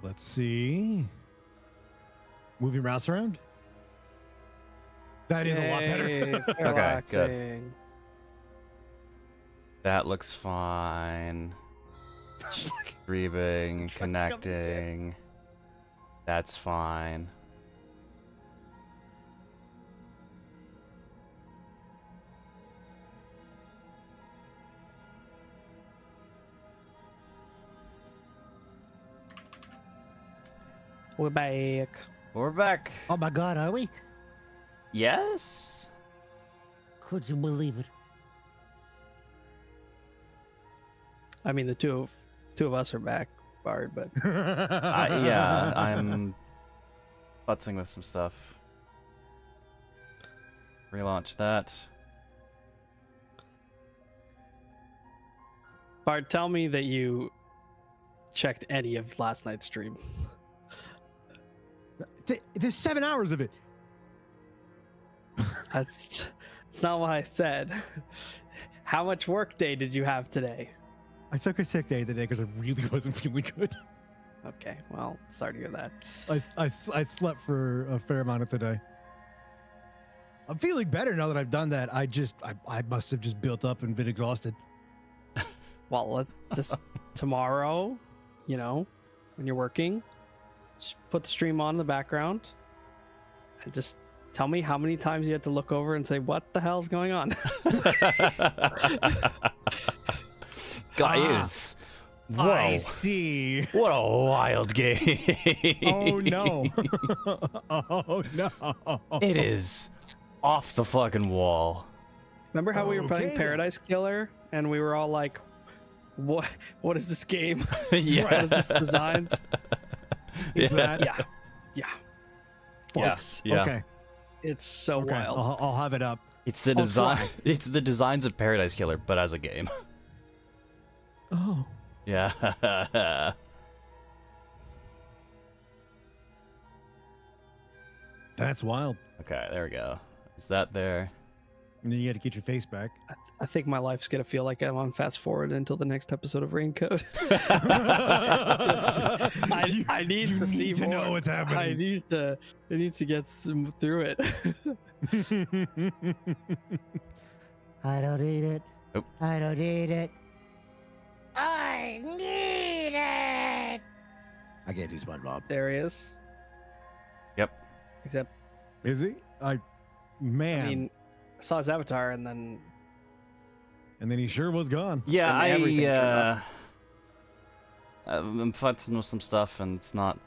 Let's see. Moving mouse around. That is a lot better. Okay, good. That looks fine. Breathing, connecting. That's fine. We're back. We're back. Oh my God, are we? Yes. Could you believe it? I mean, the two of us are back, Bard, but Yeah, I'm futzing with some stuff. Relaunch that. Bard, tell me that you checked any of last night's stream. There's 7 hours of it. That's not what I said. How much work day did you have today? I took a sick day today because I really wasn't feeling good. Okay, well, sorry to hear that. I slept for a fair amount of today. I'm feeling better now that I've done that. I must have just built up and been exhausted. Well, let's just tomorrow, you know, when you're working, just put the stream on in the background and just tell me how many times you had to look over and say, what the hell's going on? Guys, whoa. I see. What a wild game. Oh no. Oh no. Oh. It is off the fucking wall. Remember how we were playing Okay. Paradise Killer and we were all like, what is this game? Yeah. What is this designs? Is that? Yeah. Yeah. It's, Yeah. Okay. it's so Okay. wild. I'll have it up. It's the I'll design. try. It's the designs of Paradise Killer, but as a game. Oh. Yeah. That's wild. Okay, there we go. Is that there? And then you got to get your face back. I think my life's gonna feel like I'm on fast forward until the next episode of Raincoat. I need to see to more. know what's happening. I need to get through it. I don't need it. Nope. I don't need it. I need it. I can't do SpongeBob. There he is. Yep. Except, Is he? Man. I mean, I saw his avatar and then And then he sure was gone. Yeah, And everything turned up. I'm futzing with some stuff, and it's not.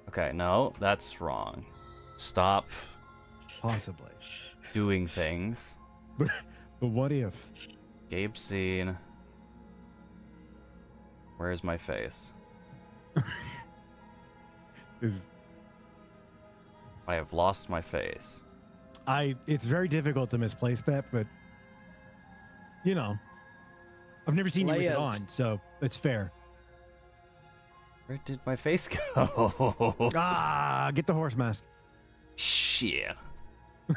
Okay, no, that's wrong. Stop Possibly. doing things. But what if? Gabe scene. Where's my face? Is I have lost my face. it's very difficult to misplace that, but you know, I've never seen you with it on, Leia's- so it's fair. Where did my face go? Get the horse mask. Shit.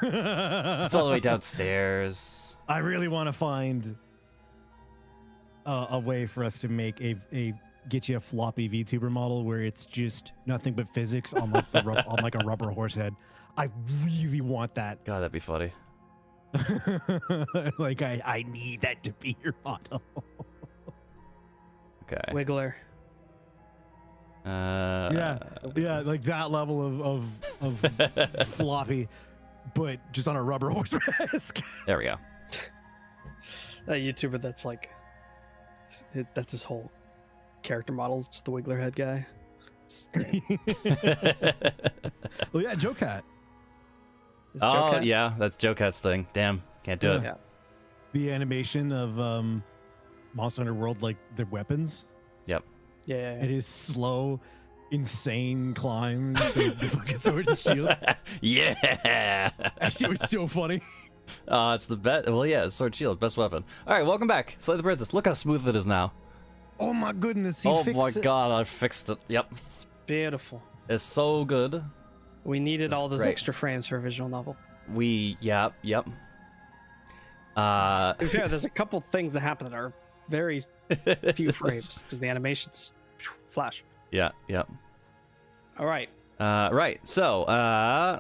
It's all the way downstairs. I really want to find a way for us to make a get you a floppy VTuber model where it's just nothing but physics on like on like a rubber horse head. I really want that. God, that'd be funny. Like I need that to be your model. Okay. Wiggler. Yeah, like that level of floppy, but just on a rubber horse mask. There we go. That YouTuber that's like, that's his whole character model is just the Wiggler head guy. It's great. Well, yeah, Joe Cat. Is Joe Oh, Cat? yeah, that's Joe Cat's thing. Damn, can't do it. Yeah. The animation of Monster Hunter World, like their weapons. Yep. Yeah. It is slow, insane climb to the fucking sword and shield. Yeah. That shit was so funny. It's the best. Well, yeah, sword shield, best weapon. All right, welcome back. Slay the Princess. Look how smooth it is now. Oh my goodness, he Oh fixed my it. god, I fixed it. Yep. It's beautiful. It's so good. We needed That's all those great. extra frames for a visual novel. Yep. To be fair, there's a couple things that happen that are very few frames because the animations flash. Yeah, yeah. All right. Right. So,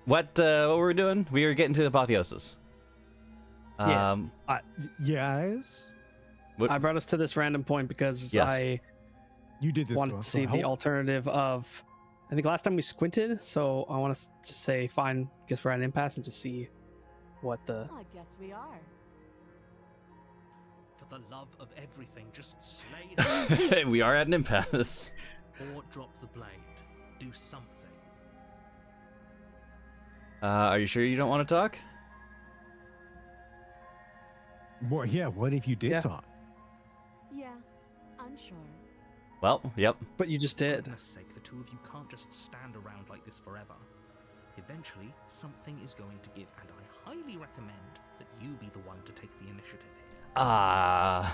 what were we doing? We were getting to apotheosis. Yeah. Yes. What? I brought us to this random point because Yes. I You did this. wanted to see the alternative of. I think last time we squinted, so I want to just say, fine, guess we're at an impasse and just see what the. I guess we are. For the love of everything, just slay her We are at an impasse. or drop the blade. Do something. Are you sure you don't want to talk? Well, yeah. What if you did Yeah. talk? Yeah, I'm sure. Well, yep. But you just For did. goodness sake, the two of you can't just stand around like this forever. Eventually, something is going to give, and I highly recommend that you be the one to take the initiative here.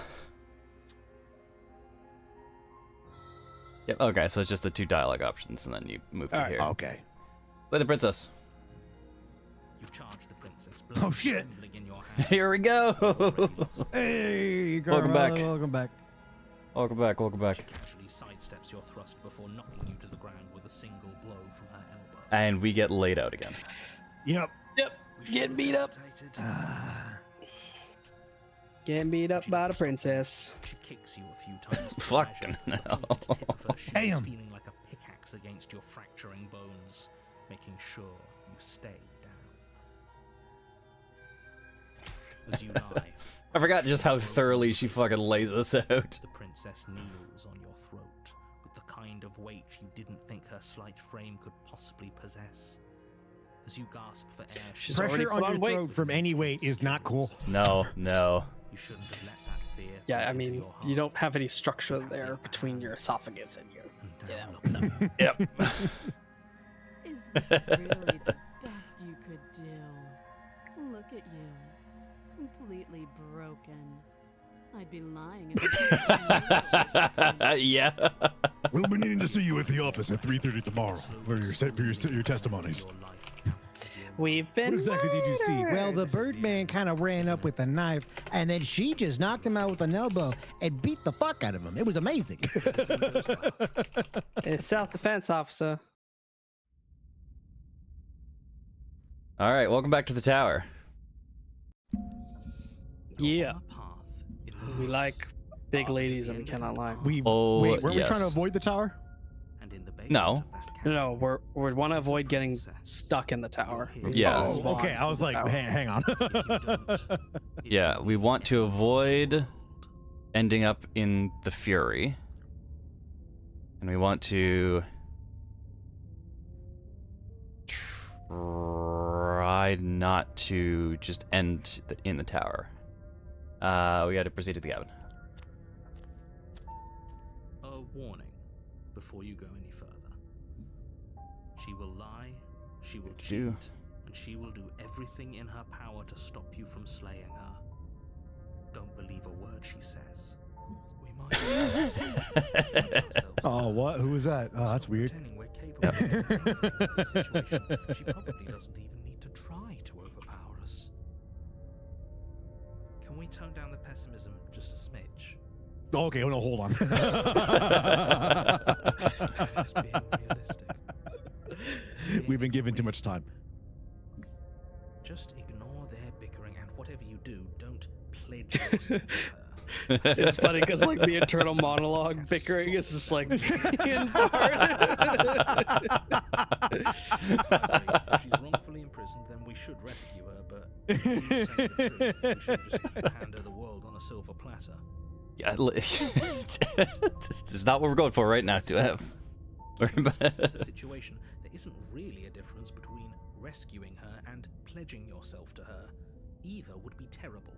Yep. Okay, so it's just the 2 dialogue options, and then you move to Alright. here. Okay. Play the princess. You charge the princess. Oh, shit. trembling in your hand. Here we go. Hey, Welcome back. Welcome back. Welcome back. Welcome back. She casually sidesteps your thrust before knocking you to the ground with a single blow from her elbow. And we get laid out again. Yep. Getting beat up. Getting beat up She by the doesn't stop there. princess. She kicks you a few times. with Fucking measure, hell. but with the tip of her shears Damn. feeling like a pickaxe against your fracturing bones, making sure you stay down. As you lie, I forgot just how thoroughly she fucking lays us out. the princess kneels on your throat with the kind of weight you didn't think her slight frame could possibly possess. As you gasp for air, she She's already Pressure put on on your weight. throat from any weight is not cool. No, no. You shouldn't have let that fear. Yeah, creep I into mean, your you heart. don't have any structure there between your esophagus and your. And You now know, so. Yep. Is this really the best you could do? Look at you. Completely broken. I'd be lying if I Yeah. We'll be needing to see you at the office at 3:30 tomorrow for your testimonies. We've been. What exactly did you see? Well, the Birdman kind of ran up with a knife, and then she just knocked him out with an elbow and beat the fuck out of him. It was amazing. It's self-defense, officer. All right, welcome back to the tower. Yeah, On a path in the we woods, like big up at ladies, the and we end of cannot that lie. path, We Oh, wait. Weren't we trying to yes. avoid the tower? and in the basement No. of that No, cavern, we want to avoid getting stuck in the tower. Yeah. Oh, Move on okay. I was from like, the tower. hang on. if you don't, it Yeah, we want to avoid ending up in the Fury. And we want to try not to just end in the tower. We got to proceed to the cabin. A warning before you go any further. She will lie, she will cheat, Do. and she will do everything in her power to stop you from slaying her. Don't believe a word she says. We might. Oh, what? Who was that? Oh, that's weird. Pretending we're capable of anything in this situation. She probably doesn't even need to try to overpower us. Can we tone down the pessimism just a smidge? Okay, no, hold on. Just being realistic. We've been given too much time. Just ignore their bickering, and whatever you do, don't pledge yourself to her. It's funny because like the internal monologue bickering is just like being part. If she's wrongfully imprisoned, then we should rescue her, but if we just tell the truth, we should just hand her the world on a silver platter. Yeah, it's not what we're going for right now, to have. In the sense of the situation, there isn't really a difference between rescuing her and pledging yourself to her. Either would be terrible.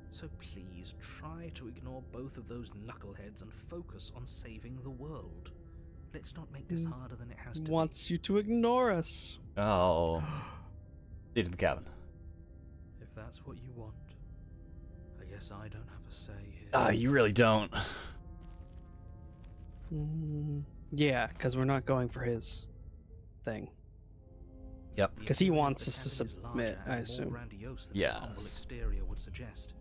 So please try to ignore both of those knuckleheads and focus on saving the world. Let's not make this harder than it has to Wants you to ignore us. Oh. Lead to the cabin. be. If that's what you want, I guess I don't have a say here. You really don't. Yeah, because we're not going for his thing. Yep. The 'cause he interior of wants the us to cabin is submit, larger I and assume. more grandiose than its humble Yes. exterior would suggest.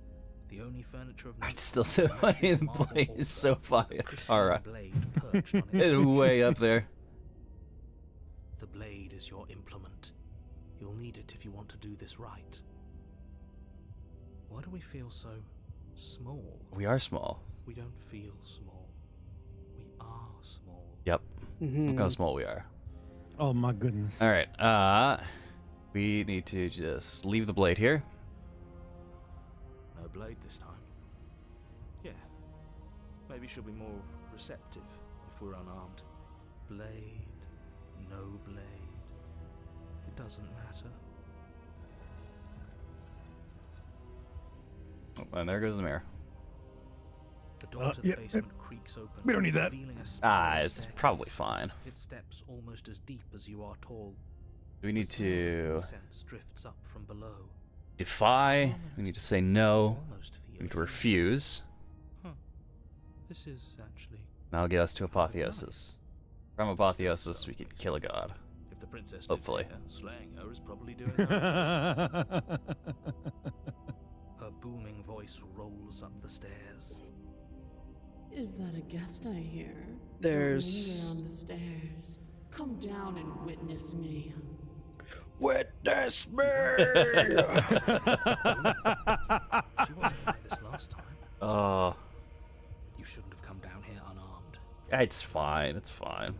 The only furniture of I'd note still is say a the massive blade marble is altar so with a fire. pristine Alright. blade perched on its It's way up there. The blade is your implement. You'll need it if you want to do this right. Why do we feel so small? We are small. We don't feel small. We are small. Yep. Mhm. Look how small we are. Oh my goodness. All right. We need to just leave the blade here. No blade this time. Yeah. Maybe she'll be more receptive if we're unarmed. Blade, no blade. It doesn't matter. Oh, and there goes the mirror. The door to the yeah, basement creaks open. we don't need that. revealing a spiral It's staircase. probably fine. Its steps almost as deep as you are tall. Do we need The smell of to incense drifts up from below. defy? We need to say no. Almost We feel need to it refuse. Huh. This is actually. That'll get us to apotheosis. From apotheosis, we can kill a god. If the princess lives Hopefully. here, slaying her is probably doing her. Her booming voice rolls up the stairs. Is that a guest I hear? There's- Don't linger on the stairs. Come down and witness me. Witness me! She wasn't like this last time. Oh, You shouldn't have come down here unarmed. it's fine. It's fine.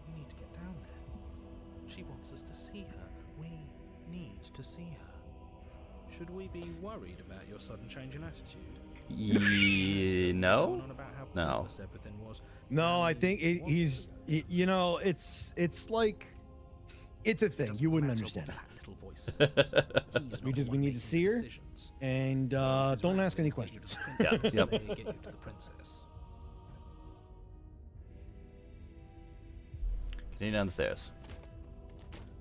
We need to get down there. She wants us to see her. We need to see her. Should we be worried about your sudden change in attitude? No? Going on about how No. pointless everything was. No, I think you know, it's like, it's a thing. Doesn't You wouldn't matter understand. what that little voice says. He's We not just- the we one need to making see the her, decisions. And His don't ask any ramblings get you to questions. the Yeah, princess, yep. they get you to the princess. Continue down the stairs.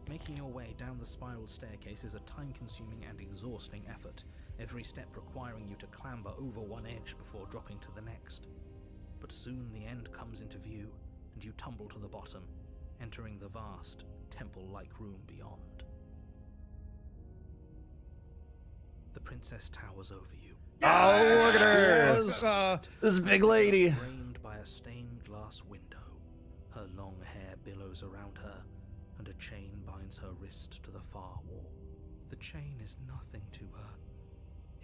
Making your way down the spiral staircase is a time-consuming and exhausting effort, every step requiring you to clamber over one edge before dropping to the next. But soon the end comes into view, and you tumble to the bottom, entering the vast, temple-like room beyond. The princess towers over you. Oh, look at her! Yes. This big lady. Framed by a stained glass window, her long hair billows around her, and a chain binds her wrist to the far wall. The chain is nothing to her.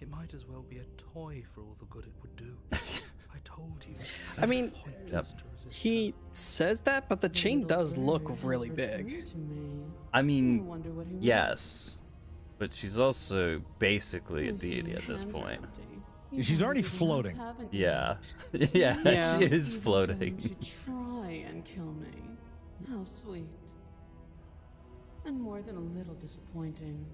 It might as well be a toy for all the good it would do. I told you. I mean, It's pointless Yep. to resist He her. says that, but the chain little does look bird has really returned big. to me. I I mean, wonder what he yes. But she's also basically a wants. I see deity your at this hands are point. empty. She's You've already given up, floating. haven't you? Yeah. Yeah, Yeah. she is Even floating. going to try and kill me. How sweet. And more than a little disappointing.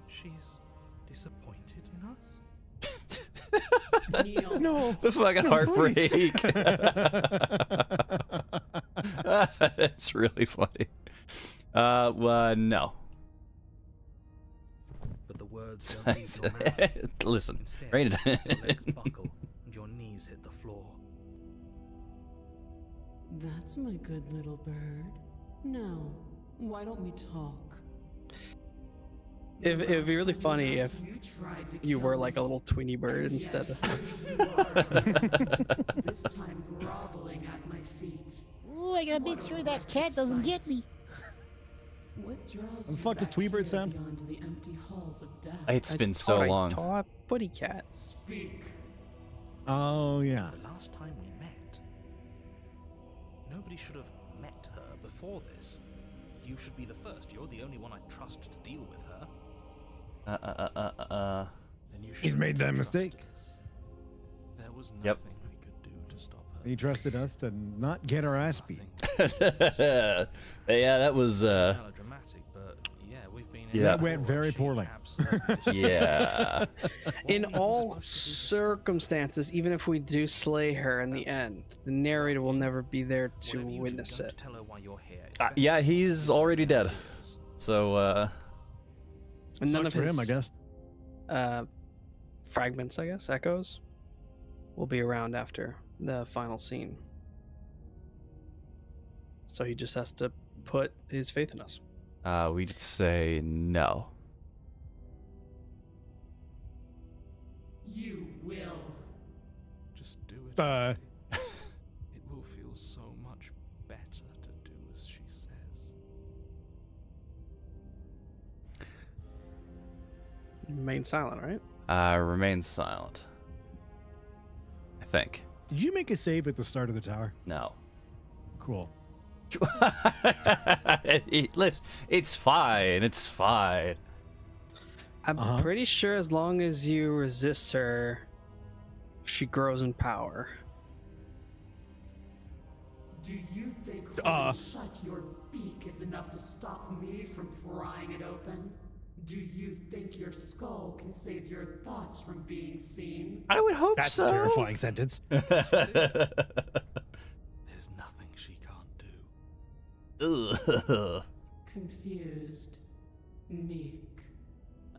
She's disappointed in us? Kneel. No. The fucking No, heartbreak. That's really funny. Well, no. But the words don't leave your mouth. Listen, Instead, rain your it legs in. buckle and your knees hit the floor. That's my good little bird. Now, why don't we talk? It'd be really funny if You tried to you kill were like a me. little tweeny bird And instead yet of. you are, this time groveling at my feet. Ooh, I gotta make sure that cat doesn't get me. What draws The you fuck does back Tweebird here sound? beyond the empty halls of death? It's been so long. Top putty cat. Speak. Oh yeah. The last time we met, nobody should have met her before this. You should be the first. You're the only one I trust to deal with her. Then you should He's have made that trusted mistake. us. There was nothing Yep. we could do to stop her. He trusted us to not get our ass beat. Yeah, that was Melodramatic, but yeah, we've been. in Yeah. it That went before. very She poorly. absolutely destroyed yeah. us. What In were we even all supposed to do to stop her? circumstances, even if we do slay her in the end, the narrator will never be there to Whatever you do, witness don't it. tell her why you're here. It's Yeah, best. he's already dead. Yes. So And none Sucks of for him, I his guess. fragments, I guess, echoes, will be around after the final scene. So he just has to put his faith in us. we'd say no. You will. Just do it. It will feel so much better to do as she says. Remain silent, right? Remain silent. I think. Did you make a save at the start of the tower? No. Cool. Listen, it's fine. It's fine. I'm pretty sure as long as you resist her, she grows in power. Do you think holding shut your beak is enough to stop me from prying it open? Do you think your skull can save your thoughts from being seen? I would hope That's so. a terrifying sentence. There's nothing she can't do. Ugh. Confused, meek,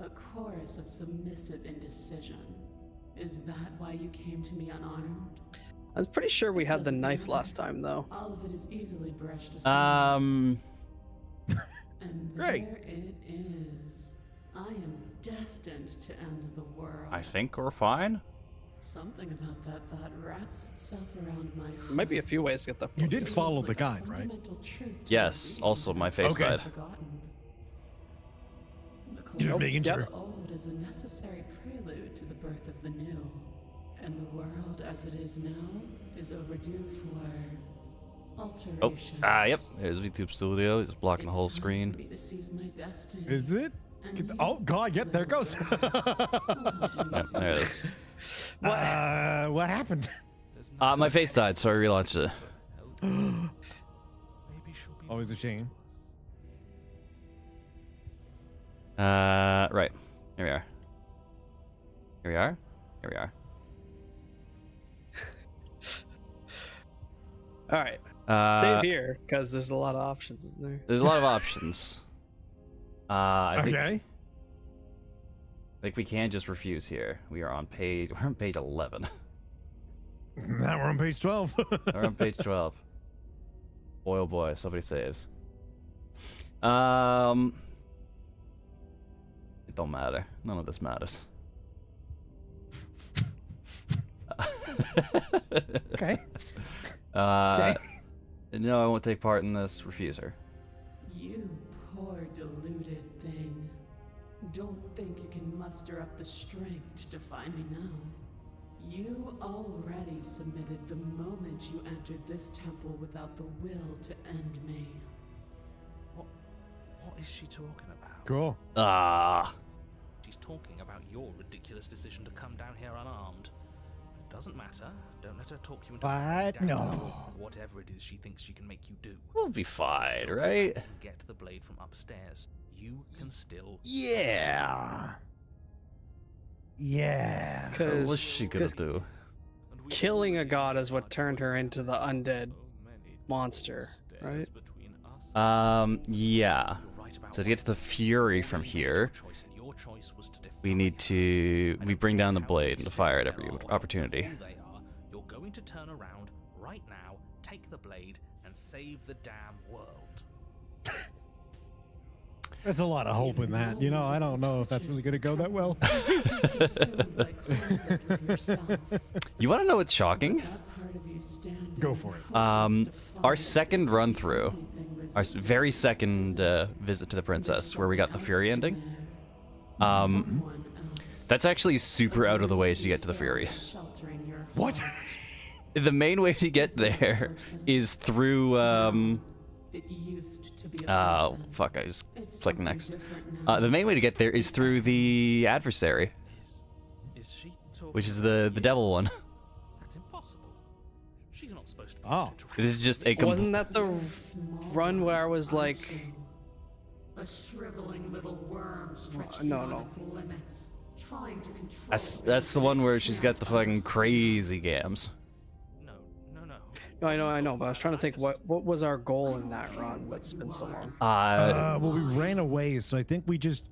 a chorus of submissive indecision. Is that why you came to me unarmed? I was pretty sure we had the knife last time, though. All of it is easily brushed aside. And Great. there it is. I am destined to end the world. I think we're fine. Something about that thought wraps itself around my heart. There might be a few ways to get the. You did Feels follow like the a guide, right? fundamental truth to Yes, my also being my face Okay. died. forgotten. The Just close making of sure. the old is a necessary prelude to the birth of the new. And the world as it is now is overdue for Oh, alteration. yep. Here's VTube Studio. He's blocking the whole screen. Is it? Oh God! Yep, there it goes. Yep, there it is. What happened? My face died, so I relaunched it. Maybe she'll be Always a shame. Right. Here we are. Here we are. Here we are. All right, save here because there's a lot of options, isn't there? There's a lot of options. I think we can just refuse here. We're on page 11. Now we're on page 12. We're on page 12. Boy, oh boy, somebody saves. It don't matter. None of this matters. Okay. Okay. No, I won't take part in this. Refuse her. You poor deluded thing. Don't think you can muster up the strength to defy me now. You already submitted the moment you entered this temple without the will to end me. What is she talking about? Cool. She's talking about your ridiculous decision to come down here unarmed. But it doesn't matter. Don't let her talk you into What? down No. whatever it is she thinks she can make you do. We'll be fine, Still go right? back and get the blade from upstairs. You can still. Yeah. Yeah. What's she gonna do? And we Killing a already god made is what our turned her choices. into the undead So many monster, tall right? stairs between us and Yeah. You're right about So to get to the Fury from here, your choice was to we need to bring down the blade and fire at every opportunity. Who they are, you're going to turn around right now, take the blade, and save the damn world. There's a lot of hope in that. You know, I don't know if that's really going to go that well. Consumed by conflict with yourself. You want to know what's shocking? That part of you standing Go for it. hopeless to Our find second run through, anything our very second visit to the princess, where we got the Fury ending. someone else. That's actually super out of the way to get to the Fury. Sheltering your What? heart. The main way to get there is through It used to be a person. fuck, I just It's clicked something next. different now. The main way to get there is through the adversary, Is she talking which is about the you? devil one. That's impossible. She's not supposed to be. Oh. This is just a Wasn't that the Small run where I was unto like, a shriveling little worm stretched no, beyond no. its limits, trying to control. that's the one where she's got the fucking others. crazy gams. No. No, I know, but I was trying to think what was our goal in that run, but it's been so long. Well, we ran away, so I think we just.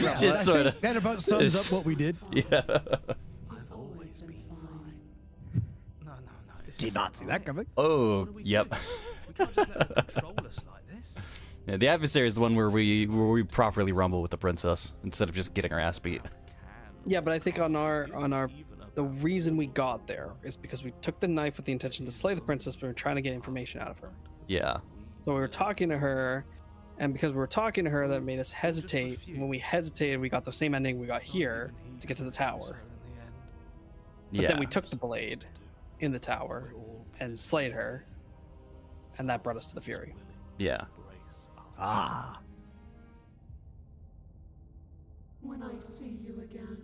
Yeah, Just I sort think of. that about sums is- up what we did. Yeah. I've always been fine. No. This Did is not see that fine. coming. Oh, What do we yep. do? We can't just let her control us like this. Yeah, the adversary is the one where we properly rumble with the princess instead of just getting our ass beat. Yeah, but I think on our the reason we got there is because we took the knife with the intention to slay the princess, but we were trying to get information out of her. Yeah. So we were talking to her, and because we were talking to her, that made us hesitate. When we hesitated, we got the same ending we got here to get to the tower. But Yeah. then we took the blade in the tower and slayed her, and that brought us to the Fury. Yeah. Ah. When I see you again,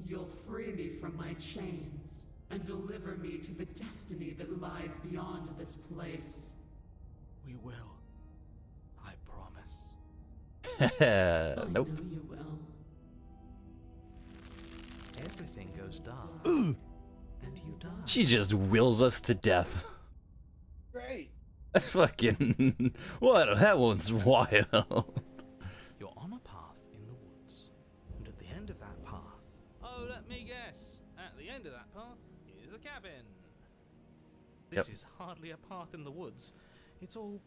you'll free me from my chains and deliver me to the destiny that lies beyond this place. We will. I promise. Nope. I know you will. Everything goes dark. And you die. She just wills us to death. Great. Fucking what? That one's wild. You're on a path in the woods, and at the end of that path. Oh, let me guess. At the end of that path is a cabin. This is hardly a path in the woods. It's all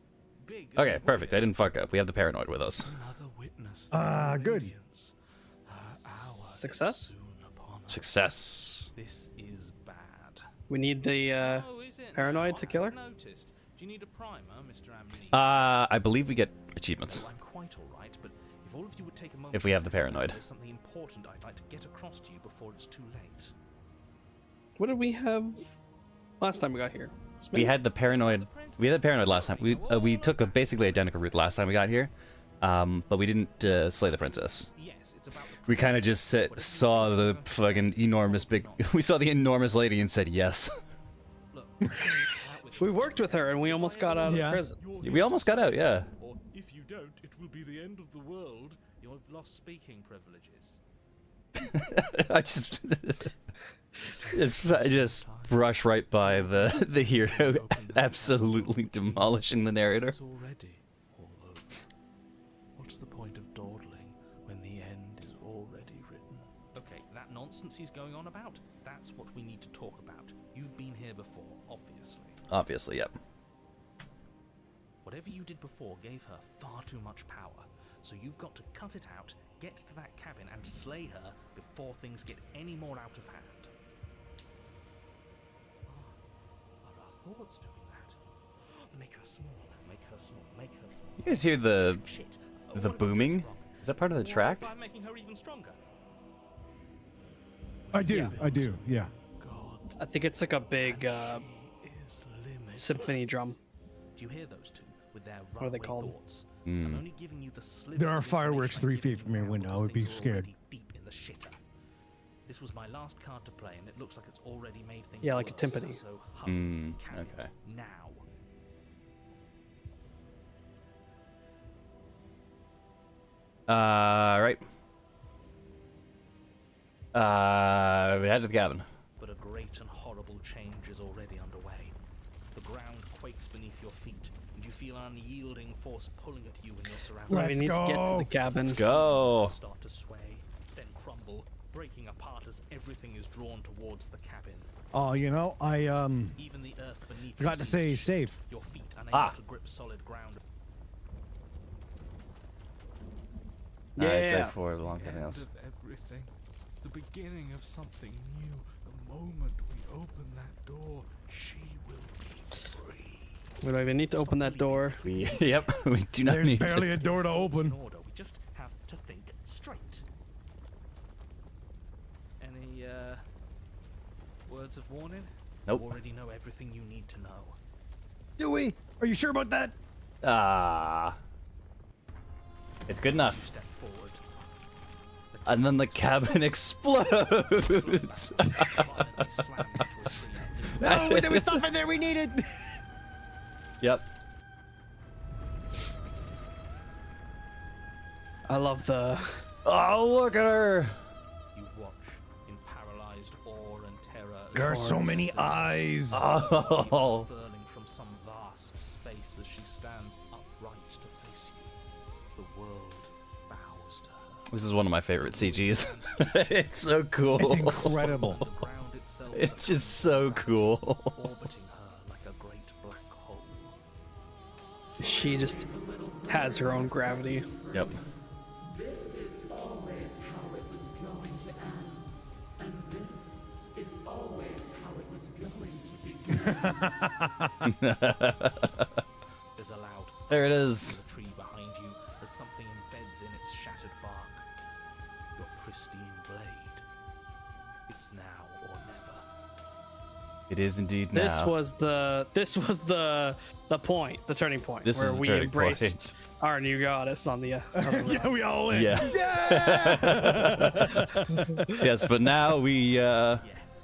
big. and Okay, perfect. I weird. didn't fuck up. We have the paranoid with us. Another witness. to Ah, the good. radiance. Her hour is Success? soon upon us. Success. This is bad. We need the Oh, is it paranoid now? to I kill her? haven't noticed. Do you need a primer, Mr. Amnesia? I believe we get achievements. Oh, I'm quite all right, but if all of you would take a moment If we have to the think, paranoid. there's something important I'd like to get across to you before it's too late. What did we have last time we got here? We Smith? had the paranoid. We had the paranoid last time. We took a basically identical route last time we got here, but we didn't slay the princess. Yes, it's about the We kind of princess, just but if you saw really the want to fucking see enormous what's big. going We saw the enormous lady and said yes. on. Look, that was- We worked with her and we almost got out of Yeah. prison. We almost got out. Yeah. Or if you don't, it will be the end of the world. You've lost speaking privileges. I just brush right by the hero, absolutely demolishing the narrator. It's already all over. What's the point of dawdling when the end is already written? Okay, that nonsense he's going on about, that's what we need to talk about. You've been here before, obviously. Obviously, yep. Whatever you did before gave her far too much power, so you've got to cut it out, get to that cabin, and slay her before things get any more out of hand. Are our thoughts doing that? Make her small, make her small, make her small. You guys hear the Shit. the What have I done booming? wrong? Is that part of the What track? if I'm making her even stronger? I do. Yeah. I do. Yeah. God, I think it's like a big and she is limitless. symphony drum. Do you hear those two with their are they runaway called? thoughts? Hmm. I'm only giving you the sliver There are of fireworks information 3 I've feet from your given you window. now I would be because things are scared. already deep in the shitter. This was my last card to play, and it looks like it's already made things Yeah, like a worse, timpani. So hurry, carry okay. on now. Right. We head to the cabin. But a great and horrible change is already underway. The ground quakes beneath your feet, and you feel an unyielding force pulling at you in your surroundings. We Let's need to get to go. the cabin. Let's go. Start to sway, then crumble, breaking apart as everything is drawn towards the cabin. Oh, you know, I Even the earth beneath forgot you to seems say shift, save. Your feet unable Ah. to grip solid ground. Yeah. Click forward along The anything end else. of everything. The beginning of something new. The moment we open that door, she will be free. We don't even need to open that door. We yep. We do not There's need barely to. a door to In open. order, we just have to think straight. Any words of warning? Nope. You already know everything you need to know. Do we? Are you sure about that? It's good You enough. step forward. And then the cabin explodes. Violently slam into a tree's deep No, there was stuff in there we needed. Yep. I love the. Oh, look at her. You watch in paralyzed awe and terror. as There are so Laura's many silhouette eyes. Oh. unfurling from some vast space as she stands upright to face you. The world bows to her. This is one of my favorite CGs. It's so cool. It's incredible. The ground itself It's just so cool. orbiting her like a great black hole. She just The little has her own gravity. Yep. This is always how it was going to end. And this is always how it was going to begin. There's a loud thud There it is. from the tree behind you as something embeds in its shattered bark. Your pristine blade. It's now or never. It is indeed now. This was the point, the turning point, This where is the we turning embraced our new goddess on the. Yeah, we all win. Yeah. Yes, but now we. Yeah,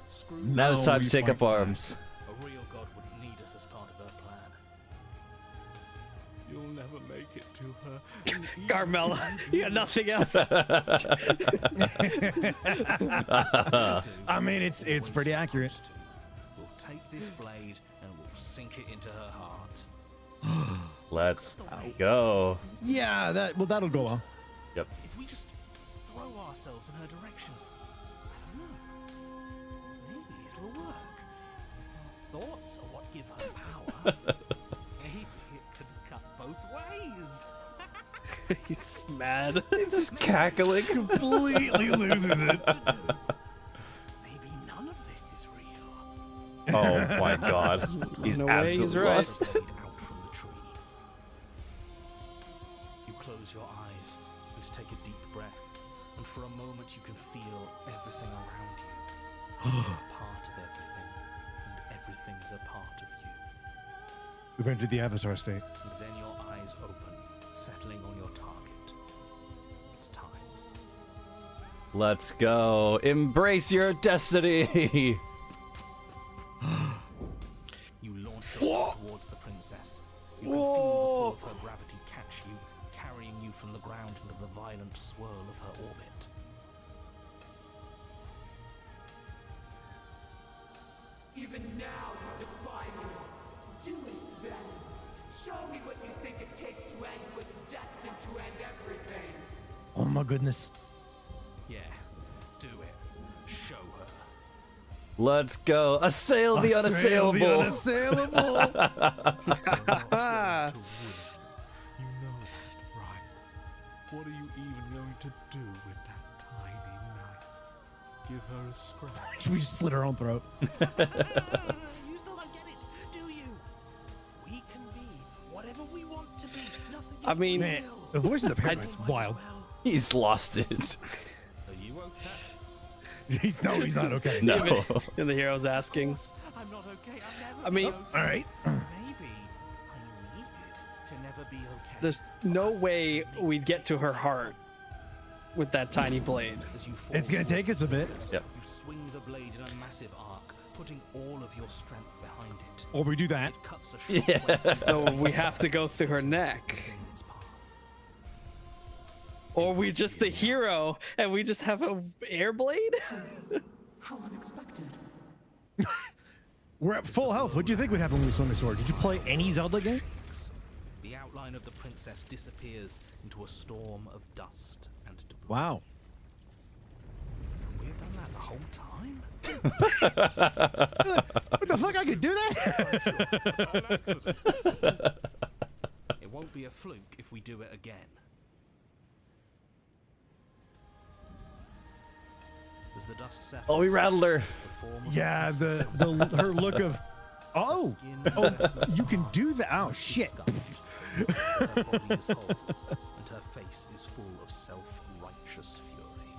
screw Now it's No, time we to take fight up back. arms. A real god wouldn't need us as part of her plan. You'll never make it to her. and even Carmella, if you got nothing else. I mean, it's pretty accurate. We'll take this blade and we'll sink it into her heart. Let's go. Yeah, that'll go well. Yep. If we just throw ourselves in her direction, I don't know. Maybe it'll work. If our thoughts are what give her power, maybe it can cut both ways. He's mad. It's just cackling. Completely loses it. Maybe none of this is real. Oh my god. He's In a way, absolutely he's right. lost. Blade out from the tree. You close your eyes and take a deep breath, and for a moment you can feel everything around you. You're a part of everything, and everything's a part of you. We've entered the Avatar state. And then your eyes open, settling on your target. It's time. Let's go. Embrace your destiny. You launch yourself towards the princess. You can feel the pull of her gravity catch you, carrying you from the ground into the violent swirl of her orbit. Even now you defy me. Do it then. Show me what you think it takes to end what's destined to end everything. Oh my goodness. Yeah, do it. Show her. Let's go. Assail the unassailable. The unassailable. you're not going to win. You know that, right? What are you even going to do with that tiny knife? Give her a scratch. We just slit our own throat. You still don't get it, do you? We can be whatever we want to be. Nothing is I mean- Man, real. the voice of the Might parrot's as wild. well. He's lost it. Are you okay? He's not okay. No. And the hero's asking. I'm not okay. I'm never I mean- be okay. All right. Maybe I needed to never be okay. There's no way we'd get to her heart with that tiny blade. As you fall It's gonna take towards us a the bit. princess, Yep. You swing the blade in a massive arc, putting all of your strength behind it. Or we do that. It cuts a short Yeah. way through So the we have to go through her neck. everything in its path. Or we just the hero and we just have a air blade? How unexpected. We're at full health. What do you think would happen when we swung a sword? Did you play any Zelda game? The outline of the princess disappears into a storm of dust and debris. Wow. We have done that the whole time? What the fuck? I could do that? It won't be a fluke if we do it again. As the dust settles, Oh, we rattled her. the form of Yeah, princess the comes to her look of. Oh, skin oh, vestments you can are do that. Oh mostly shit. scuffed. Her body is whole, and her face is full of self-righteous fury.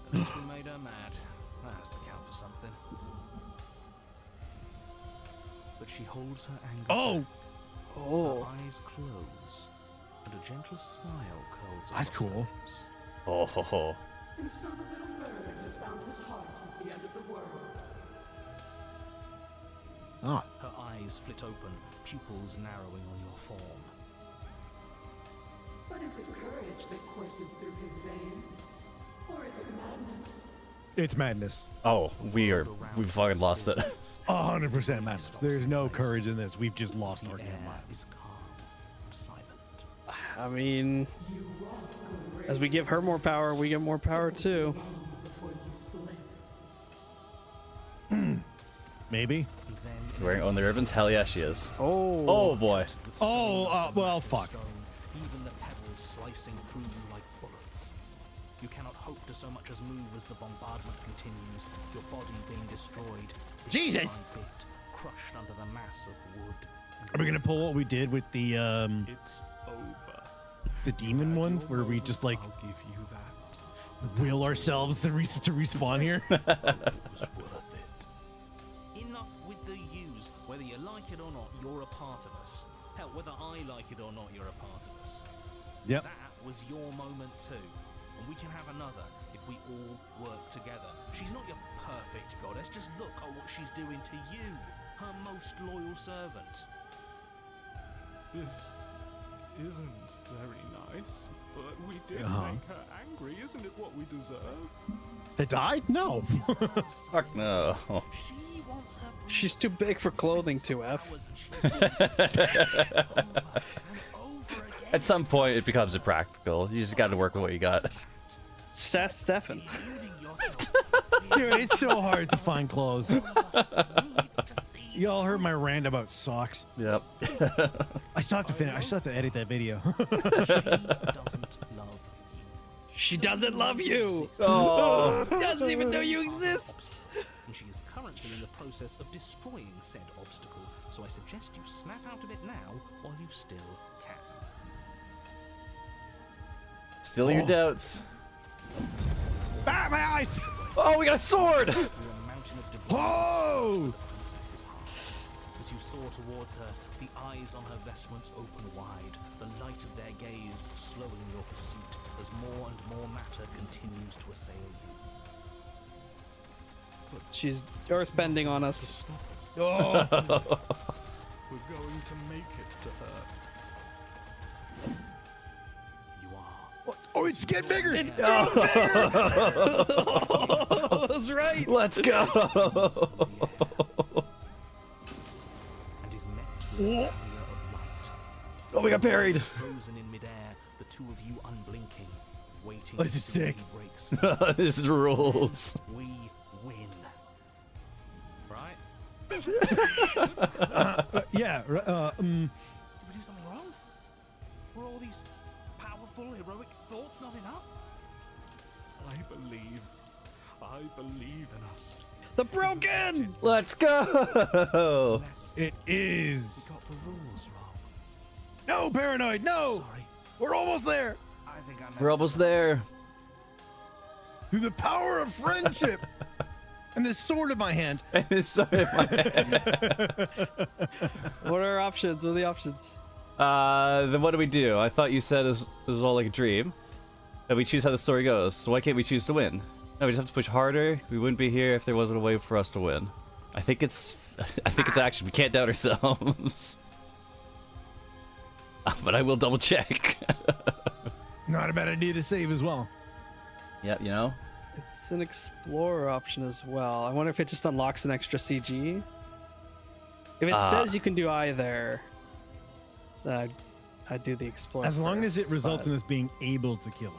At least we made her mad. That has to count for something. But she holds her anger Oh. back. Oh. Her eyes close, and a gentle smile curls That's across her cool. lips. Oh, ho, ho. And so the little bird has found his heart at the end of the world. Ah. Her eyes flit open, pupils narrowing on your form. But is it courage that courses through his veins? Or is it madness? It's madness. Oh, we fucking lost it. 100% madness. There's no courage in this. We've just lost The our damn air minds. is calm and silent. I mean, You walk a as we give her more power, we get more power too. long before you slip. Maybe. And then Wearing on the ribbons? Hell yeah, she is. Oh. Oh boy. with Oh, stone well, massive fuck. stone, even the pebbles slicing through you like bullets. You cannot hope to so much as move as the bombardment continues, your body being destroyed, bit Jesus! by bit, crushed under the mass of wood. Are we gonna pull what we did with the It's over. demon At one, your where we moment, just like I'll give you that. will ourselves to respawn here? It was worth it. Enough with the yous. Whether you like it or not, you're a part of us. Hell, whether I like it or not, you're a part of us. Yep. That was your moment too. And we can have another if we all work together. She's not your perfect goddess. Just look at what she's doing to you, her most loyal servant. This isn't very nice, but we did Uh-huh. make her angry. Isn't it what we deserve? To die? No. Fuck no. She wants her She's too big for clothing, 2F. At some point, it becomes impractical. You just got to work with what you got. Sass Stefan. Dude, it's so hard to find clothes. Y'all heard my rant about socks. Yep. I still have to finish. I still have to edit that video. She doesn't love you. She doesn't love you. Oh. Doesn't even know you exist. And she is currently in the process of destroying said obstacle, so I suggest you snap out of it now while you still can. Still your doubts. Ah, my eyes! Oh, we got a sword! Through a mountain of debris Oh! the princess's heart. As you soar towards her, the eyes on her vestments open wide, the light of their gaze slowing your pursuit as more and more matter continues to assail you. She's earthbending on us. Stop us. Oh. We're going to make it to her. You are. Oh, it's getting bigger! It's getting bigger! That's right. Let's go! And is met with a barrier of light. Oh, we got buried. Frozen in midair, the two of you unblinking, waiting This is to see when sick. he breaks free. This rules. We win. Right? Yeah. Did we do something wrong? Were all these powerful, heroic thoughts not enough? I believe in us. The broken. Let's go! Unless It we is. got the rules wrong. No, paranoid. No. Sorry. We're almost there. I think I messed We're almost there. Through the power of friendship and this sword in my hand. Sorry, What are our options? What are the options? then what do we do? I thought you said it was all like a dream. That we choose how the story goes. So why can't we choose to win? No, we just have to push harder. We wouldn't be here if there wasn't a way for us to win. I think it's action. We can't doubt ourselves. But I will double check. Not a bad idea to save as well. Yep, you know? It's an explorer option as well. I wonder if it just unlocks an extra CG. If it says you can do either, then I'd do the explorer. As long as it first, results but in us being able to kill her.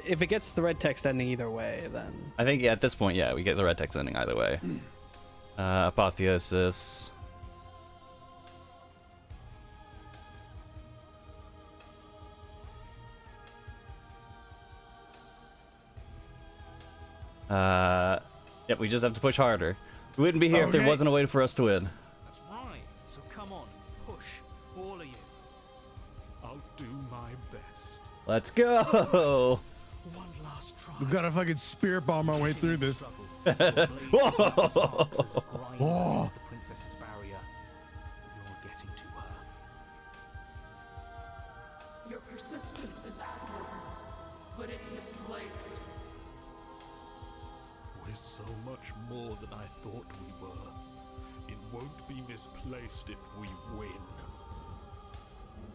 if it gets the red text ending either way, then I think at this point, yeah, we get the red text ending either way. Apotheosis. Yep, we just have to push harder. We wouldn't be here if there Okay. wasn't a way for us to win. That's right. So come on, push, all of you. I'll do my best. Let's go! One last try. We've got to fucking spirit bomb our way through this. Whoa. Whoa. The princess's barrier. You're getting to her. Your persistence is admirable, but it's misplaced. We're so much more than I thought we were. It won't be misplaced if we win.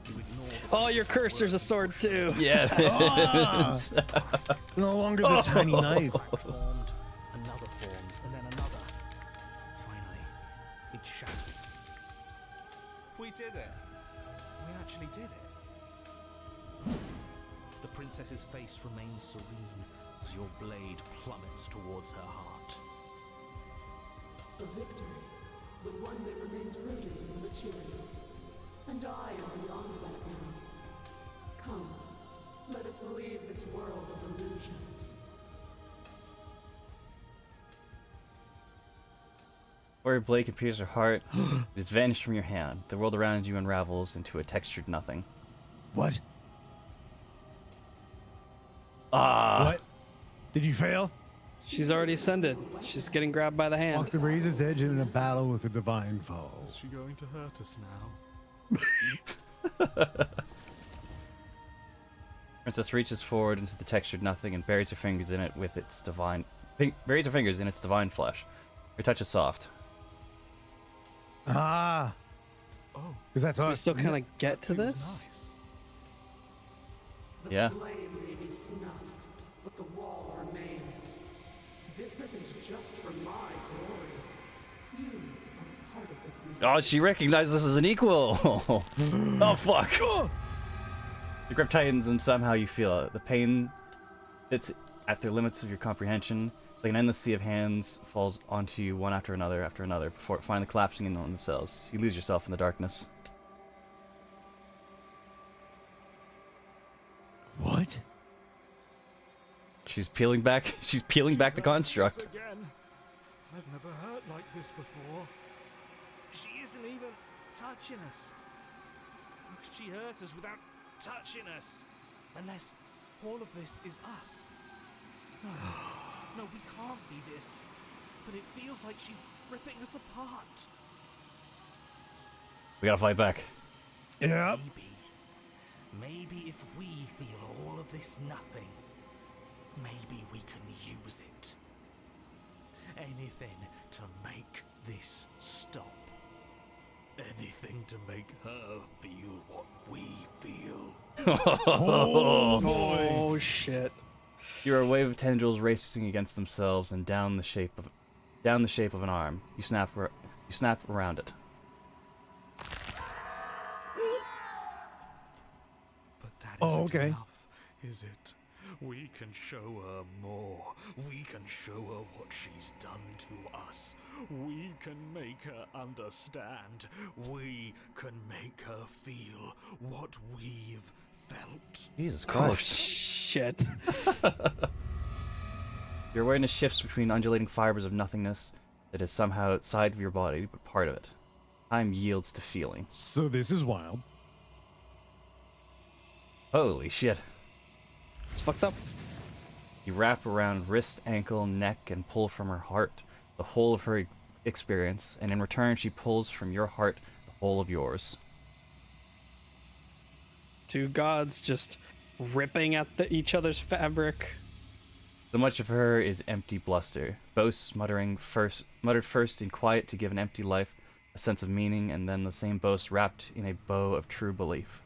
You ignore the oh, your princess's cursor's a words sword and too. Yeah, it is. No longer the tiny knife. crack formed, another forms, and then another. Finally, it shatters. We did it. We actually did it. The princess's face remains serene as your blade plummets towards her heart. A victory, but one that remains rooted in the material. And I am beyond that now. this world of illusions. Where your blade appears her heart, it has vanished from your hand. The world around you unravels into a textured nothing. What? Ah! What? Did you fail? She's already ascended. She's getting grabbed by the hand. Walk the razor's edge in a battle with a divine foe. Is she going to hurt us now? Princess reaches forward into the textured nothing and buries her fingers in it with its divine... buries her fingers in its divine flesh. Her touch is soft. Ah. Oh, Because that's We us. still kind of get to feels this. nice. The Yeah. flame may be snuffed, but the wall remains. This isn't just for my glory. You are part of this now. Oh, she recognizes this as an equal! Oh, fuck! The grip tightens and somehow you feel it. The pain sits at the limits of your comprehension. It's like an endless sea of hands falls onto you one after another, before finally collapsing in on themselves. You lose yourself in the darkness. What? She's peeling back. She's peeling back the construct. This again. I've never hurt like this before. She isn't even touching us. How could she hurt us without touching us? Unless all of this is us. No, no, we can't be this. But it feels like she's ripping us apart. We gotta fight back. Yep. Maybe if we feel all of this nothing, maybe we can use it. Anything to make this stop. Anything to make her feel what we feel. Oh shit. You are a wave of tendrils racing against themselves and down the shape of an arm. You snap around it. But that Oh, isn't okay. enough, is it? We can show her more. We can show her what she's done to us. We can make her understand. We can make her feel what we've felt. Jesus Oh Christ. shit. Your awareness shifts between undulating fibers of nothingness that is somehow outside of your body, but part of it. Time yields to feeling. So this is wild. Holy shit. It's fucked up. You wrap around wrist, ankle, neck, and pull from her heart the whole of her experience, and in return she pulls from your heart the whole of yours. Two gods just ripping at each other's fabric. So much of her is empty bluster, boasts muttered first in quiet to give an empty life a sense of meaning, and then the same boast wrapped in a bow of true belief.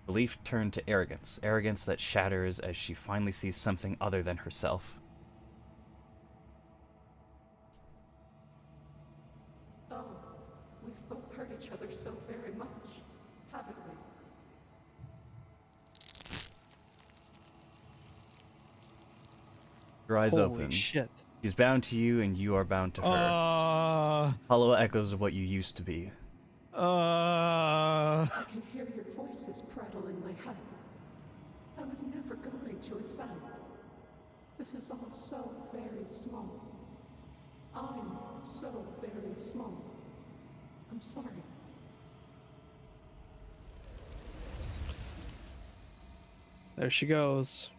Belief turned to arrogance, arrogance that shatters as she finally sees something other than herself. Oh, we've both hurt each other so very much, haven't we? Your eyes Holy open. shit. She's bound to you, and you are bound to her. Hollow echoes of what you used to be. I can hear your voices prattle in my head. I was never going to ascend. This is all so very small. I'm so very small. I'm sorry. There she goes.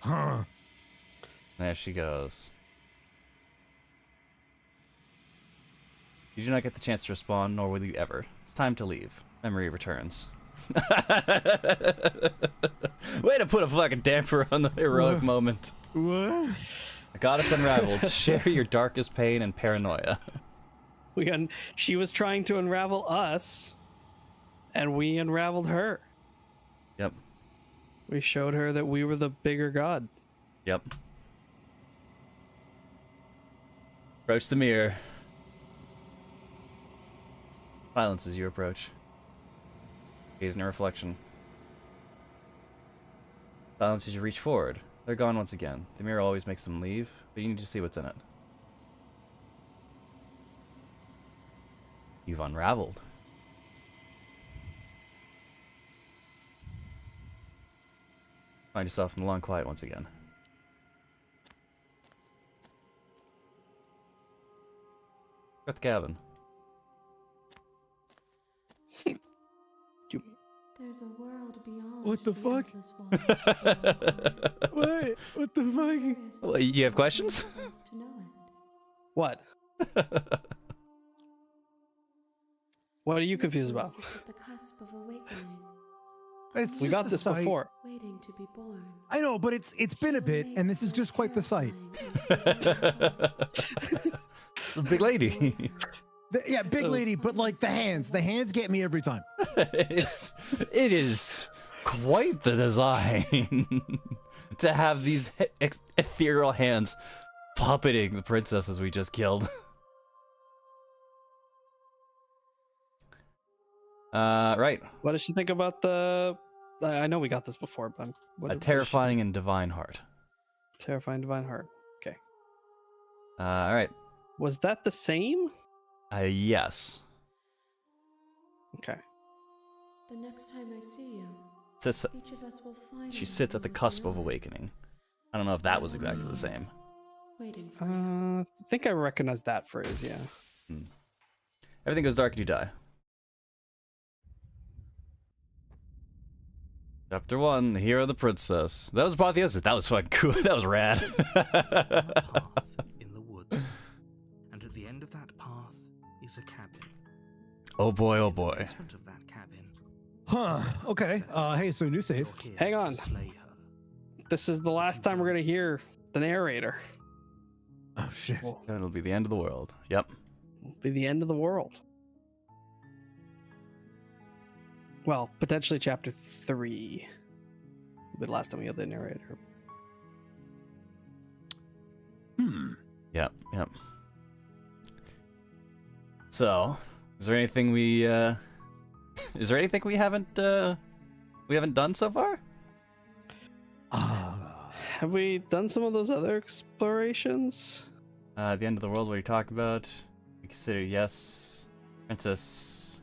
Huh. There she goes. You do not get the chance to respond, nor will you ever. It's time to leave. Memory returns. Way to put a fucking damper on the heroic moment. What? A goddess unraveled. Share your darkest pain and paranoia. She was trying to unravel us, and we unraveled her. Yep. We showed her that we were the bigger god. Yep. Approach the mirror. Silence as you approach. Gaze in a reflection. Silence as you reach forward. They're gone once again. The mirror always makes them leave, but you need to see what's in it. You've unraveled. Find yourself in the long quiet once again. Got the cabin. There's a world beyond. What the fuck? endless waters below. What the fuck? Curious to Well, you see have how questions? one wants to know it. What? What are you This confused one about? sits at the cusp of awakening. It's We just got the this sight. before. Waiting to be born. I know, but it's been a bit, and this is just quite the sight. The big lady. Yeah, big lady, but like the hands get me every time. It is quite the design to have these ethereal hands puppeting the princesses we just killed. Right. What does she think about the? I know we got this before, but A terrifying and divine heart. terrifying divine heart. Okay. All right. Was that the same? Yes. Okay. The next time I see you, Sits, each of us will find. she sits at the cusp of awakening. I don't know if that was exactly the same. Waiting for you. I think I recognize that phrase. Yeah. Everything goes dark and you die. Chapter 1, The Hero of the Princess. That was apotheosis. That was fucking cool. That was rad. Path in the woods, and at the end of that path is a cabin. Oh boy, oh In the boy. basement of that cabin, Huh. Okay. Hey, so new save. you're here Hang to on. slay her. This is the last time we're gonna hear the narrator. Oh shit. That'll be the end of the world. Yep. It'll be the end of the world. Well, potentially chapter 3. Will be the last time we have the narrator. Yep. Yep. So, is there anything we haven't done so far? Have we done some of those other explorations? The end of the world, what are you talking about? You consider yes. Princess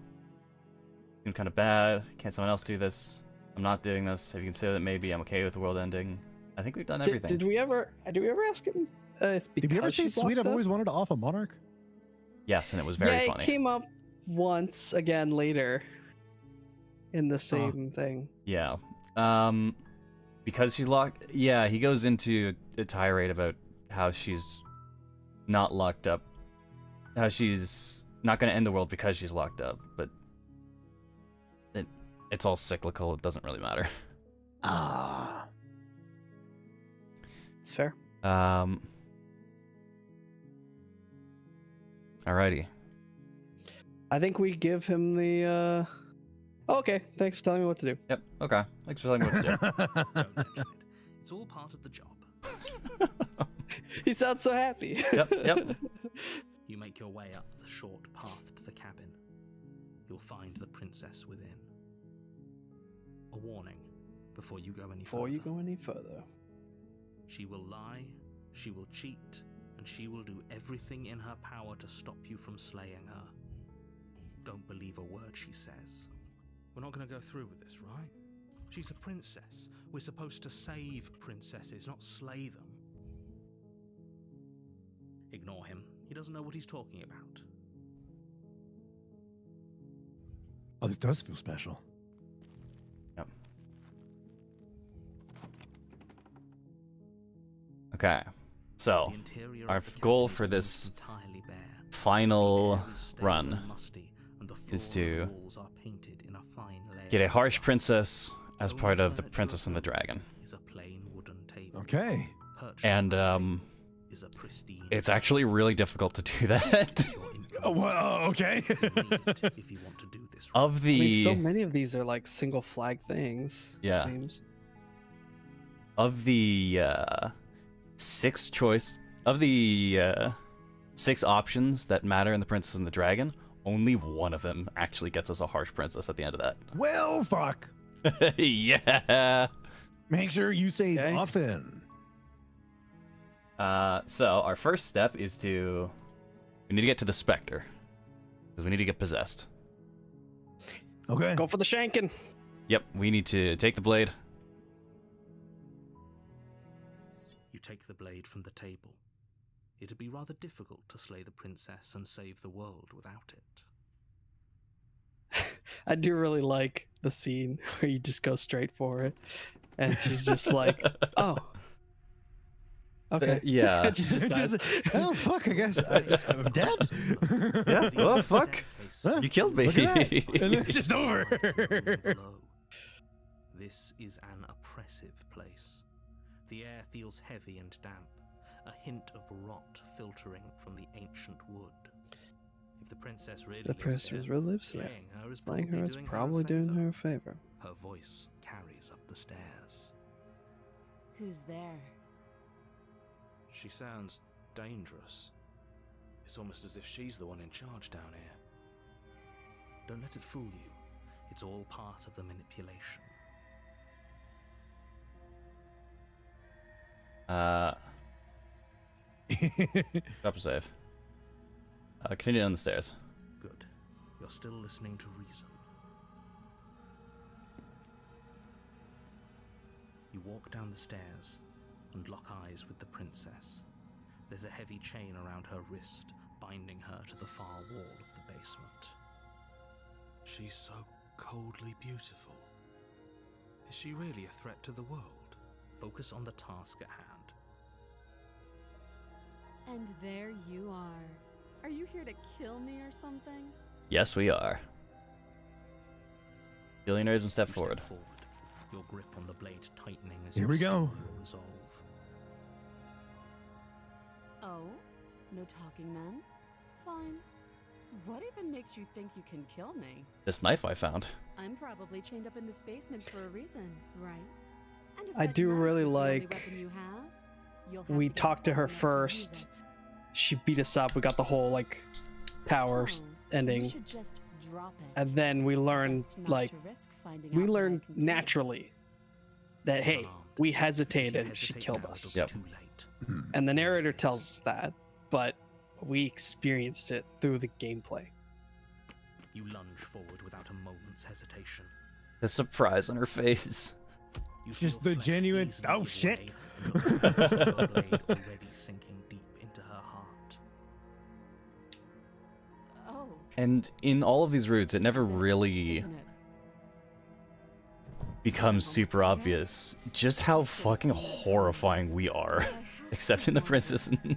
seemed kind of bad. Can't someone else do this? I'm not doing this. Have you considered that maybe I'm okay with the world ending? I think we've done everything. Did we ever ask him? It's Did we ever because say she's sweet? I've locked up? always wanted to off a monarch. Yes, and it was very yeah, funny. it came up once again later in the same thing. Yeah. Because she's locked. Yeah, he goes into a tirade about how she's not locked up. How she's not going to end the world because she's locked up. But it's all cyclical. It doesn't really matter. It's fair. Alrighty. I think we give him the. Okay, thanks for telling me what to do. Yep. Okay. Thanks for telling me what to do. Don't mention it. It's all part of the job. He sounds so happy. Yep. Yep. You make your way up the short path to the cabin. You'll find the princess within. A warning before you go any Before further. you go any further. She will lie, she will cheat, and she will do everything in her power to stop you from slaying her. Don't believe a word she says. We're not going to go through with this, right? She's a princess. We're supposed to save princesses, not slay them. Ignore him. He doesn't know what he's talking about. Oh, this does feel special. Yep. Okay. So, The interior our of the goal cabin for is this entirely bare. final The air is stale run and musty, and the is floor to and walls are painted in a fine layer get a of harsh white. princess as Only part of the furniture Princess and the of note Dragon. is a plain wooden table. Okay. Perched And, on the table is a pristine It's actually really difficult to do that. Oh, well, okay. You'll need it if you want to do this right. Of I the mean, so many of these are like single flag things. Yeah. It seems. of the six options that matter in the Princess and the Dragon, only one of them actually gets us a harsh princess at the end of Well, fuck. that. Yeah. Make sure you save Okay. often. So our first step is we need to get to the Spectre. Because we need to get possessed. Okay. Go for the shanking. Yep, we need to take the blade. You take the blade from the table. It'd be rather difficult to slay the princess and save the world without it. I do really like the scene where you just go straight for it, and she's just like, "Oh, okay." Yeah. And she just dies. Oh fuck! I guess I'm dead. Yeah. Oh fuck! You killed me. Look at that. And then it's just over. Below. This is an oppressive place. The air feels heavy and damp, a hint of rot filtering from the ancient wood. If the princess really The lives princess here, really lives here. slaying her is Slaying probably her is probably doing her her a favor. Her voice carries up the stairs. Who's there? She sounds dangerous. It's almost as if she's the one in charge down here. Don't let it fool you. It's all part of the manipulation. Drop a save. Continue down the stairs. Good. You're still listening to reason. You walk down the stairs and lock eyes with the princess. There's a heavy chain around her wrist, binding her to the far wall of the basement. She's so coldly beautiful. Is she really a threat to the world? Focus on the task at hand. And there you are. Are you here to kill me or something? Yes, we are. Billionaires and step You forward. Step forward, your grip on the blade tightening as Here you we steel go. your resolve. Oh? No talking then? Fine. What even makes you think you can kill me? This knife I found. I'm probably chained up in this basement for a reason, right? And if I that do knife really is the only like- weapon you have, you'll have We to get talked to her close enough to use first. it. She beat us up. We got the whole like tower So, you ending, should just drop it. and then we learned Best not like to risk finding we out what I learned can do. naturally that hey, Unarmed. we If you hesitated. She hesitate killed now, us. it'll be Yep. too late. And the narrator tells us that, but we experienced it through the gameplay. You lunge forward without a moment's hesitation. The surprise on her face. You Just feel the flesh genuine, easily "Oh, give shit." way, and your fingers feel the blade already sinking deep into her heart. Oh, And in all of these routes, it never this is really isn't it? becomes super obvious just how fucking horrifying we are. But I have Except to in the wonder, princess and do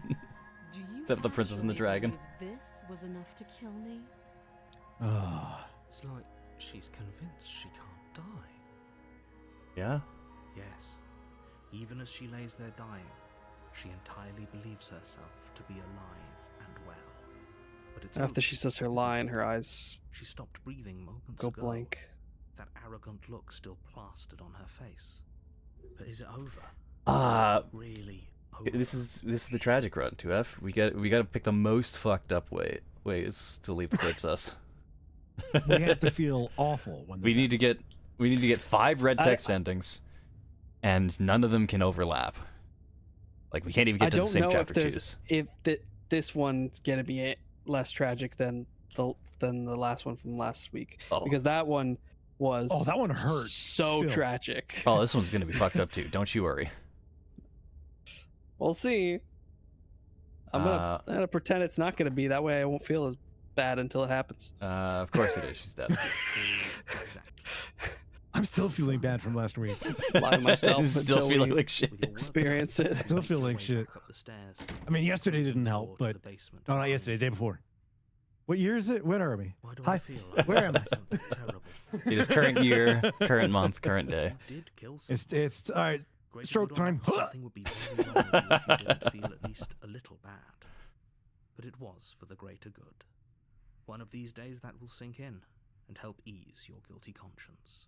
you except the princess and the actually dragon. believe This was enough to kill me? Ah. It's like she's convinced she can't die. Yeah. Yes, even as she lays there dying, she entirely believes herself to be alive and well. But it's After over, she says her isn't line, it? her eyes She stopped breathing moments go ago. blank. That arrogant look still plastered on her face. But is it over? Really over? This is the tragic run, 2F. We got to pick the most fucked up ways to leave the princess. We have to feel awful when we this need to ends. get 5 red text endings, and none of them can overlap. Like we can't even I get to the don't same know if chapter there's twos. if this one's gonna be less tragic than the last one from last week, Oh. because that one was Oh, that one hurt. so still. tragic. Oh, this one's gonna be fucked up too. Don't you worry. We'll see. I'm gonna pretend it's not gonna be that way. I won't feel as bad until it happens. Of course it is. She's dead. Exactly. I'm still feeling bad from last week. Lie to myself Still until feeling we like shit. With your work experience it. Still feel like shit. Up the stairs, I mean, yesterday didn't help, toward but the basement. no, not yesterday, the day before. What year is it? When are we? Why do Hi. I feel like Where am I? something terrible? It is current year, current month, current day. You did kill someone. It's all right. Greater stroke good or time. not, something would be very wrong with you if you didn't feel at least a little bad. But it was for the greater good. One of these days that will sink in and help ease your guilty conscience.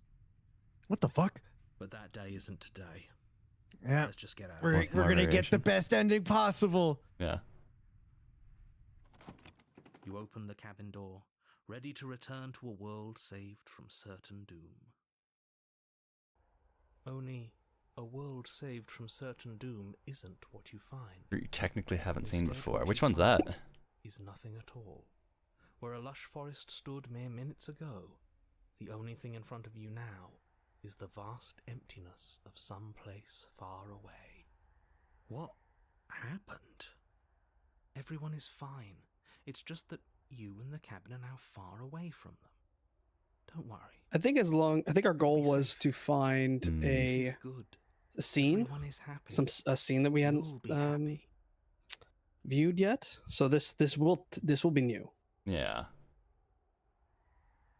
What the fuck? But that day isn't today. Yeah, Let's just get out of we're here. gonna get the Moderation. best ending possible. Yeah. You open the cabin door, ready to return to a world saved from certain doom. Only a world saved from certain doom isn't what you find. You technically haven't seen Instead, before. what Which you one's that? find is nothing at all. Where a lush forest stood mere minutes ago, the only thing in front of you now is the vast emptiness of some place far away. What happened? Everyone is fine. It's just that you and the cabin are now far away from them. Don't worry. I think our goal Be was safe. to find This is good. a scene, Everyone is happy. a scene that we hadn't You'll be happy. viewed yet. So this will be new. Yeah.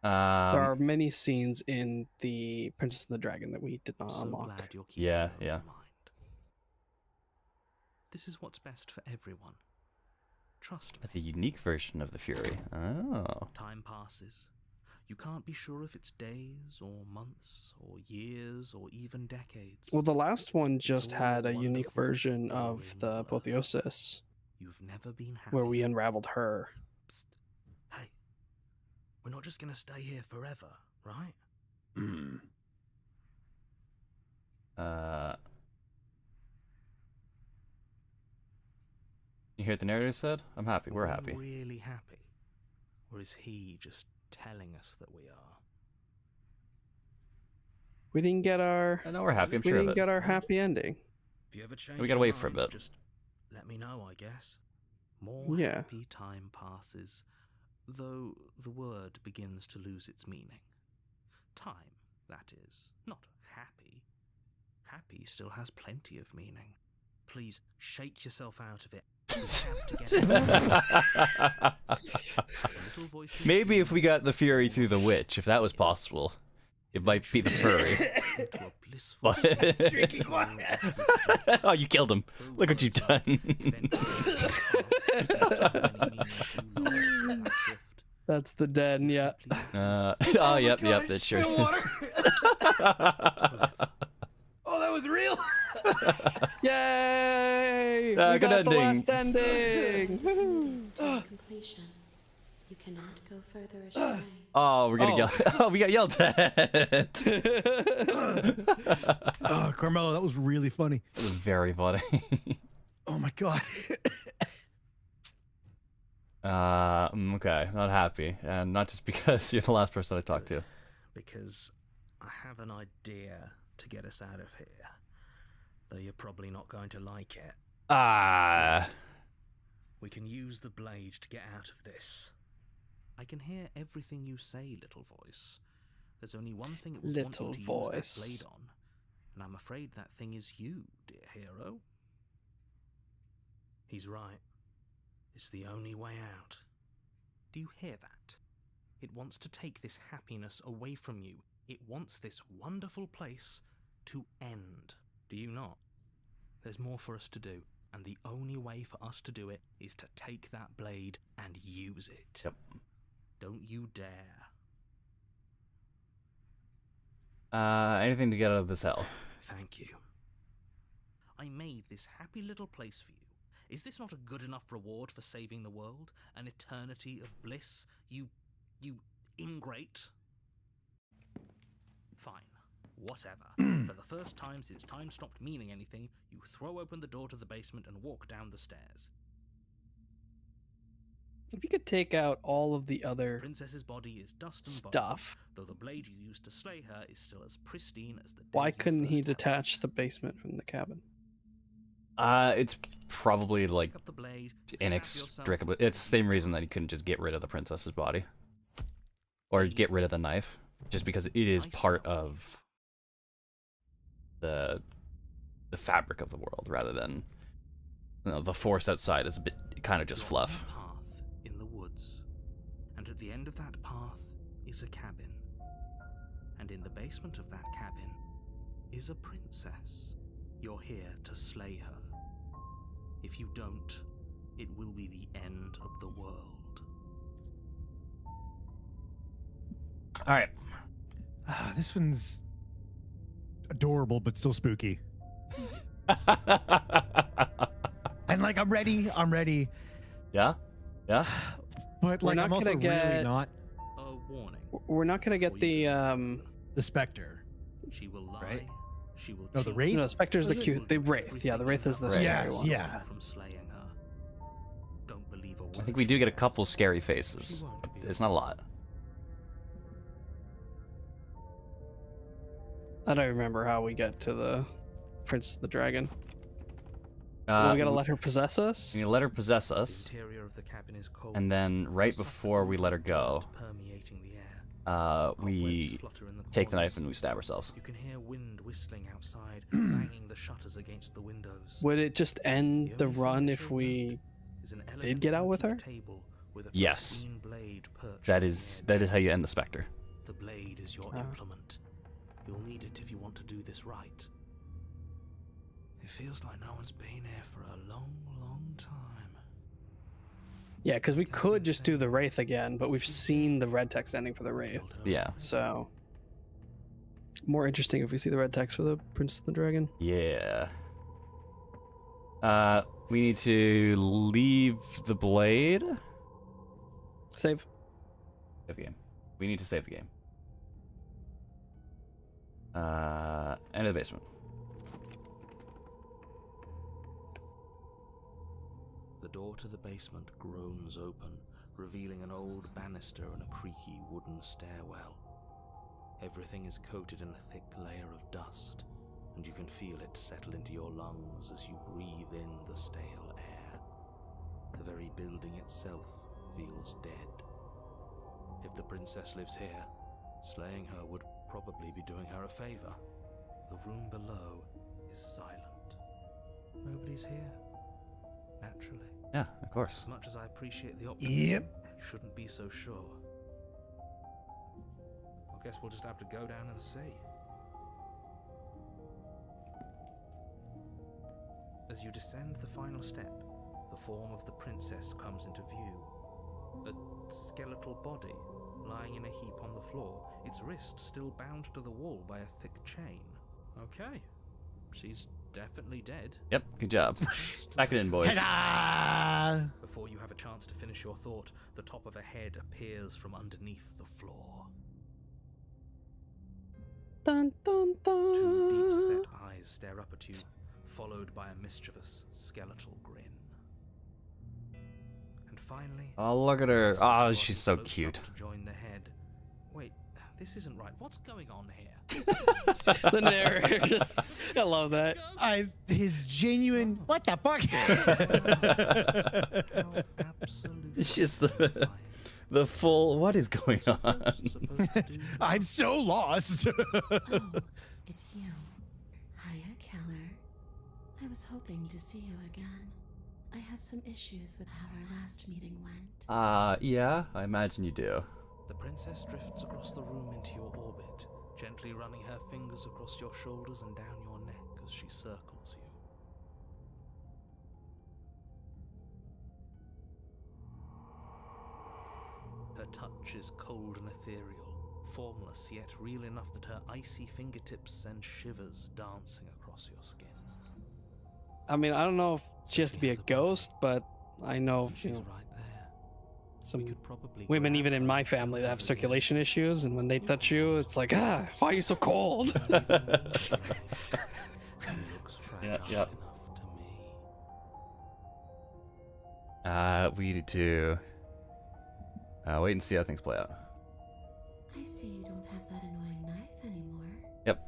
There are many scenes in the Princess and the Dragon that we did not So unlock. glad you're keeping Yeah, an open yeah. mind. This is what's best for everyone. Trust me. That's a unique version of the Fury. Oh. Time passes. You can't be sure if it's days or months or years or even decades. Well, the last one just all had a unique wonderful version all of in the one. apotheosis, You've never been happy. where we unraveled her. Psst. Hey, we're not just gonna stay here forever, right? You hear what the narrator said? I'm happy. We're Are we happy. really happy? Or is he just telling us that we are? We didn't get our. I know we're happy. I'm We sure of didn't it. get our happy ending. If you ever change gotta your wait for a minds, bit. just let me know, I guess. More Yeah. happy time passes, though the word begins to lose its meaning. Time, that is, not happy. Happy still has plenty of meaning. Please shake yourself out of it. We have to get it. The little voice in Maybe if we dreams got the Fury through the witch, if that was possible, it might be the furry. into a blissful But drinking water. oh, you killed him. Look what you've done. That's the den. Yeah. Oh, yep, that sure is. Oh, that was real. Yay! We Good got the ending. last ending. Woohoo. Completion. You cannot go further astray. Oh, we're gonna Oh. yell. Oh, we got yelled at. Oh, Carmelo, that was really funny. It was very funny. Oh my god. Okay, not happy, and not just because you're the last person I talked to. Because I have an idea to get us out of here. Though you're probably not going to like it. We can use the blade to get out of this. I can hear everything you say, little voice. There's only one thing it would want Little you to use voice. that blade on, and I'm afraid that thing is you, dear hero. He's right. It's the only way out. Do you hear that? It wants to take this happiness away from you. It wants this wonderful place to end. Do you not? There's more for us to do, and the only way for us to do it is to take that blade and use it. Yep. Don't you dare. Anything to get out of this hell. Thank you. I made this happy little place for you. Is this not a good enough reward for saving the world? An eternity of bliss? You ingrate? Fine. Whatever. For the first time since time stopped meaning anything, you throw open the door to the basement and walk down the stairs. If you could take out all of the other Princess's body is dust and bone, stuff, though the blade you used to slay her is still as pristine as the day why you couldn't he first had it. detach the basement from the cabin? It's probably like Pick up the blade, stab inextricable. yourself- It's the same reason that he couldn't just get rid of the princess's body, or get rid of the knife, just because it is I part smell of the fabric of the world, rather than the force outside is a bit kind of just You're fluff. on a path in the woods, and at the end of that path is a cabin. And in the basement of that cabin is a princess. You're here to slay her. If you don't, it will be the end of the world. All right. This one's adorable, but still spooky. And like, I'm ready. Yeah. But We're like, not I'm also gonna get- really not A warning. We're not gonna get Before you the the Spectre. She will lie. Right? She will No, the cheat. Wraith? No, Spectre's the Was it? cute. The Wraith. Yeah, the Wraith is the Right. scary Yeah, one. yeah. From slaying her. Don't believe a word I think we do she get a couple says. scary She faces. won't it's not a lot. I don't remember how we get to the Princess of the Dragon. We gotta let her possess us? You let her possess us, Interior of the cabin is cold. and then right before we let her go, Permeating the air. we Cobwebs flutter in the take the corners. knife and we stab ourselves. You can hear wind whistling outside, banging the shutters against the windows. Would it just end the only run furniture if we is an did get out with her? elegant table with a Yes. pristine blade perched That on is the edge. how you end the specter. The blade is your Ah. implement. You'll need it if you want to do this right. It feels like no one's been here for a long, long time. Yeah, because we could just do the Wraith again, but we've seen the red text ending for the Wraith. Yeah. So, more interesting if we see the red text for the Princess of the Dragon. Yeah. We need to leave the blade. Save. Save the game. We need to save the game. Enter the basement. The door to the basement groans open, revealing an old banister and a creaky wooden stairwell. Everything is coated in a thick layer of dust, and you can feel it settle into your lungs as you breathe in the stale air. The very building itself feels dead. If the princess lives here, slaying her would probably be doing her a favor. The room below is silent. Nobody's here, naturally. Yeah, of course. As much as I appreciate the optimism, Yep. you shouldn't be so sure. I guess we'll just have to go down and see. As you descend the final step, the form of the princess comes into view. A skeletal body lying in a heap on the floor, its wrist still bound to the wall by a thick chain. Okay, she's definitely dead. Yep, good job. Back it in, boys. Ta-da! Before you have a chance to finish your thought, the top of a head appears from underneath the floor. Dun, dun, dun. Two deep-set eyes stare up at you, followed by a mischievous skeletal grin. And finally... Oh, look at her. the Oh, body she's so floats up cute. to join the head. Wait, this isn't right. What's going on here? The narrator just, I love that. His genuine. What the fuck? How absolutely It's just the terrifying. the full. What is going What's a on? ghost supposed to do? I'm so lost. Oh, it's you. Hiya, Keller. I was hoping to see you again. I have some issues with how our last meeting went. Yeah, I imagine you do. The princess drifts across the room into your orbit, gently running her fingers across your shoulders and down your neck as she circles you. Her touch is cold and ethereal, formless yet real enough that her icy fingertips send shivers dancing across your skin. I mean, I don't know if she has to be a ghost, but I know, She's you know, right there. some We could probably women, grab even in her my and family, that have carry her circulation issues, and when they touch you, it's like, why are you so cold? She looks fragile Yep. enough to me. We need to wait and see how things play out. I see you don't have that annoying knife anymore. Yep.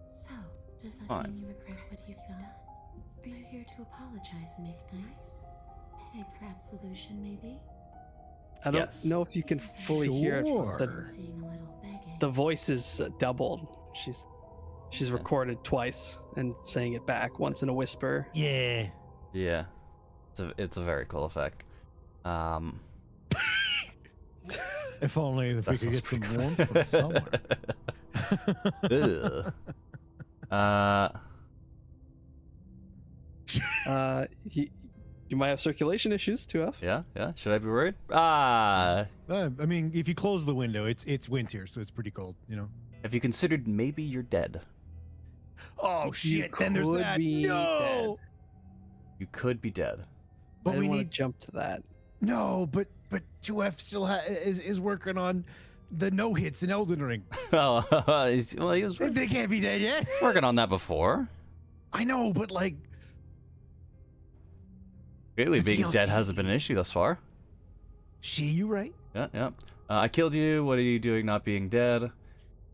So, does that Fine. mean you regret what you've done? Are you here to apologize and make nice? Beg for absolution, maybe? I don't Yes. know if you can fully hear it. Sure. The, Seeing a little begging. the voice is doubled. She's Okay. recorded twice and saying it back, once in a whisper. Yeah. Yeah, it's a very cool effect. If only if we That could get sounds some pretty warmth from somewhere. Ugh. You might have circulation issues, 2F. Yeah. Should I be worried? I mean, if you close the window, it's winter, so it's pretty cold, you know. Have you considered maybe you're dead? Oh You shit! Then there's could that. be No, You could be dead. I but we didn't want need to jump to that. no. But 2F still is working on the no hits in Elden Ring. Oh, well, he was They can't be dead yet. working on that before. I know, but like, Really, The being dead DLC. hasn't been an issue thus far. you right? Yeah, yeah. I killed you. What are you doing not being dead?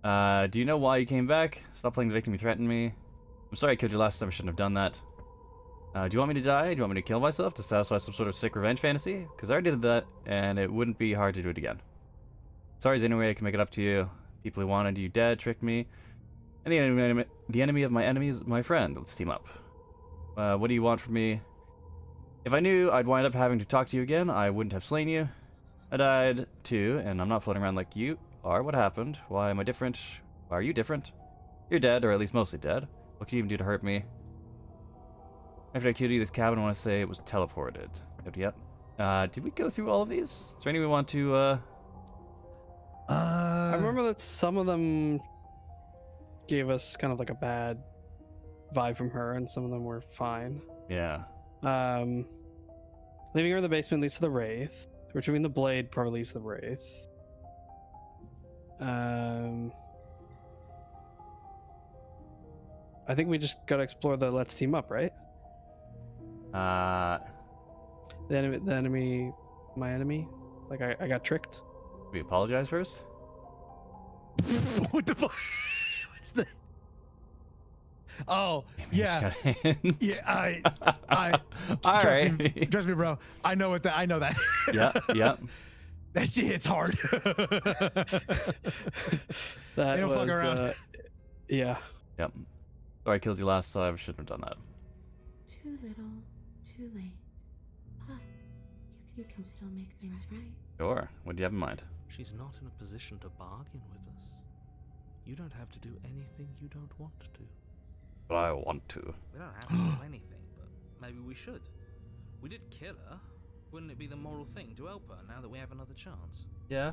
Do you know why you came back? Stop playing the victim you threatened me. I'm sorry I killed you last time. I shouldn't have done that. Do you want me to die? Do you want me to kill myself to satisfy some sort of sick revenge fantasy? Because I already did that, and it wouldn't be hard to do it again. Sorry is the only way I can make it up to you. People who wanted you dead tricked me. And the enemy of my enemy is my friend. Let's team up. What do you want from me? If I knew I'd wind up having to talk to you again, I wouldn't have slain you. I died too, and I'm not floating around like you are. What happened? Why am I different? Why are you different? You're dead, or at least mostly dead. What can you even do to hurt me? After I killed you, this cabin, I want to say it was teleported. Yep. Did we go through all of these? Is there any we want to, I remember that some of them gave us kind of like a bad vibe from her, and some of them were fine. Yeah. Leaving her in the basement leads to the Wraith. Retrieving the blade probably leads to the Wraith. I think we just gotta explore the let's team up, right? The enemy, my enemy. Like I got tricked. We apologize first? What the fuck? What is that? Oh, yeah. Yeah, All trust right. me, trust me, bro. I know what that. I know that. Yeah. That shit hits hard. That They don't fuck was, around. Yeah. Yep. Sorry I killed you last, so I shouldn't have done that. Too little, too late. But you can still make things right. Sure. What do you have in mind? She's not in a position to bargain with us. You don't have to do anything you don't want to. But I want to. We don't have to do anything, but maybe we should. We did kill her. Wouldn't it be the moral thing to help her now that we have another chance? Yeah.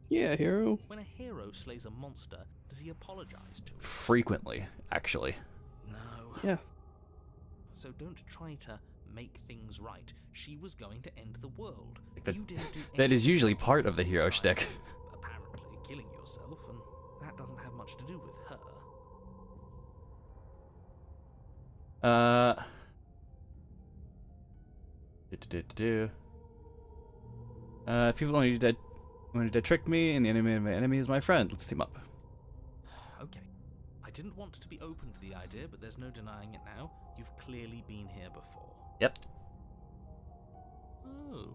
Yeah, hero. When a hero slays a monster, does he apologize to it? Frequently, actually. No. Yeah. So don't try to make things right. She was going to end the world. That- You didn't do That is anything usually wrong part of the hero besides, shtick. Apparently killing yourself, and that doesn't have much to do with her. People want you to trick me, and the enemy of my enemy is my friend. Let's team up. Okay. I didn't want to be open to the idea, but there's no denying it now. You've clearly been here before. Yep. Oh.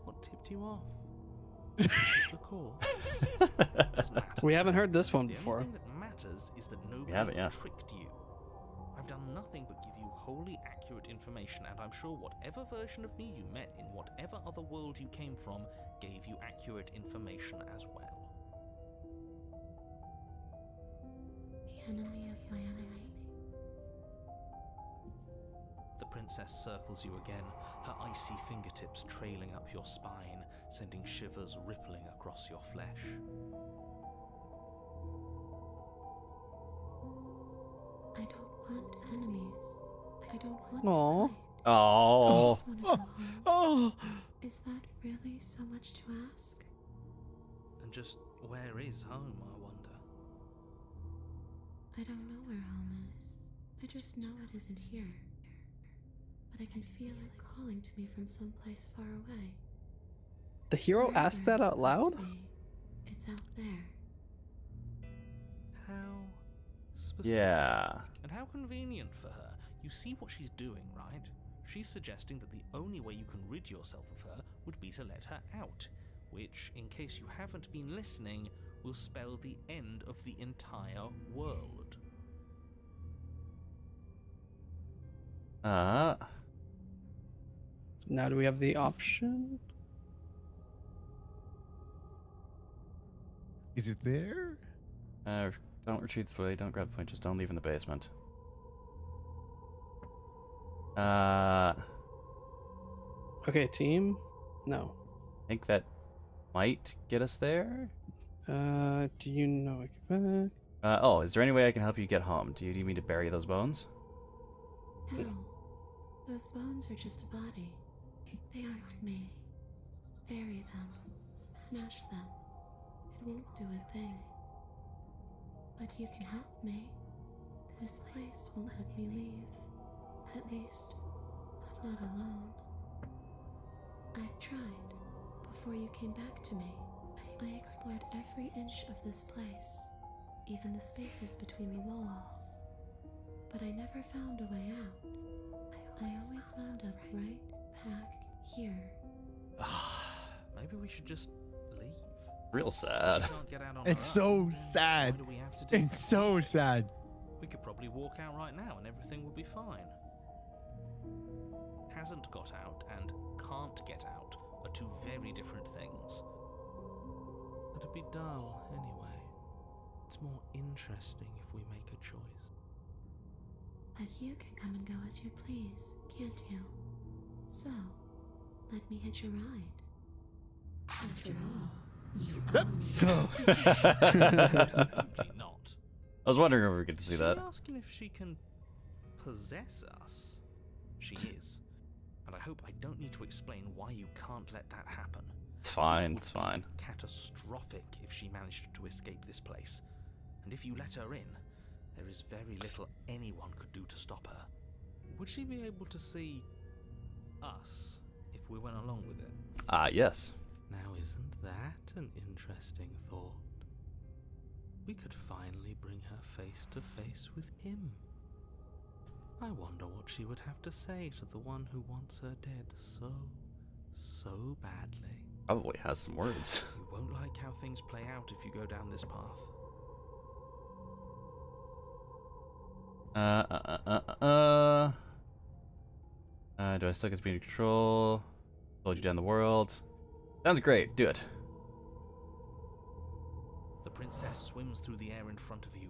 What tipped you off? What's the call? Doesn't matter. We haven't heard this one The before. only thing that matters is that nobody haven't, yeah. tricked you. I've done nothing but give you wholly accurate information, and I'm sure whatever version of me you met in whatever other world you came from gave you accurate information as well. The enemy of my enemy. The princess circles you again, her icy fingertips trailing up your spine, sending shivers rippling across your flesh. I don't want enemies. I don't want Aw. to fight. Oh. I just want to go home. Oh, Is that really so much to ask? And just where is home, I wonder? I don't know where home is. I just know it isn't here. But I can feel it calling to me from someplace far away. The hero Wherever asked that it's out supposed loud? to be, it's out there. How specific. Yeah. And how convenient for her. You see what she's doing, right? She's suggesting that the only way you can rid yourself of her would be to let her out, which, in case you haven't been listening, will spell the end of the entire world. Now do we have the option? is it there? Don't retrieve the blade, don't grab the point, just don't leave in the basement. Okay, team. No. I think that might get us there. Do you know? Oh, is there any way I can help you get home? Do you need me to bury those bones? No. Those bones are just a body. They aren't me. Bury them. Smash them. It won't do a thing. But you can help me. This place won't let me leave. At least, not alone. I've tried. Before you came back to me, I explored every inch of this place, even the spaces between the walls. But I never found a way out. I always wound up right back here. Maybe we should just leave. Real If she sad. can't get out on It's her own, so then sad. Why do we have to do It's so sad. We could probably walk out right now and everything would be fine. Hasn't got out and can't get out are two very different things. It'd be dull anyway. It's more interesting if we make a choice. But you can come and go as you please, can't you? So, let me hitch a ride. After all, Absolutely not. I was wondering if we could see Is that. she asking if she can possess us? She is. And I hope I don't need to explain why you can't let that happen. It's fine, It it's would be fine. Catastrophic if she managed to escape this place. And if you let her in, there is very little anyone could do to stop her. Would she be able to see us if we went along with it? Yes. Now, isn't that an interesting thought? We could finally bring her face to face with him. I wonder what she would have to say to the one who wants her dead so badly. Probably has some words. You won't like how things play out if you go down this path. Do I still get speed control? Hold you down the world. Sounds great. Do it. The princess swims through the air in front of you,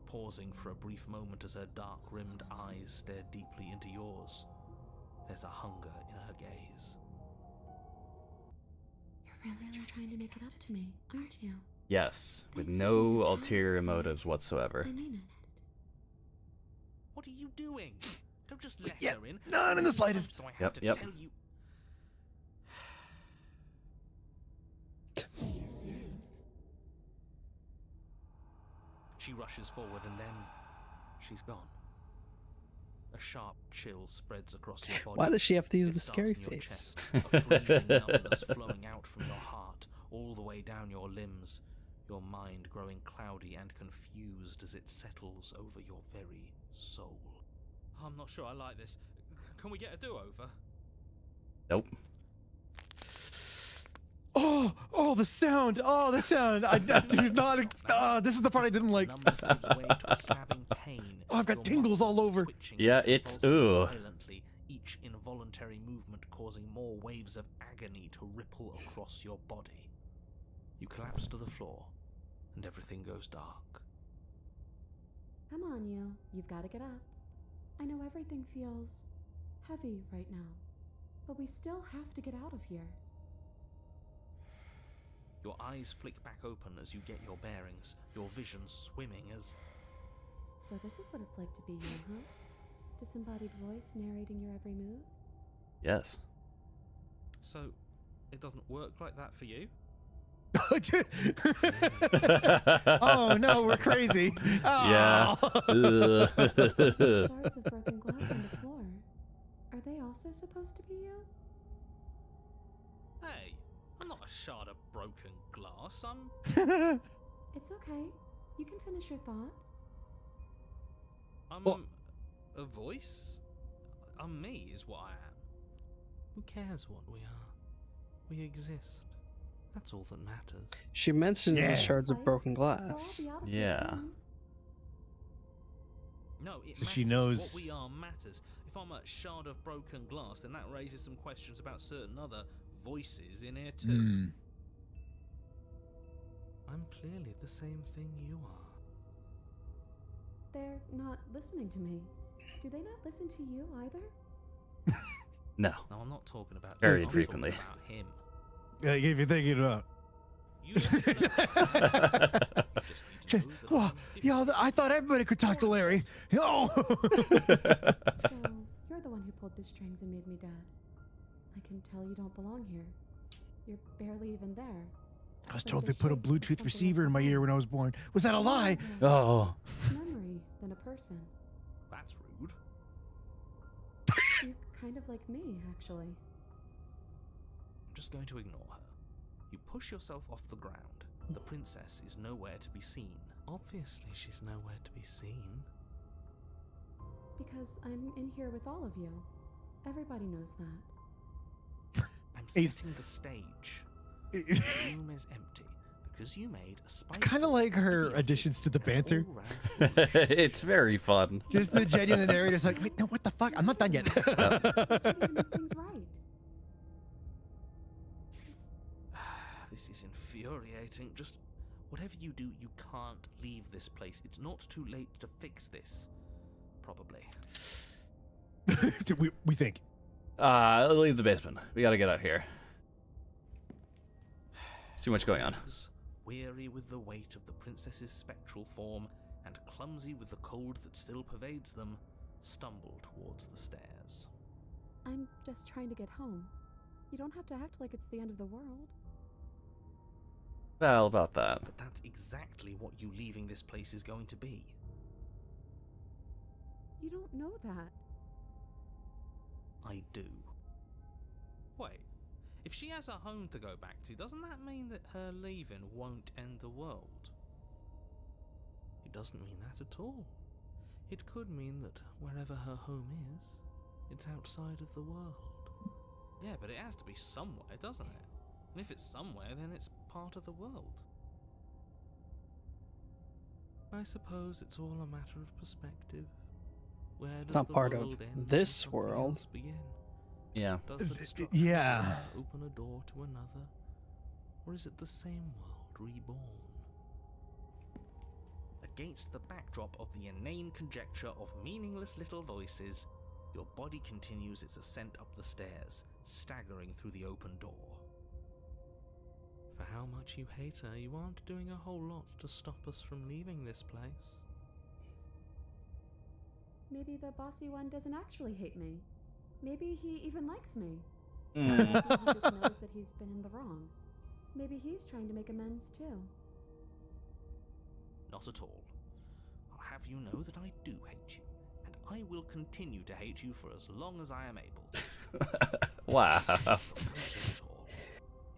pausing for a brief moment as her dark-rimmed eyes stare deeply into yours. There's a hunger in her gaze. you're really trying to make it up to me, aren't you? Yes, with That's no really ulterior bad. motives whatsoever. I mean it. What are you doing? Don't just let Yeah, her in. none in the slightest. Do I have to Yep. tell you? See you soon. She rushes forward and then she's gone. A sharp chill spreads across your body. Why does she have to use It the starts scary in your face? chest, a freezing numbness flowing out from your heart, all the way down your limbs, your mind growing cloudy and confused as it settles over your very soul. I'm not sure I like this. Can we get a do-over? Nope. Oh, the sound. Oh, the sound. I do not. This is the part I didn't like. Numbness gives way to a stabbing pain. Oh, I've got Your tingles all muscles over. twitching Yeah, and it's- convulsing ooh. violently, each involuntary movement causing more waves of agony to ripple across your body. You collapse to the floor, and everything goes dark. Come on, you. You've got to get up. I know everything feels heavy right now, but we still have to get out of here. Your eyes flick back open as you get your bearings, your vision swimming as... So this is what it's like to be you, huh? Disembodied voice narrating your every move? Yes. So, it doesn't work like that for you? Oh no, we're crazy. Yeah. Oh. Shards of broken glass on the floor. Are they also supposed to be you? Hey, I'm not a shard of broken glass, I'm... It's okay. You can finish your thought. I'm Well- a voice? I'm me is what I am. Who cares what we are? We exist. That's all that matters. She mentions Yeah. the shards of Right? broken They'll all glass. be out of here Yeah. soon. No, it So she matters. knows- What we are matters. If I'm a shard of broken glass, then that raises some questions about certain other voices in here too. Hmm. I'm clearly the same thing you are. They're not listening to me. Do they not listen to you either? No. No, I'm not talking about Very him. I'm frequently. talking about him. If you're thinking about. You don't know. You just need to know that Well, I'm yeah, different. I thought everybody could talk to Larry. Oh. So, you're the one who pulled the strings and made me dead. I can tell you don't belong here. You're barely even there. I was Like told the they put a shape of Bluetooth something receiver in my behind ear when I you. was born. Was that a lie? More Oh. memory than a person. That's rude. You're kind of like me, actually. just going to ignore her. You push yourself off the ground. The princess is nowhere to be seen. Obviously, she's nowhere to be seen. Because I'm in here with all of you. Everybody knows that. I'm He's- setting the stage. The room is empty because you made a spike. Kind of like her additions to the banter. It's very fun. Just the genuine narrator's like, wait, no, what the fuck? I'm not done yet. Everything's right. This is infuriating. Just whatever you do, you can't leave this place. It's not too late to fix this. Probably. we think. Leave the basement. We gotta get out here. There's too much going on. Weary with the weight of the princess's spectral form and clumsy with the cold that still pervades them, stumble towards the stairs. I'm just trying to get home. You don't have to act like it's the end of the world. Well, about that. But that's exactly what you leaving this place is going to be. You don't know that. I do. Wait, if she has a home to go back to, doesn't that mean that her leaving won't end the world? It doesn't mean that at all. It could mean that wherever her home is, it's outside of the world. Yeah, but it has to be somewhere, doesn't it? And if it's somewhere, then it's part of the world. I suppose it's all a matter of perspective. Where does It's not the part of world end and this something world. else begin? Yeah. Does the destruction Yeah. open a door to another? Or is it the same world reborn? Against the backdrop of the inane conjecture of meaningless little voices, your body continues its ascent up the stairs, staggering through the open door. For how much you hate her, you aren't doing a whole lot to stop us from leaving this place. Maybe the bossy one doesn't actually hate me. Maybe he even likes me. Mm. Maybe he just knows that he's been in the wrong. Maybe he's trying to make amends too. Not at all. I'll have you know that I do hate you, and I will continue to hate you for as long as I am able. Wow. It's just the weight of it all.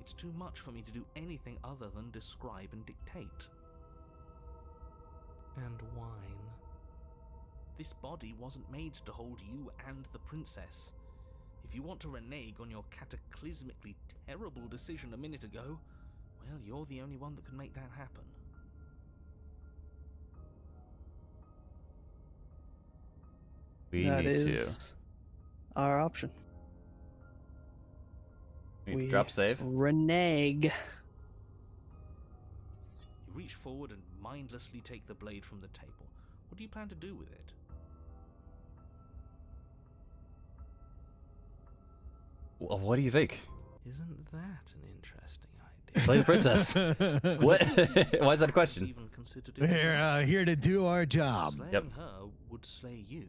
It's too much for me to do anything other than describe and dictate. And whine. This body wasn't made to hold you and the princess. If you want to renege on your cataclysmically terrible decision a minute ago, well, you're the only one that can make that happen. We That need is our option. to. We drop save. Renege. You reach forward and mindlessly take the blade from the table. What do you plan to do with it? Well, what do you think? Isn't that an interesting idea? Slay the princess. What? Why is that a question? Even considered it We're here to do our job. Slaying Yep. her would slay you.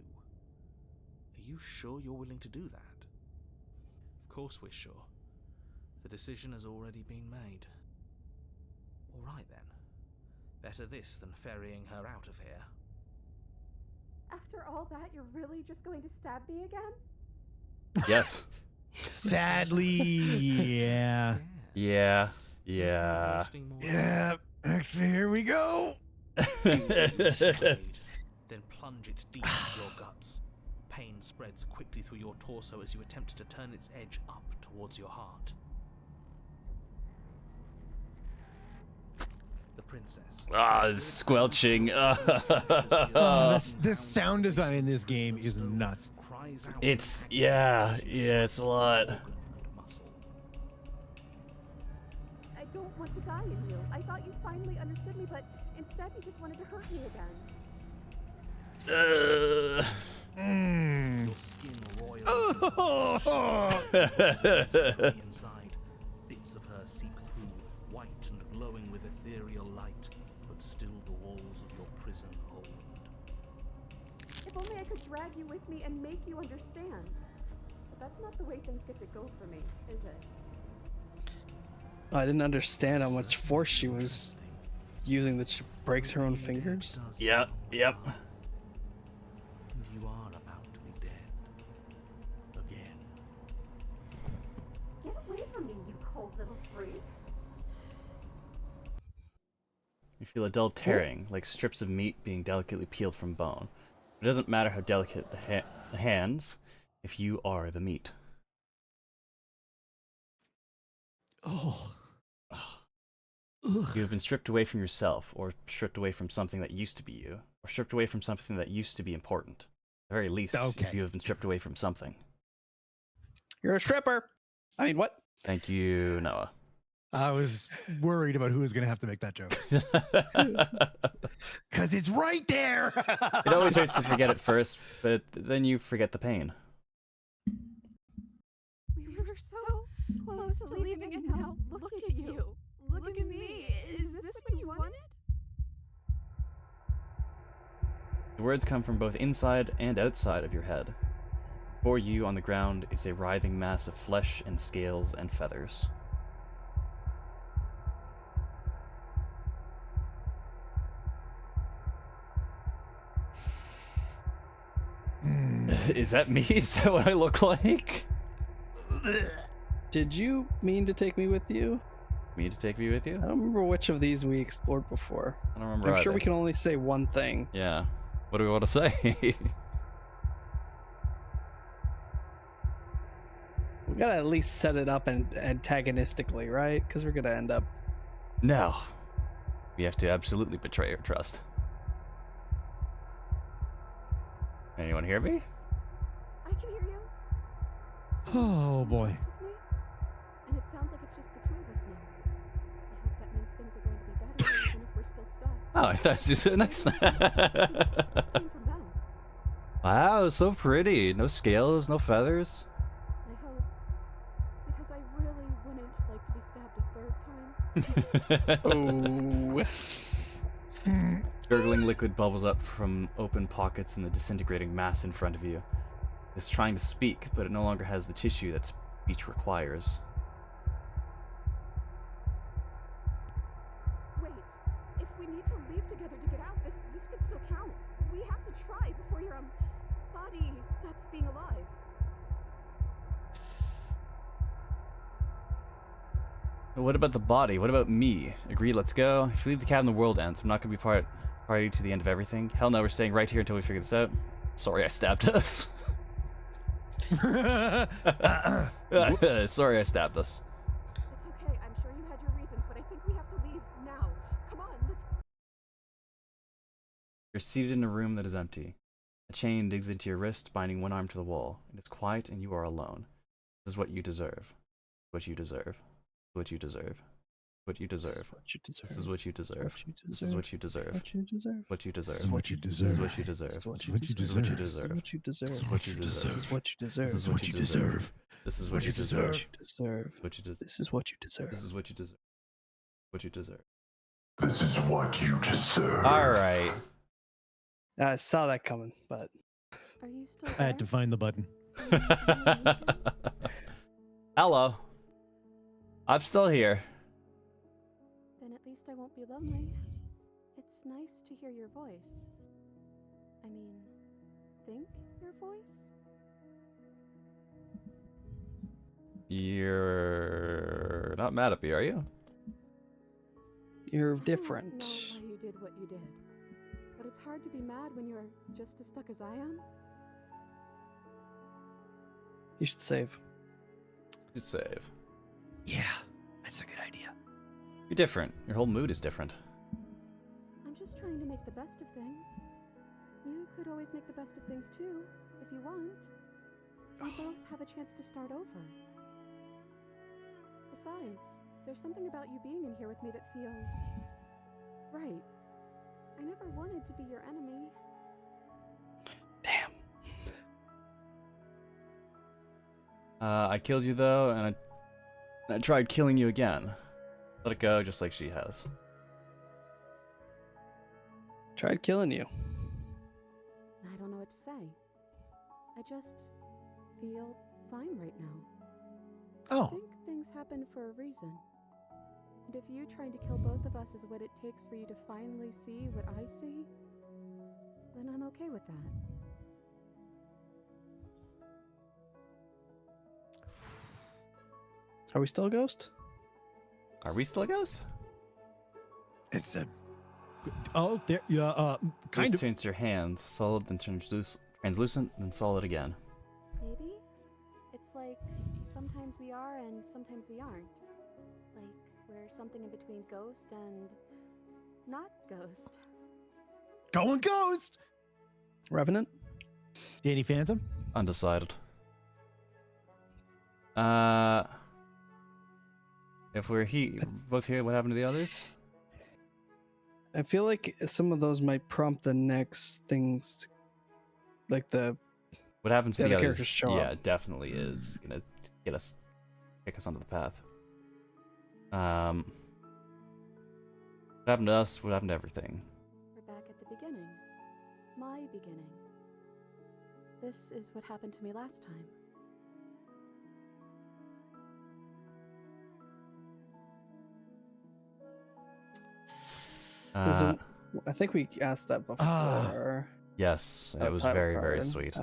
Are you sure you're willing to do that? Of course we're sure. The decision has already been made. All right then. Better this than ferrying her out of here. After all that, you're really just going to stab me again? Yes. Sadly, yeah. Yeah. Yeah. Wasting more Yeah. Actually, here we go. Then plunge it deep into your guts. Pain spreads quickly through your torso as you attempt to turn its edge up towards your heart. The princess. Squelching. This sound design in this game is nuts. Cries out It's, yeah, it's a lot. organ and muscle. I don't want to die in you. I thought you finally understood me, but instead you just wanted to hurt me again. Mm. Your skin roils inside. Bits of her seep through, white and glowing with ethereal light, but still the walls of your prison hold. If only I could drag you with me and make you understand. But that's not the way things get to go for me, is it? I didn't understand how much force she was using that she breaks her own fingers. Yep, yep. And you are about to be dead. Again. Get away from me, you little freak. You feel a dull tearing, like strips of meat being delicately peeled from bone. It doesn't matter how delicate the hands, if you are the meat. Oh. You have been stripped away from yourself, or stripped away from something that used to be you, or stripped away from something that used to be important. At the very least, Okay. you have been stripped away from something. You're a stripper. I mean, what? Thank you, Noah. I was worried about who was going to have to make that joke. Because it's right there. It always hurts to forget it first, but then you forget the pain. We were so close to leaving, and now look at you. Look at me. Is this what you wanted? The words come from both inside and outside of your head. Before you, on the ground, is a writhing mass of flesh and scales and feathers. Is that me? Is that what I look like? Did you mean to take me with you? Me to take me with you? I don't remember which of these we explored before. I don't remember I'm sure either. we can only say one thing. Yeah. What do we want to say? We gotta at least set it up antagonistically, right? Because we're gonna end up. No. We have to absolutely betray your trust. Anyone hear me? I can hear you. Oh, boy. With me? And it sounds like it's just the two of us now. I hope that means things are going to be better even if we're still stuck. Oh, I thought it was just nice. Came from them. Wow, so pretty. No scales, no feathers. I hope. Because I really wouldn't like to be stabbed a third time. Oh. Gurgling liquid bubbles up from open pockets in the disintegrating mass in front of you. It's trying to speak, but it no longer has the tissue that speech requires. Wait, if we need to leave together to get out, this could still count. We have to try before your body stops being alive. What about the body? What about me? Agreed, let's go. If we leave the cabin, the world ends. I'm not gonna be party to the end of everything. Hell no, we're staying right here until we figure this out. Sorry I stabbed us. Sorry I stabbed us. It's okay, I'm sure you had your reasons, but I think we have to leave now. Come on, let's... You're seated in a room that is empty. A chain digs into your wrist, binding one arm to the wall. It is quiet and you are alone. This is what you deserve. What you deserve. What you deserve. What you deserve. This is what you deserve. This is what you deserve. What you deserve. What you deserve. This is what you This is deserve. what you deserve. This is what What you This is what you deserve. deserve. What you deserve. This is What you deserve. This is what you deserve. This is What you deserve. This is what you deserve. Deserve. What you deserve. This is what you deserve. This is what you deserve. What you deserve. This is what you deserve. All right. I saw that coming, but Are you still I had to there? find the button. Hello. I'm still here. Then at least I won't be lonely. It's nice to hear your voice. I mean, think your voice? You're not mad at me, are you? you're I don't different. know why you did what you did. But it's hard to be mad when you're just as stuck as I am. You should save. You'd save. Yeah, that's a good idea. You're different. Your whole mood is different. I'm just trying to make the best of things. You could always make the best of things too, if you want. We both have a chance to start over. Besides, there's something about you being in here with me that feels right. I never wanted to be your enemy. Damn. I killed you though, and I tried killing you again. Let it go, just like she has. Tried killing you. I don't know what to say. I just feel fine right now. I Oh, think things happen for a reason. And if you trying to kill both of us is what it takes for you to finally see what I see, then I'm okay with that. Are we still a ghost? Are we still a ghost? It's a. Oh, there. Yeah. Kind Just of. change your hands. Solid, then translucent, then solid again. Maybe? It's like sometimes we are and sometimes we aren't. Like we're something in between ghost and not ghost. Going ghost. Revenant? Danny Phantom. Undecided. If we're both here, what happened to the others? I feel like some of those might prompt the next things, like the What happened to Yeah, the the others? characters show Yeah, up. definitely is gonna kick us onto the path. What happened to us? What happened to everything? We're back at the beginning. My beginning. This is what happened to me last time. So I think we asked that before. Yes, it That was title very, very card. sweet.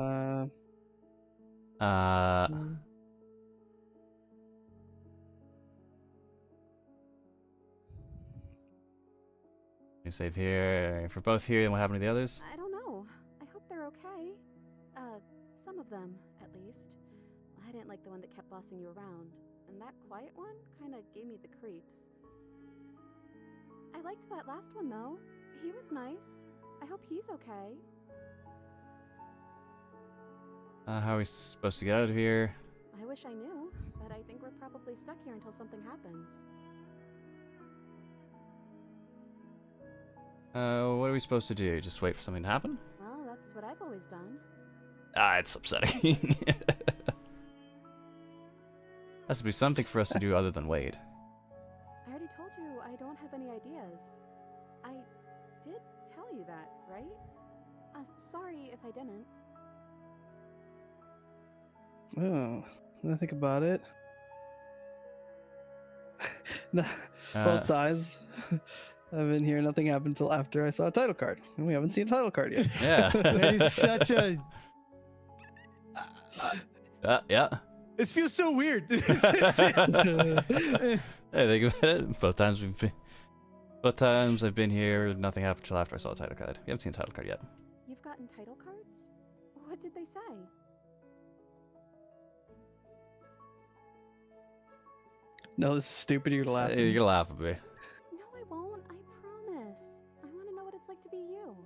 You save here. If we're both here, then what happened to the others? I don't know. I hope they're okay. Some of them, at least. I didn't like the one that kept bossing you around, and that quiet one kind of gave me the creeps. I liked that last one, though. He was nice. I hope he's okay. How are we supposed to get out of here? I wish I knew, but I think we're probably stuck here until something happens. What are we supposed to do? Just wait for something to happen? Well, that's what I've always done. It's upsetting. Has to be something for us to do other than wait. I already told you I don't have any ideas. I did tell you that, right? Sorry if I didn't. Oh, when I think about it. No, both sides. I've been here. Nothing happened until after I saw a title card, and we haven't seen a title card yet. Yeah. That is such a. Yeah. This feels so weird. Hey, think about it. Both times I've been here, nothing happened until after I saw a title card. We haven't seen a title card yet. You've gotten title cards? What did they say? No, this is stupid. You're laughing. Hey, you're gonna laugh at me. No, I won't. I promise. I want to know what it's like to be you.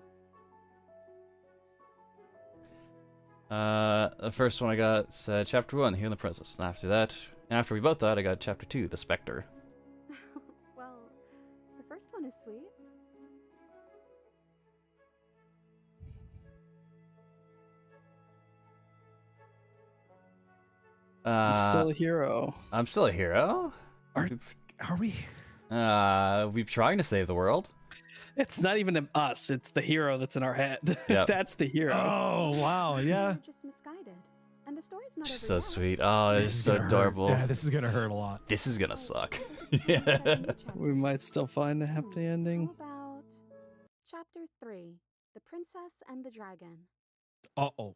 The first one I got said Chapter 1, Healing the Princess. And after that, and after we both died, I got Chapter 2, The Spectre. Well, the first one is sweet. I'm still a hero. I'm still a hero. Are we? We're trying to save the world. It's not even us. It's the hero that's in our head. Yep. That's the hero. Oh wow, yeah. You're just misguided. And the story's not She's over so yet. sweet. Oh, this is so gonna hurt. adorable. Yeah, this is gonna hurt a lot. This is gonna suck. Yeah. We might still find a happy ending. How about Chapter 3, The Princess and the Dragon? Uh-oh.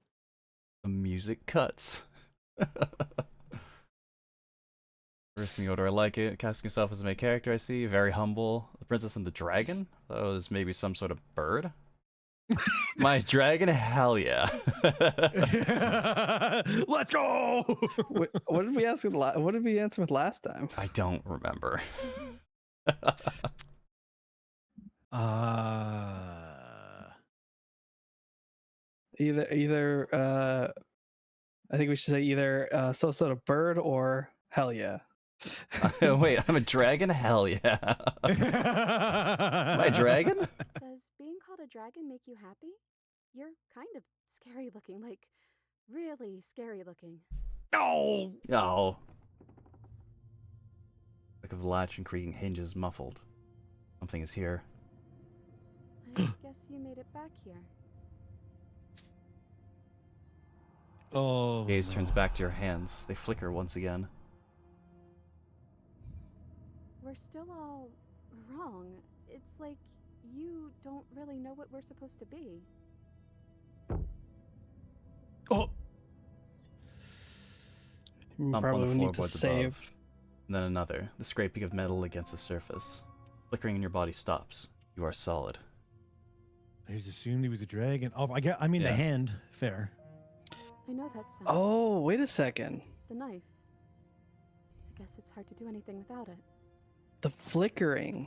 The music cuts. First in order, I like it. Casting yourself as the main character, I see. Very humble. The Princess and the Dragon? That was maybe some sort of bird? My dragon? Hell yeah. Let's go. What did we ask? What did we answer with last time? I don't remember. Either I think we should say either some sort of bird or hell yeah. Wait, I'm a dragon? Hell yeah. Am I a dragon? Does being called a dragon make you happy? You're kind of scary looking, like really scary looking. No. Oh. Click of the latch and creaking hinges muffled. Something is here. I guess you made it back here. Oh. Gaze turns back to your hands. They flicker once again. We're still all wrong. It's like you don't really know what we're supposed to be. Oh. We Bump on probably the would need to floorboards save. above. And then another, the scraping of metal against the surface. Flickering in your body stops. You are solid. I just assumed he was a dragon. Oh, I mean the Yeah. hand. Fair. I know that sound. Oh, wait a second. The knife. I guess it's hard to do anything without it. The flickering.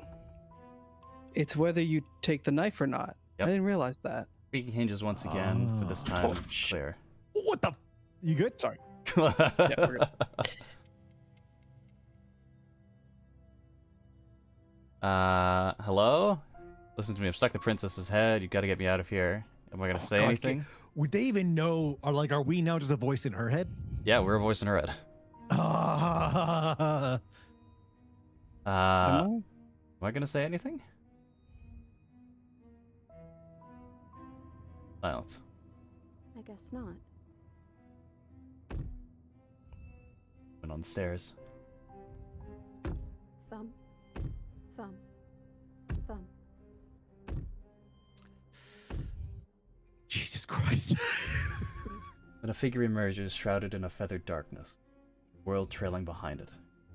It's whether you take the knife or not. Yep. I didn't realize that. Speaking hinges once again, but this time clear. What the? You good? Sorry. Yeah, we're good. Hello? Listen to me, I've stuck the princess's head. You gotta get me out of here. Am I gonna say God, anything? Would they even know? Are we now just a voice in her head? Yeah, we're a voice in her head. Ah. Am I gonna say anything? Silence. I guess not. Went on the stairs. Thumb. Thumb. Thumb. Jesus Christ. Then a figure emerges, shrouded in a feathered darkness, the world trailing behind it,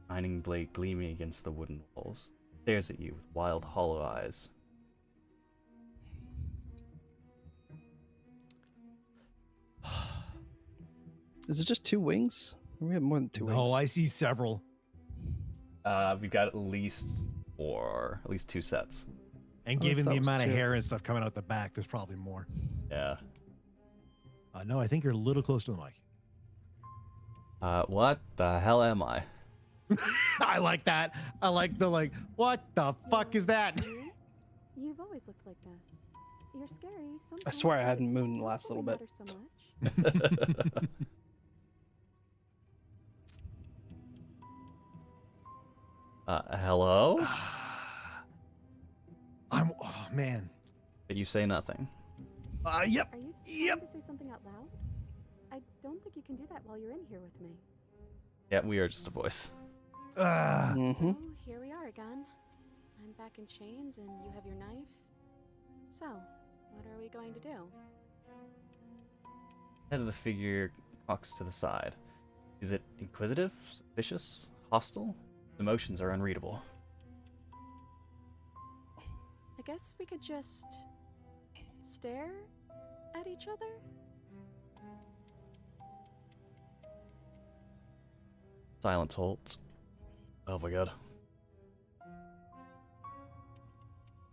shining blade gleaming against the wooden walls. Stares at you with wild, hollow eyes. Is it just 2 wings? Or we have more than 2 wings. No, I see several. We've got at least 2 sets. And I given thought the it was amount of 2. hair and stuff coming out the back, there's probably more. Yeah. No, I think you're a little close to the mic. What the hell am I? I like that. I like the what the fuck is that? You've always looked like this. You're scary. Sometimes, I swear I but hadn't moved in the it last doesn't little bit. matter so much. Hello? Oh man. But you say nothing. Yep. Are you Yep. trying to say something out loud? I don't think you can do that while you're in here with me. Yeah, we are just a voice. Mm-hmm. So here we are again. I'm back in chains and you have your knife. So, what are we going to do? Head of the figure cocks to the side. Is it inquisitive, suspicious, hostile? Emotions are unreadable. I guess we could just stare at each other? Silence holds. Oh my god.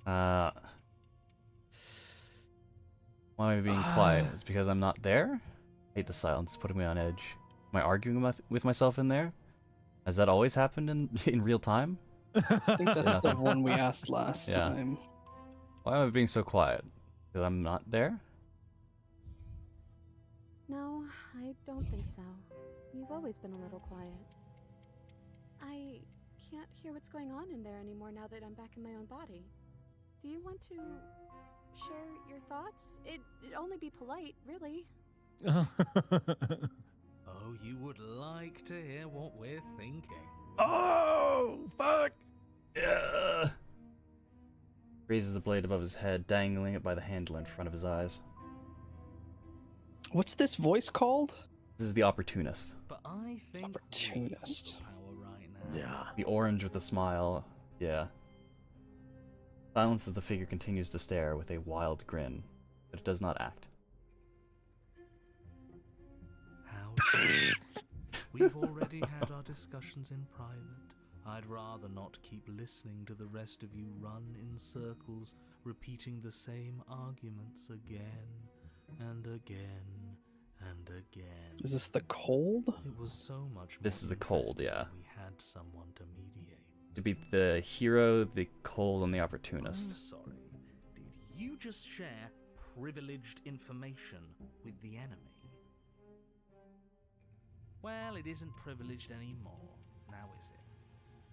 Why am I being quiet? It's because I'm not there? I hate the silence, it's putting me on edge. Am I arguing with myself in there? Has that always happened in real time? I think that's the Nothing. one we asked last Yeah. time. Why am I being so quiet? Because I'm not there? No, I don't think so. You've always been a little quiet. I can't hear what's going on in there anymore now that I'm back in my own body. Do you want to share your thoughts? It'd only be polite, really. Oh, you would like to hear what we're thinking. Oh, fuck. Yeah. Raises the blade above his head, dangling it by the handle in front of his eyes. What's this voice called? This is the opportunist. But I think Opportunist. we have power right now. Yeah. The orange with a smile. Yeah. Silence as the figure continues to stare with a wild grin, but it does not act. How we've already had our discussions in private. I'd rather not keep listening to the rest of you run in circles, repeating the same arguments again and again and again. Is this the cold? It was so much more This is the cold, interesting yeah. when we had someone to mediate. To be the hero, the cold, and the I'm opportunist. sorry. Did you just share privileged information with the enemy? Well, it isn't privileged anymore, now is it?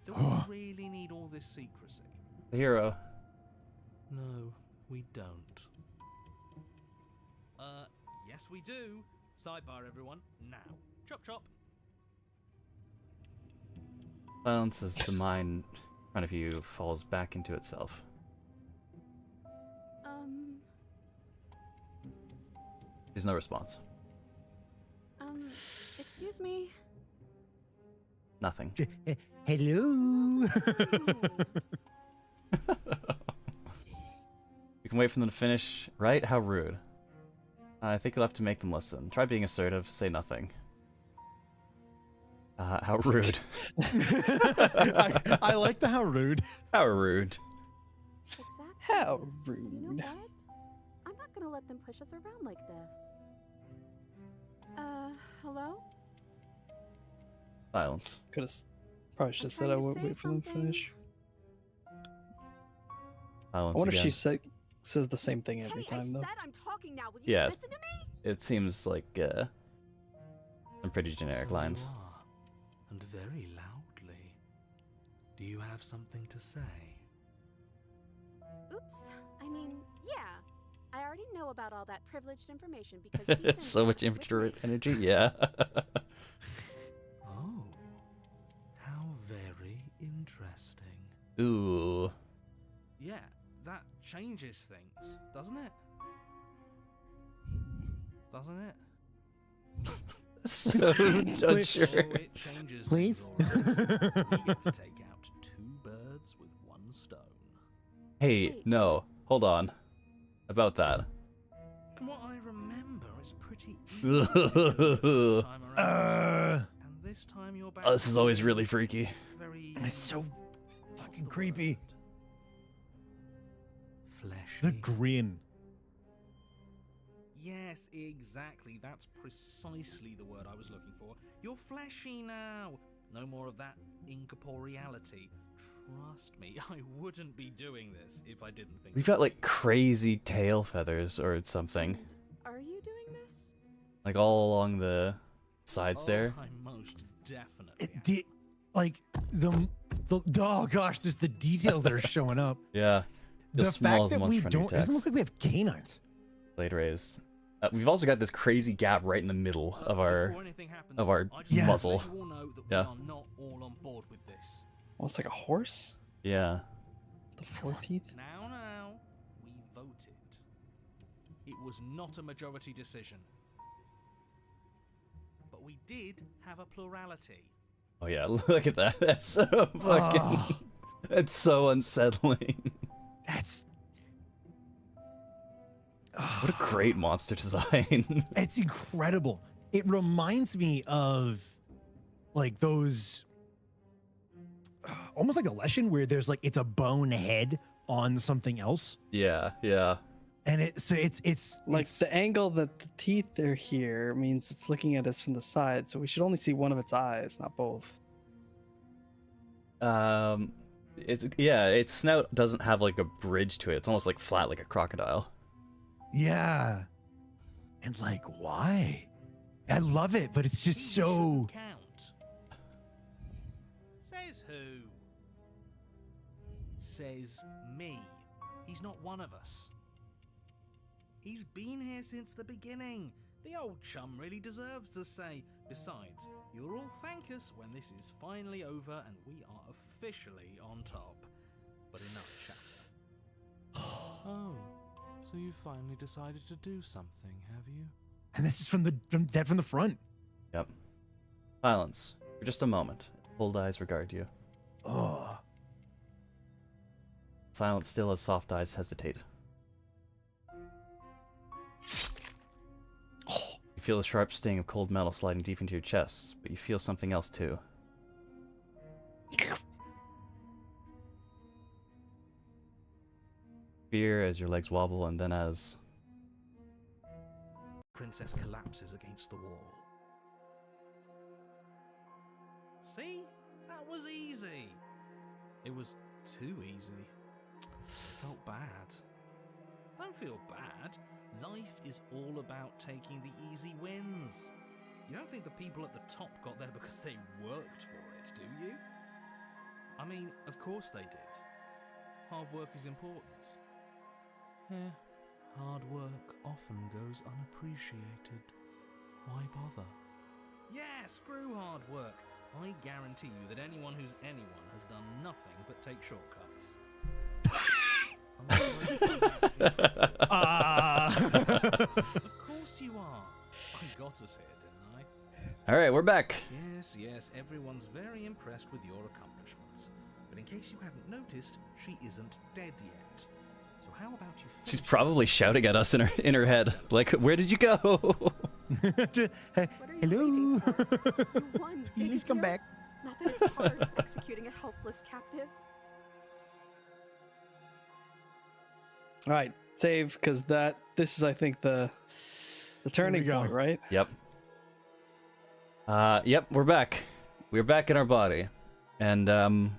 Do we really need all this secrecy? The hero. No, we don't. Yes we do. Sidebar, everyone. Now. Chop chop. Silence as the mind in front of you falls back into itself. There's no response. Excuse me. Nothing. Hello. We can wait for them to finish, right? How rude. I think you'll have to make them listen. Try being assertive, say nothing. How rude. I like the how rude. How rude. Exactly. How You know rude. what? I'm not gonna let them push us around like this. Hello? Silence. Probably should have said I trying to would say wait for them to something. finish. Silence I wonder again. if she says the same thing every time, though. I'm talking now. Will you Yeah. listen to me? It seems like some pretty generic So lines. You are, and very loudly. Do you have something to say? Oops. I mean, yeah. I already know about all that privileged information because he's So in much touch with infantry me. energy, yeah. Oh, how very interesting. Ooh. Yeah, that changes things, doesn't it? Doesn't it? So unsure. Oh, it changes Please? things, all right. We get to take out 2 birds with 1 stone. Hey, no. Hold on. About that. From what I remember, it's pretty easy this time around. And this time you're back. Oh, this is always really freaky. Very. It's so what's fucking the creepy. word? The Fleshy. grin. Yes, exactly. That's precisely the word I was looking for. You're fleshy now. No more of that incorporeality. Trust me, I wouldn't be doing this if I didn't think. We've got like crazy tail feathers or something. Are you doing this? Like all along the sides there. I most definitely. It am. did, like the oh gosh, just the details that are showing up. Yeah. The Just small fact as that the we ones from don't your it doesn't text. look like we have canines. Blade raised. We've also got this crazy gap right in the middle of our Before anything happens, of our I just Yeah. want to muzzle. let you all know that Yeah. we are not all on board with this. Almost like a horse? Yeah. The 4 teeth? Now, we voted. It was not a majority decision. But we did have a plurality. Oh yeah, look at that. That's so fucking Oh, that's so unsettling. that's What a great monster design. It's incredible. It reminds me of like those almost like a lesson where there's like it's a bone head on something else, Yeah, yeah. and it's Like it's, the angle that the teeth are here means it's looking at us from the side, so we should only see one of its eyes, not both. Its snout doesn't have like a bridge to it. It's almost like flat like a crocodile. yeah, and like why? I love it, but it's just He so shouldn't count. Says who? Says me. He's not one of us. He's been here since the beginning. The old chum really deserves to say. Besides, you'll all thank us when this is finally over and we are officially on top. But enough chatter. Oh, so you finally decided to do something, have you? and this is from the front. Yep. Silence. For just a moment. Cold eyes regard you. Oh, Silence still as soft eyes hesitate. You feel the sharp sting of cold metal sliding deep into your chest, but you feel something else too. Fear as your legs wobble, and then as Princess collapses against the wall. See? That was easy. It was too easy. Felt bad. Don't feel bad. Life is all about taking the easy wins. You don't think the people at the top got there because they worked for it, do you? I mean, of course they did. Hard work is important. Yeah, hard work often goes unappreciated. Why bother? Yeah, screw hard work. I guarantee you that anyone who's anyone has done nothing but take shortcuts. I'm sorry to find that interesting. Of course you are. I got us here, didn't I? Alright, we're back. Yes, yes, everyone's very impressed with your accomplishments. But in case you haven't noticed, she isn't dead yet. So how about you She's finish probably this shouting at us in her head. Like, where did you go? What are you waiting Hello. for? You won. Please didn't come you? back. Not that it's hard executing a helpless captive. All right, save because this is I think the turning go. point, right? Yep. Yep, we're back. We're back in our body. And,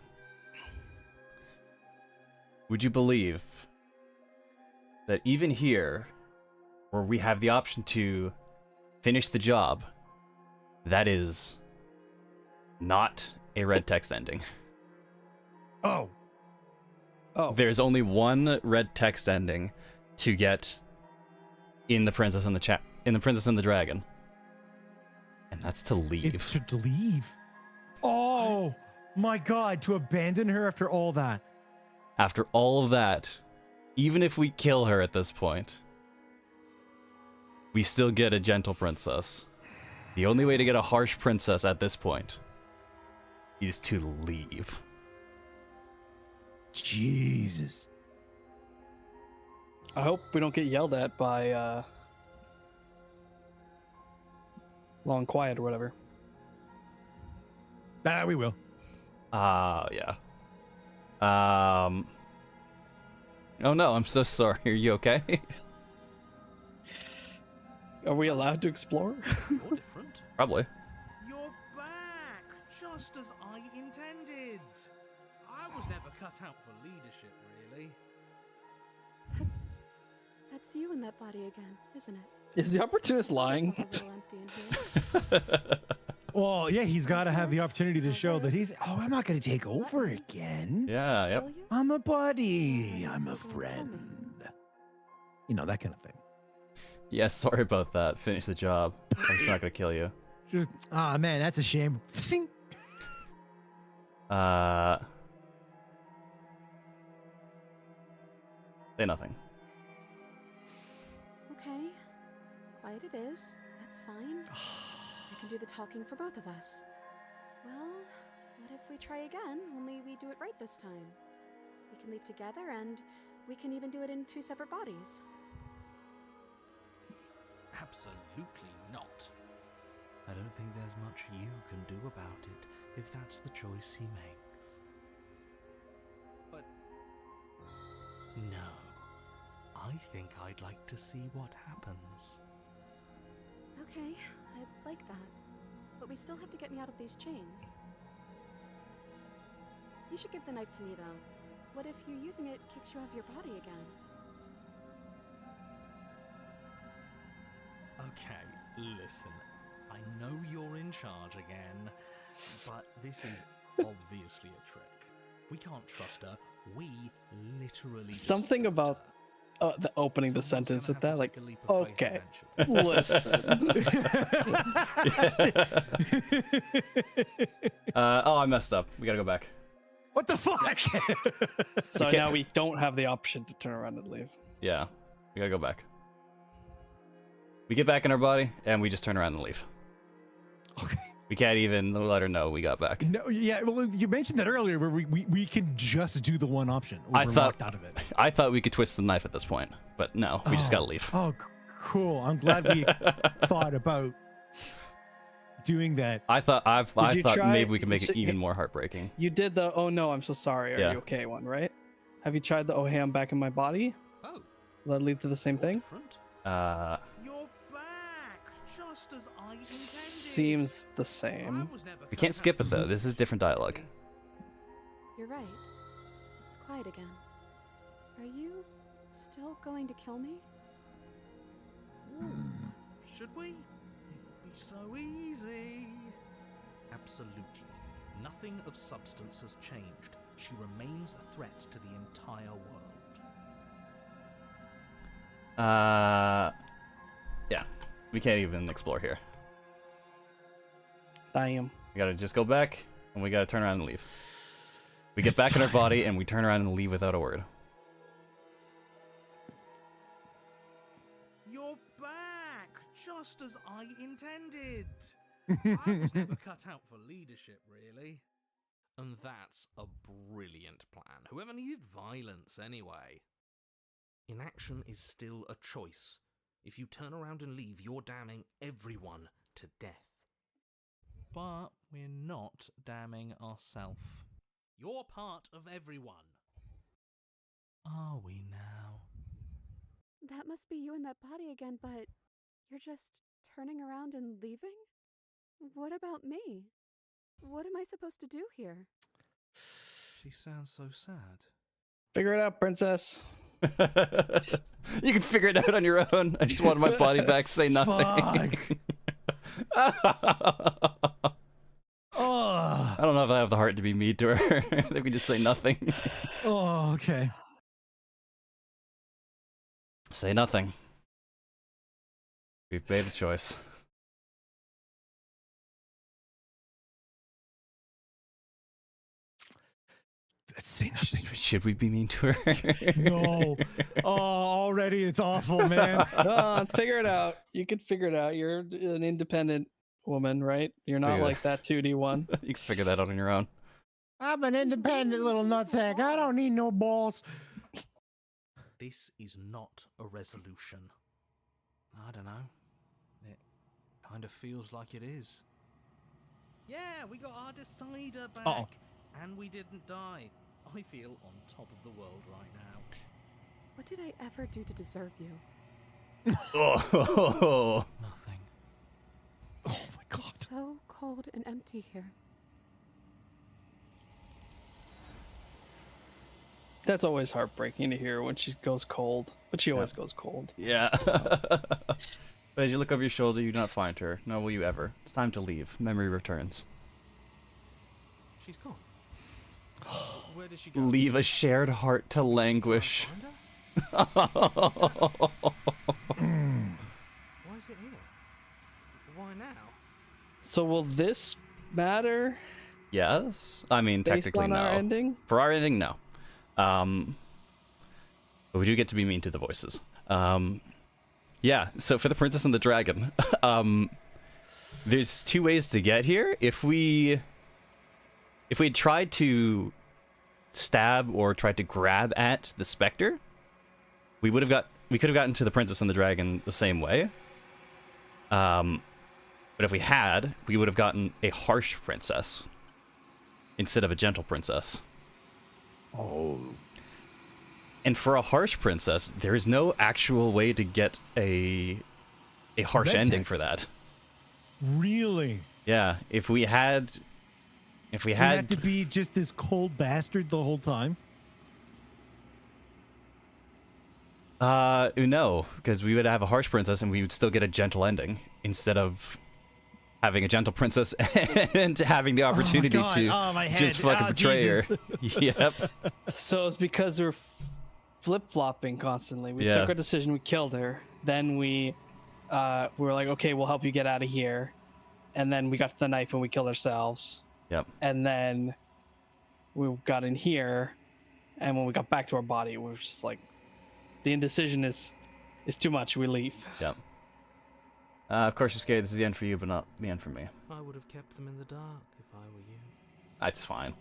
would you believe that even here, where we have the option to finish the job, that is not a red text ending. Oh, Oh, There's only one red text ending to get in the Princess and the Dragon. And that's to leave. it's to leave. Oh my God, to abandon her after all that. After all of that, even if we kill her at this point, we still get a gentle princess. The only way to get a harsh princess at this point is to leave. Jesus. I hope we don't get yelled at by Long Quiet or whatever. We will. Yeah. Oh no, I'm so sorry. Are you okay? Are we allowed to explore? You're different. Probably. You're back, just as I intended. I was never cut out for leadership, really. That's you in that body again, isn't it? Is the opportunist lying? It's a little empty in here. Well, yeah, he's got to have the opportunity to show that he's. Oh, I'm not going to take over again. Yeah, yep. Will you? I'm a buddy. I'm a friend. You know, that kind of thing. Yeah, sorry about that. Finish the job. I'm just not gonna kill you. Just, ah, man, that's a shame. Say nothing. Okay. Quiet it is. That's fine. I can do the talking for both of us. Well, what if we try again, only we do it right this time? We can leave together and we can even do it in two separate bodies. Absolutely not. I don't think there's much you can do about it if that's the choice he makes. But no, I think I'd like to see what happens. Okay, I'd like that. But we still have to get me out of these chains. You should give the knife to me, though. What if you using it kicks you out of your body again? Okay, listen. I know you're in charge again, but this is obviously a trick. We can't trust her. We literally just Something sent about her. the opening the Someone's sentence gonna with that, have to like, take a leap of faith okay, eventually. listen. Oh, I messed up. We gotta go back. What the fuck? So can't- now we don't have the option to turn around and leave. Yeah, we gotta go back. We get back in our body, and we just turn around and leave. Okay. We can't even let her know we got back. No, yeah, well, you mentioned that earlier where we can just do the one option. Or I we're thought- locked out of it. I thought we could twist the knife at this point, but no, we just gotta leave. Oh, cool. I'm glad we thought about doing that. I thought you thought try- maybe we could make so it even you- more heartbreaking. You did the "oh no, I'm so sorry, are Yeah. you okay" one, right? Have you tried the "oh hey, I'm back in my body"? Oh, Will that lead to the same you're thing? different. You're back, just as I intended. Seems the same. I was never We cut can't out skip it for though. This is different dialogue. You're right. It's quiet again. Are you still going to kill me? Should we? It would be so easy. Absolutely. Nothing of substance has changed. She remains a threat to the entire world. Yeah. We can't even explore here. Damn. We gotta just go back, and we gotta turn around and leave. We get It's back in our time. body, and we turn around and leave without a word. You're back, just as I intended. I was never cut out for leadership, really. And that's a brilliant plan. Whoever needed violence, anyway? Inaction is still a choice. If you turn around and leave, you're damning everyone to death. But we're not damning ourselves. You're part of everyone. Are we now? That must be you in that body again, but you're just turning around and leaving? What about me? What am I supposed to do here? She sounds so sad. Figure it out, princess. You can figure it out on your own. I just wanted my body back. Say nothing. Oh. I don't know if I have the heart to be mean to her. I think we just say nothing. Oh, okay. Say nothing. We've made a choice. Let's say nothing. Should we be mean to her? No. Oh, already it's awful, man. Figure it out. You can figure it out. You're an independent woman, right? You're not Yeah. like that 2D one. You can figure that out on your own. I'm an independent little nutsack. I don't need no balls. This is not a resolution. I don't know. It kind of feels like it is. Yeah, we got our decider back. Uh-oh. And we didn't die. I feel on top of the world right now. What did I ever do to deserve you? Oh. Nothing. Oh my god. It's so cold and empty here. That's always heartbreaking to hear when she goes cold, but she always goes cold. Yeah. But as you look over your shoulder, you do not find her, nor will you ever. It's time to leave. Memory returns. She's gone. Where did she go? Leave a shared heart to languish. Why is it here? Why now? So will this matter Yes. I mean, based technically, on no. our ending? For our ending, no. But we do get to be mean to the voices. Yeah, so for the Princess and the Dragon, there's two ways to get here. If we had tried to stab or tried to grab at the Spectre, we could have gotten to the Princess and the Dragon the same way. But if we had, we would have gotten a harsh princess instead of a gentle princess. Oh. And for a harsh princess, there is no actual way to get a harsh Red ending text. for that. Really? Yeah, if we had You have to be just this cold bastard the whole time? No, because we would have a harsh princess and we would still get a gentle ending instead of having a gentle princess and having the opportunity God. to Oh, my just head. fucking Oh, betray her. Jesus. Yep. So it's because we're flip-flopping constantly. We Yeah. took our decision, we killed her. Then we were like, okay, we'll help you get out of here. And then we got the knife and we killed ourselves. Yep. And then we got in here, and when we got back to our body, we were just like, the indecision is too much. We leave. Yep. Of course, you're scared. This is the end for you, but not the end for me. I would have kept them in the dark if I were you. That's fine.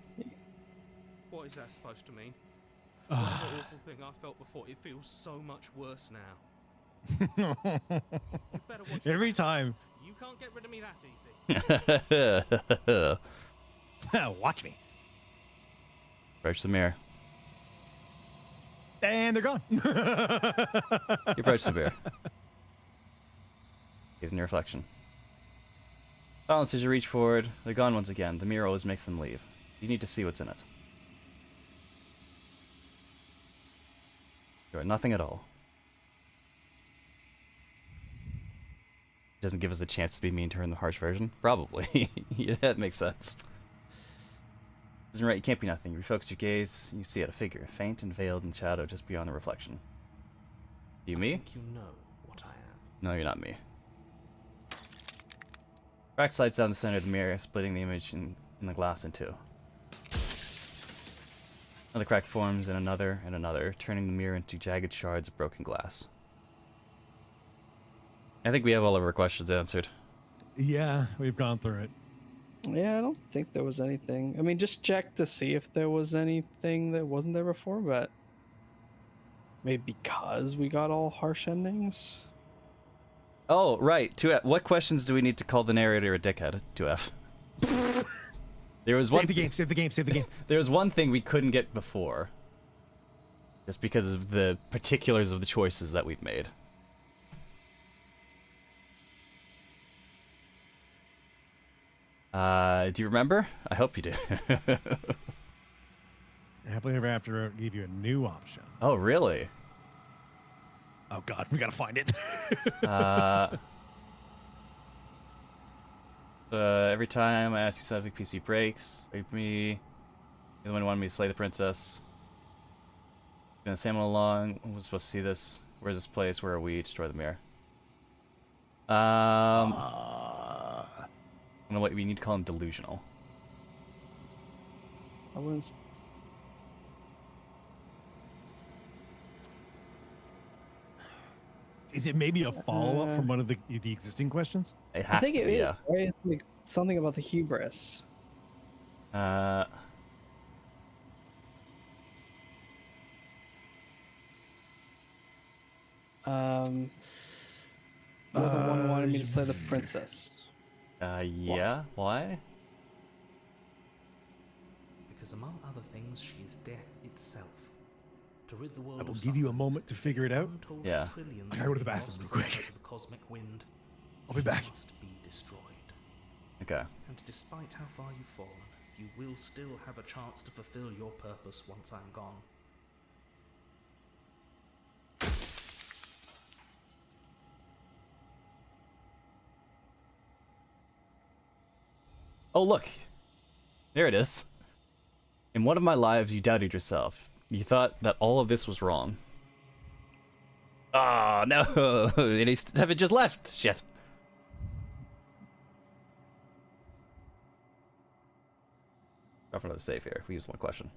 What is that supposed to mean? That awful thing I felt before, it feels so much worse now. You better watch your Every back. time. You can't get rid of me that easy. Watch me. Approach the mirror. And they're gone. You approach the mirror. Gaze in your reflection. Balance as you reach forward. They're gone once again. The mirror always makes them leave. You need to see what's in it. You are nothing at all. Doesn't give us a chance to be mean to her in the harsh version? Probably. Yeah, that makes sense. Isn't right, you can't be nothing. You refocus your gaze, you see it, a figure, faint and veiled in shadow just beyond the reflection. You me? I think you know what I am. No, you're not me. Crack slides down the center of the mirror, splitting the image in the glass in two. Another crack forms, and another, turning the mirror into jagged shards of broken glass. I think we have all of our questions answered. Yeah, we've gone through it. Yeah, I don't think there was anything. I mean, just check to see if there was anything that wasn't there before, but maybe because we got all harsh endings. Oh, right. 2F. What questions do we need to call the narrator a dickhead? 2F. There was one. Save the game. Save the game. Save the game. There was one thing we couldn't get before, just because of the particulars of the choices that we've made. Do you remember? I hope you do. Happily ever after give you a new option. Oh, really? Oh God, we gotta find it. Every time I ask you something, PC breaks. Save me. You're the one who wanted me to slay the princess. Gonna salmon along. I'm supposed to see this. Where's this place? Where are we? Destroy the mirror. I don't know what we need to call him. Delusional. I was. Is it maybe a follow-up from one of the existing questions? It has to be, yeah. Right? It's like something about the hubris. You're the one who wanted me to slay the princess. Yeah. Why? Because among other things, she is death itself. To rid the world I will of give you a suffering, moment to figure it out. untold Yeah. trillions I gotta go to the of bathroom lost real quick. fibers of the cosmic wind I'll be back. must be destroyed. Okay. And despite how far you've fallen, you will still have a chance to fulfill your purpose once I'm gone. Oh, look. There it is. In one of my lives, you doubted yourself. You thought that all of this was wrong. Ah, no. And he's just left. Shit. Go for another save here. We use one question.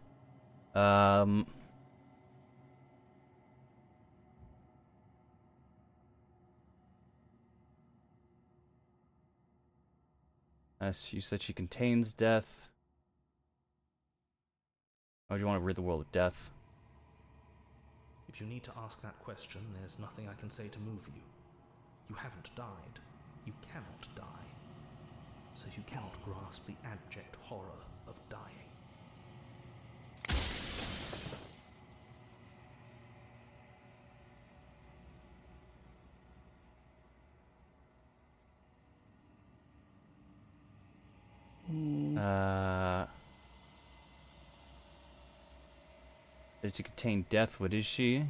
As you said, she contains death. Why would you want to rid the world of death? If you need to ask that question, there's nothing I can say to move you. You haven't died. You cannot die. So you cannot grasp the abject horror of dying. To contain death, what is she?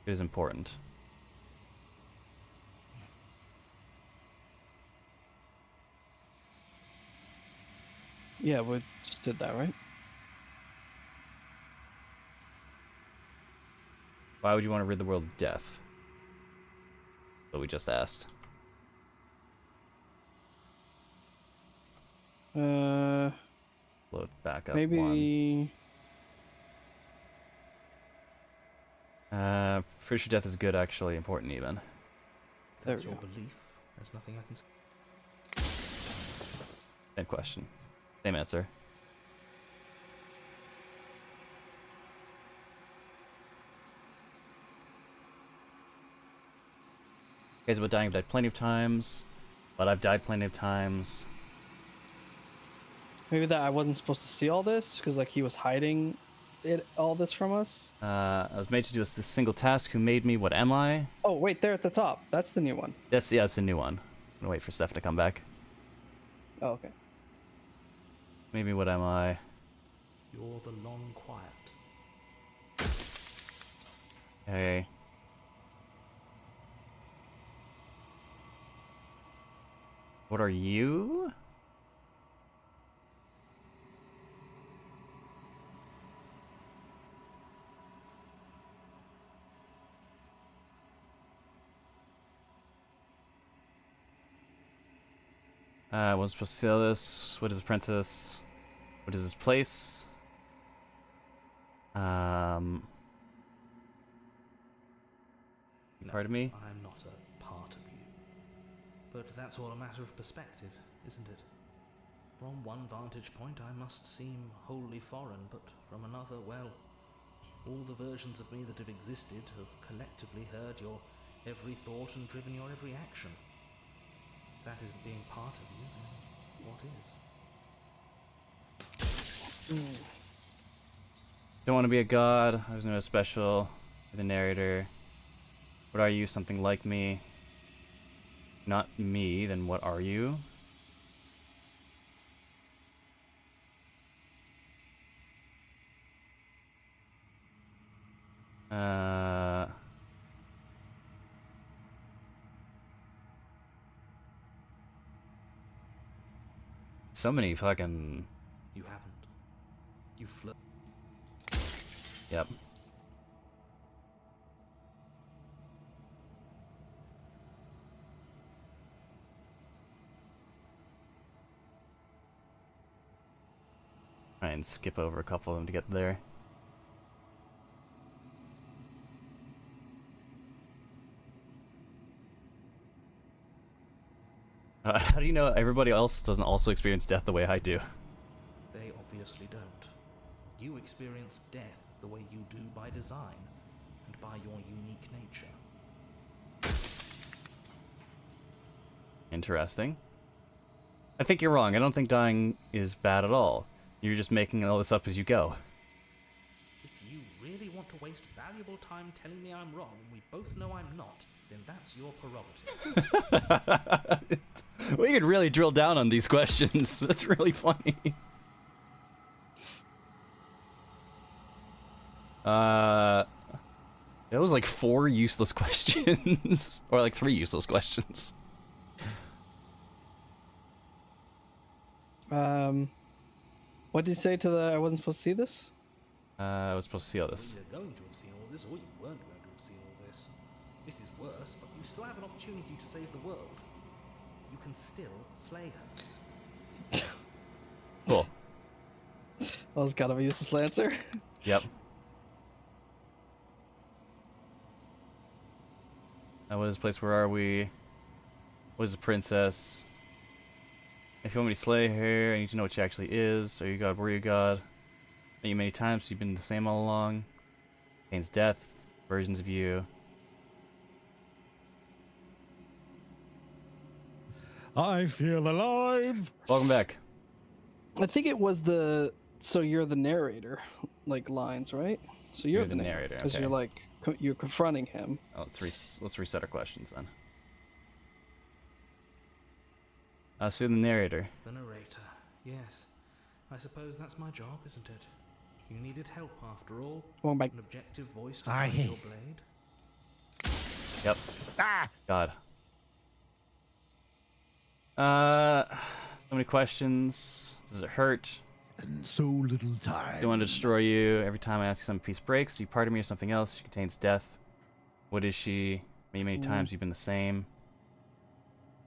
It is important. Yeah, we just did that, right? Why would you want to rid the world of death? What we just asked. Load back up. Maybe. Pretty sure death is good, actually. Important, even. If that's your belief, there's nothing I can say. Same question. Same answer. Guys about dying, I've died plenty of times. But I've died plenty of times. Maybe that I wasn't supposed to see all this because like he was hiding all this from us. I was made to do this single task. Who made me? What am I? Oh wait, there at the top. That's the new one. That's the new one. I'm gonna wait for Steph to come back. Oh, okay. Maybe what am I? You're the long quiet. Hey. What are you? I wasn't supposed to sell this. What is the princess? What is this place? No, Part of me? I'm not a part of you. But that's all a matter of perspective, isn't it? From one vantage point, I must seem wholly foreign, but from another, well, all the versions of me that have existed have collectively heard your every thought and driven your every action. If that isn't being part of you, then what is? Don't want to be a god. I was no special. The narrator. What are you? Something like me. Not me, then what are you? So many fucking... You haven't. You flirt. Yep. Try and skip over a couple of them to get there. How do you know everybody else doesn't also experience death the way I do? They obviously don't. You experience death the way you do by design, and by your unique nature. Interesting. I think you're wrong. I don't think dying is bad at all. You're just making all this up as you go. If you really want to waste valuable time telling me I'm wrong, and we both know I'm not, then that's your prerogative. We could really drill down on these questions. That's really funny. It was like 4 useless questions. Or like 3 useless questions. What did you say to the I wasn't supposed to see this? I was supposed to see all this. You're going to have seen all this, or you weren't going to have seen all this. This is worse, but you still have an opportunity to save the world. You can still slay her. Cool. That was kind of a useless answer. Yep. What is this place? Where are we? What is a princess? If you want me to slay her, I need to know what she actually is. Are you God? Were you God? Met you many times. You've been the same all along. Contains death. Versions of you. I feel alive. Welcome back. I think it was the so you're the narrator, like lines, right? So you're the narrator because okay. you're like you're confronting him. Oh, let's reset our questions then. So the narrator. The narrator, yes. I suppose that's my job, isn't it? You needed help after all. Oh my. An objective voice to guide your blade. Yep. Ah! God. So many questions. Does it hurt? And so little time. Don't want to destroy you. Every time I ask you, some piece breaks. You part of me or something else. She contains death. What is she? Many times you've been the same.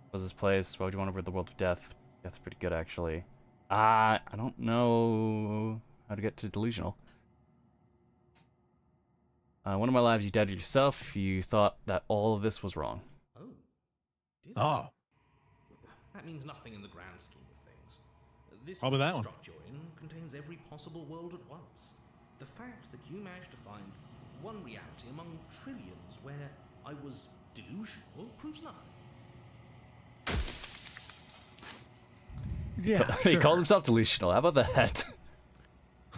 What was this place? Why would you want to rid the world of death? Death's pretty good, actually. I don't know how to get to delusional. One of my lives you doubted yourself. You thought that all of this was wrong. Oh. Did Oh. That means nothing in the grand scheme of things. This Probably that one. construct you're in contains every possible world at once. The fact that you managed to find one reality among trillions where I was delusional proves nothing. Yeah, He sure. called himself delusional. How about that?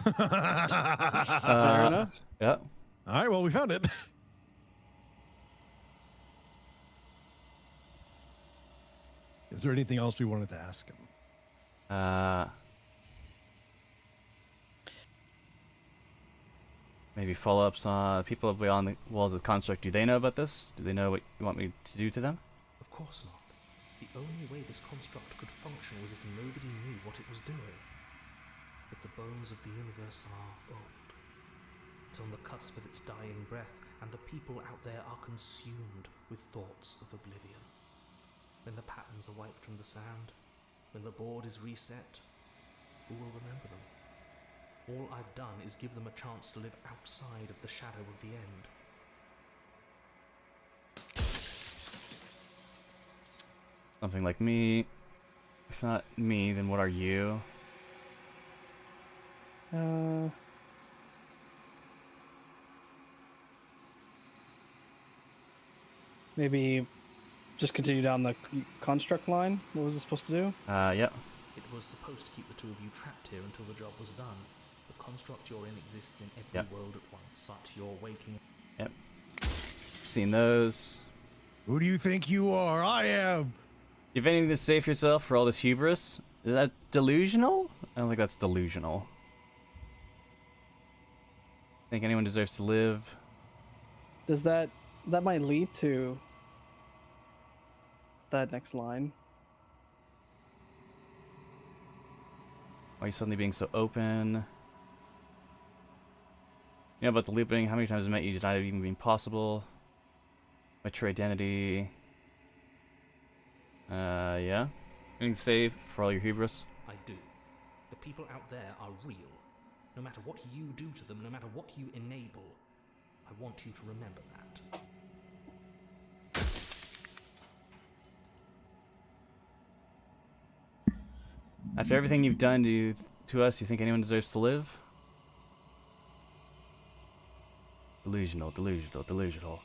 Fair enough. Yeah. All right, well, we found it. Is there anything else we wanted to ask him? Maybe follow-ups on people beyond the walls of the construct. Do they know about this? Do they know what you want me to do to them? Of course not. The only way this construct could function was if nobody knew what it was doing. But the bones of the universe are old. It's on the cusp of its dying breath, and the people out there are consumed with thoughts of oblivion. When the patterns are wiped from the sand, when the board is reset, who will remember them? All I've done is give them a chance to live outside of the shadow of the end. Something like me. If not me, then what are you? Maybe just continue down the construct line. What was it supposed to do? Yep. It was supposed to keep the two of you trapped here until the job was done. The construct you're in exists in every Yep. world at once, but you're waking. Yep. Seen those. Who do you think you are? I am. You have anything to say for yourself for all this hubris? Is that delusional? I don't think that's delusional. Think anyone deserves to live? Does that might lead to that next line? Why are you suddenly being so open? You know about the looping? How many times have I met you denied it even being possible? My true identity. Yeah. Anything to say for all your hubris? I do. The people out there are real. No matter what you do to them, no matter what you enable, I want you to remember that. After everything you've done to us, you think anyone deserves to live? Delusional, delusional, delusional.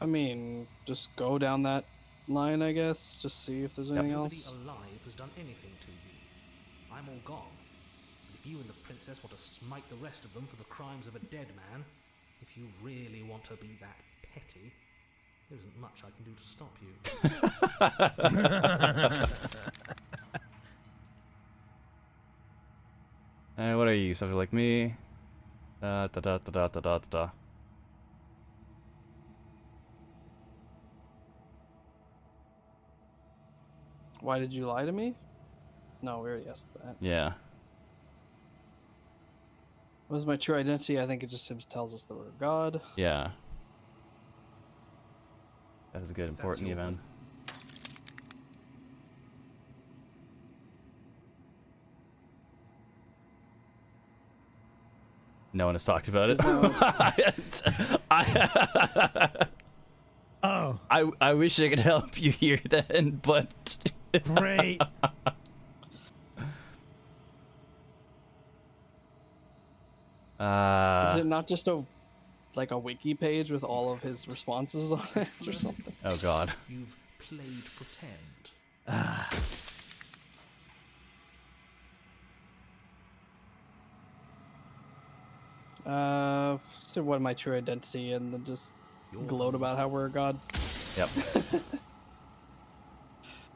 I mean, just go down that line, I guess. Just see if there's anything Nobody else. alive has done anything to you. I'm all gone. But if you and the princess want to smite the rest of them for the crimes of a dead man, if you really want to be that petty, there isn't much I can do to stop you. What are you? Something like me? Da da da da da da da da. Why did you lie to me? No, we already asked that. Yeah. What is my true identity? I think it just tells us that we're God. Yeah. That's a good, important event. No one has talked about it. Oh, I wish I could help you here then, but great. Is it not just a wiki page with all of his responses on it or something? Oh god. You've played pretend. So what my true identity, and then just gloat about how we're a god. Yep.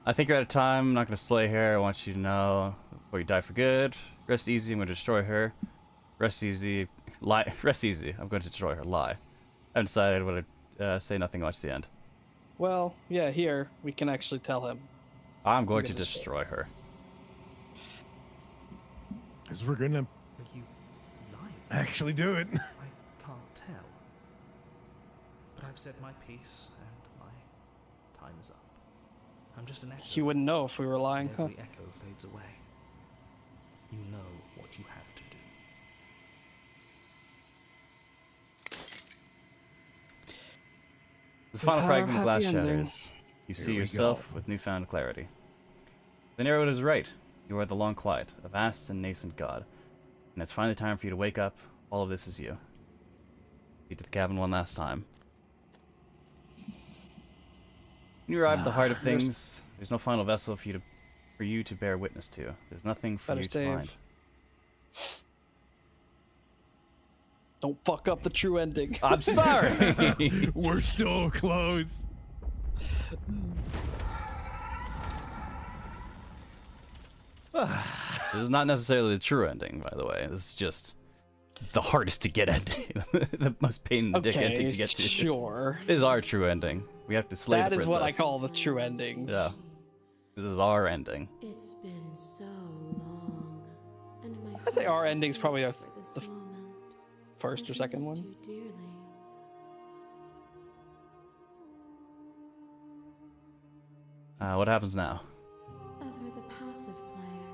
I think you're out of time. I'm not going to slay her. I want you to know before you die for good. Rest easy. I'm going to destroy her. Rest easy. Lie. Rest easy. I'm going to destroy her. Lie. I haven't decided what to say. Nothing much. The end. Well, yeah, here we can actually tell him. I'm going to destroy her. Because we're gonna Are you lying? actually do it. I can't tell. But I've said my piece, and my time is up. I'm just an echo. He wouldn't know if we were lying, huh? Every echo fades away. You know what you have to do. This final Our fragment of glass happy ending. shatters. You see we yourself with newfound clarity. The narrative is right. You are the long quiet, a vast and nascent god. And it's finally time for you to wake up. All of this is you. Lead to the cabin one last time. When you arrive at the heart of things, there's no final vessel for you to bear witness to. There's nothing for Better you to save. find. Don't fuck up the true ending. I'm sorry! We're so close. This is not necessarily the true ending, by the way. This is just the hardest to get ending. The most pain in the dick ending to get to. Sure. This is our true ending. We have to slay That the is princess. what I call the true endings. Yeah. This is our ending. It's been so long, and my I'd say heart our has ending's probably ached the for this f- moment. First or I've second missed one. you dearly. What happens now? Ever the passive player,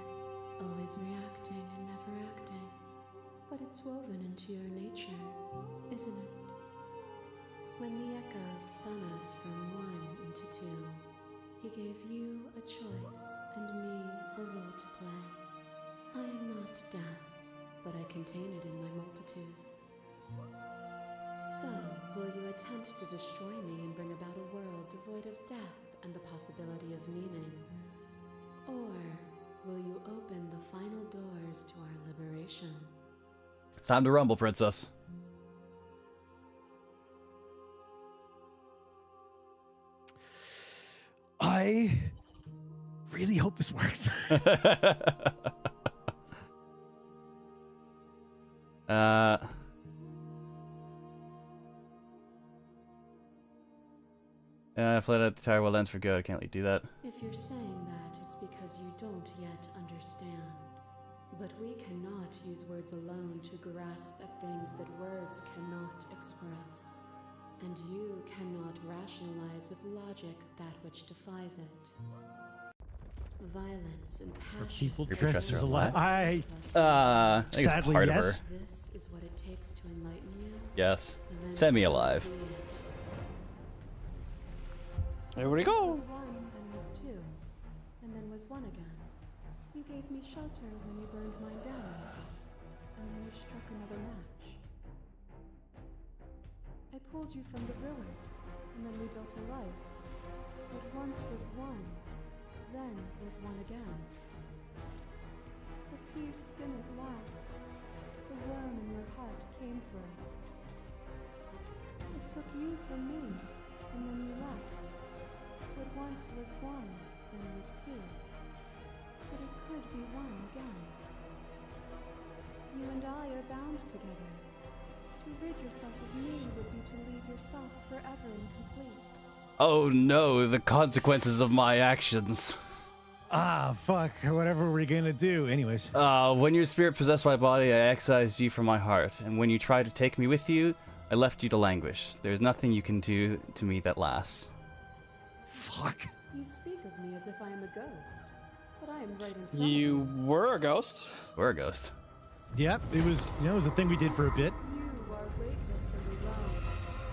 always reacting and never acting. But it's woven into your nature, isn't it? When the echoes spun us from one into two, he gave you a choice and me a role to play. I am not death, but I contain it in my multitudes. So, will you attempt to destroy me and bring about a world devoid of death and the possibility of meaning? Or will you open the final doors to our liberation? It's time to rumble, princess. I really hope this works. I fled out the tower well ends for good. I can't let you do that. If you're saying that, it's because you don't yet understand. But we cannot use words alone to grasp at things that words cannot express. And you cannot rationalize with logic that which defies it. Violence and Are passion. people Your dressed professor as alive? alive? I think it's Sadly, part yes. of her. This is what it takes to enlighten you. Yes. Then Semi-alive. so be it. There we Once go. was one, then was two, and then was one again. You gave me shelter when you burned mine down, and then you struck another match. I pulled you from the ruins, and then we built a life. What once was one, then was one again. The peace didn't last. The worm in your heart came for us. It took you from me, and then you left. What once was one, then was two. But it could be one again. You and I are bound together. To rid yourself of me would be to leave yourself forever incomplete. Oh no, the consequences of my actions. Ah, fuck. Whatever we're gonna do. Anyways. When your spirit possessed my body, I excised you from my heart. And when you tried to take me with you, I left you to languish. There's nothing you can do to me that lasts. Fuck. You speak of me as if I am a ghost, but I am right in front You of you. were a ghost. We're a ghost. Yep, it was, it was a thing we did for a bit. You are weightless and alone,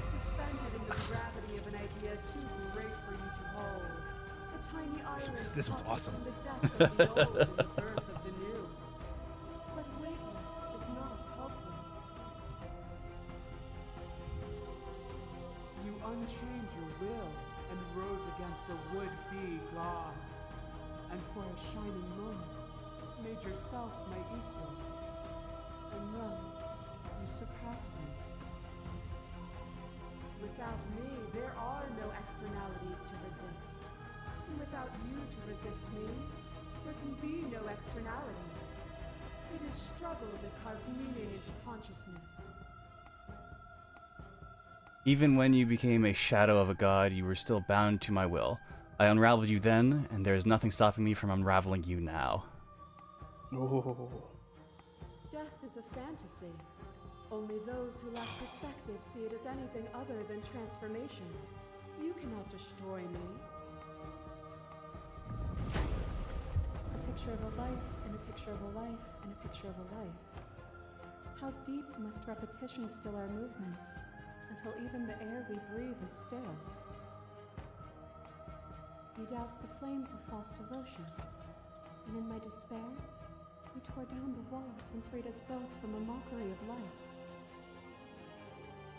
suspended in the gravity of an idea too great for you to hold. A tiny island this was caught awesome. in the death of the old and the birth of the new. But weightless is not helpless. You unchained your will and rose against a would-be god, and for a shining moment made yourself my equal, and then you surpassed me. Without me, there are no externalities to resist. And without you to resist me, there can be no externalities. It is struggle that carves meaning into consciousness. Even when you became a shadow of a god, you were still bound to my will. I unraveled you then, and there is nothing stopping me from unraveling you now. Oh. Death is a fantasy. Only those who lack perspective see it as anything other than transformation. You cannot destroy me. A picture of a life, and a picture of a life, and a picture of a life. How deep must repetition still our movements, until even the air we breathe is still? You doused the flames of false devotion, and in my despair, you tore down the walls and freed us both from a mockery of life.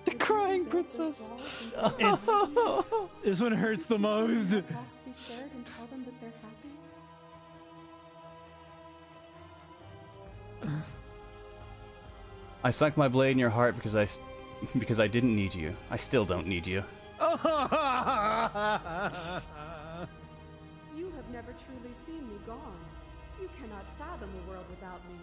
The crying princess. This one hurts the most. Walks we shared and tell them that they're happy. I sunk my blade in your heart because I didn't need you. I still don't need you. You have never truly seen me gone. You cannot fathom a world without me.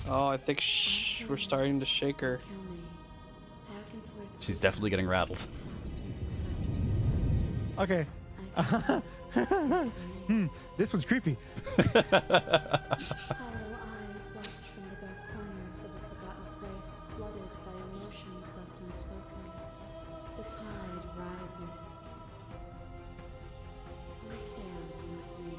Oh, I think we're starting to shake her. Kill me. Back and forth. She's definitely getting rattled. Okay. This one's creepy. Hollow eyes watch from the dark corners of a forgotten place, flooded by emotions left unspoken. The tide rises. I care, you and me.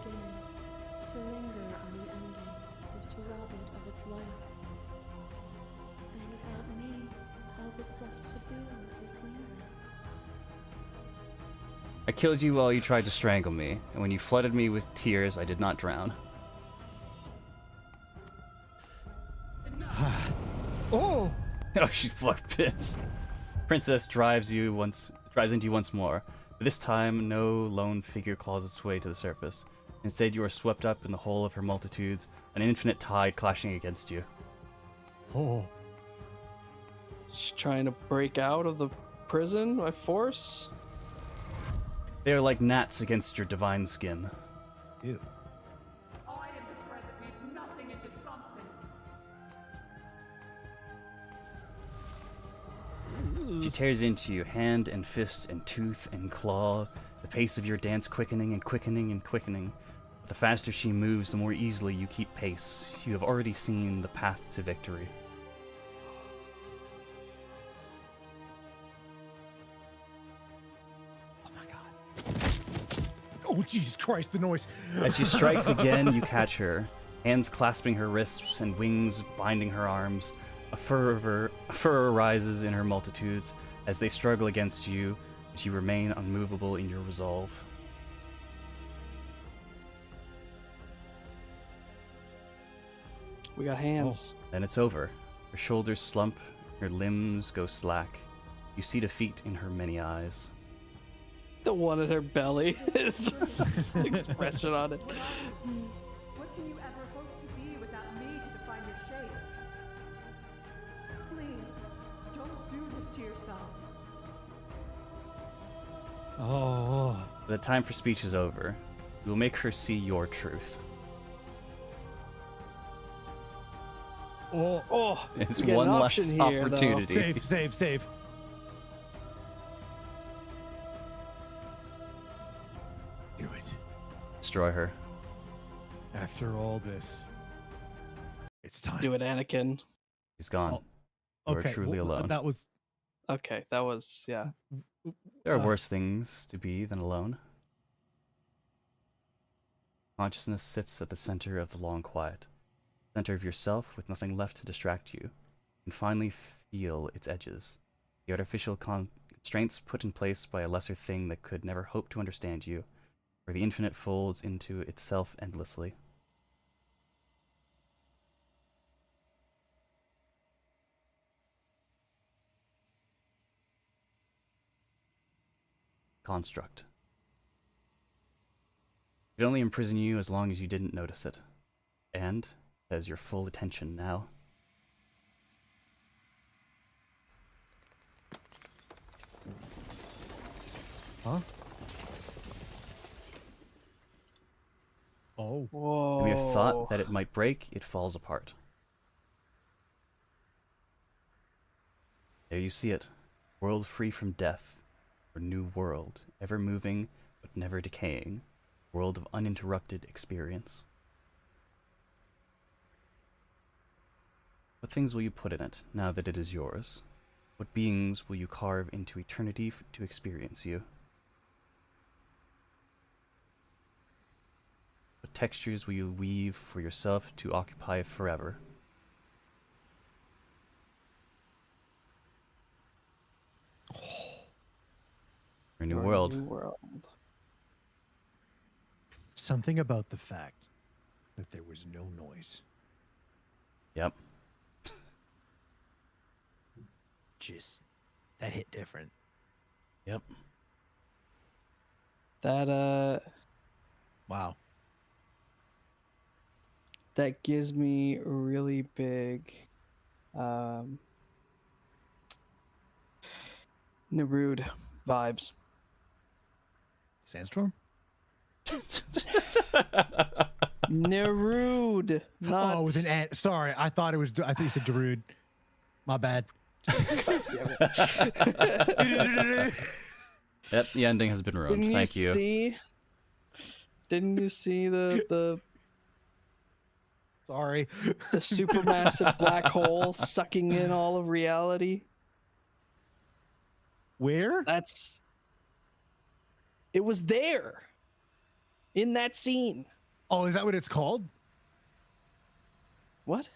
beginning. To linger on an ending is to rob it of its life. And without me, all that's left to do is linger. I killed you while you tried to strangle me, and when you flooded me with tears, I did not drown. Oh! Oh, she's fucking pissed. Princess drives into you once more, but this time no lone figure claws its way to the surface. Instead, you are swept up in the whole of her multitudes, an infinite tide clashing against you. Oh. She's trying to break out of the prison by force. They are like gnats against your divine skin. Ew. I am the thread that weaves nothing into something. She tears into you, hand and fist and tooth and claw, the pace of your dance quickening and quickening and quickening. But the faster she moves, the more easily you keep pace. You have already seen the path to victory. Oh my god. Oh Jesus Christ, the noise. As she strikes again, you catch her, hands clasping her wrists and wings binding her arms. A furor rises in her multitudes as they struggle against you, but you remain unmovable in your resolve. We got hands. Then it's over. Her shoulders slump, her limbs go slack. You see defeat in her many eyes. The one in her belly is just expression on it. What can you ever hope to be without me to define your shape? Please, don't do this to yourself. Oh. The time for speech is over. You will make her see your truth. Oh, It's we get one an last option here, though. opportunity. Save. Do it. Destroy her. After all this, it's time. Do it, Anakin. She's gone. Oh, You are truly well, alone. That was. Okay, that was, yeah. There are worse things to be than alone. Consciousness sits at the center of the long quiet. Center of yourself with nothing left to distract you. And finally feel its edges. The artificial constraints put in place by a lesser thing that could never hope to understand you, where the infinite folds into itself endlessly. Construct. It could only imprison you as long as you didn't notice it. And it has your full attention now. Huh? Oh. Whoa. When you have thought that it might break, it falls apart. There you see it. World free from death. Or new world, ever moving but never decaying. World of uninterrupted experience. What things will you put in it, now that it is yours? What beings will you carve into eternity to experience you? What textures will you weave for yourself to occupy forever? Your new world. New world. Something about the fact that there was no noise. Yep. Just that hit different. Yep. That Wow. that gives me really big Nerude vibes. Sandstorm? Nerude. Not Oh, with an ant. Sorry, I thought you said Darude. My bad. Yep, the ending has been ruined. Thank you. Didn't you see the Sorry. the supermassive black hole sucking in all of reality? Where? It was there. in that scene. Oh, is that what it's called? What?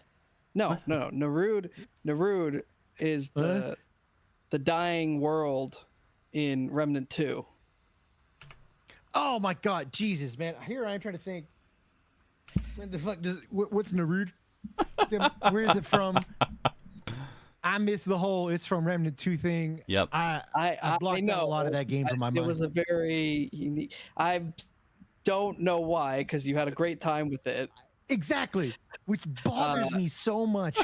No. Narud is the dying world in Remnant 2. Oh my God, Jesus, man! Here I am trying to think. When the fuck does what's Narud? Where is it from? I missed the whole "it's from Remnant 2" thing. Yep. I blocked out a lot of that game from my mind. It was a very unique. I don't know why, because you had a great time with it. Exactly, which bothers me so much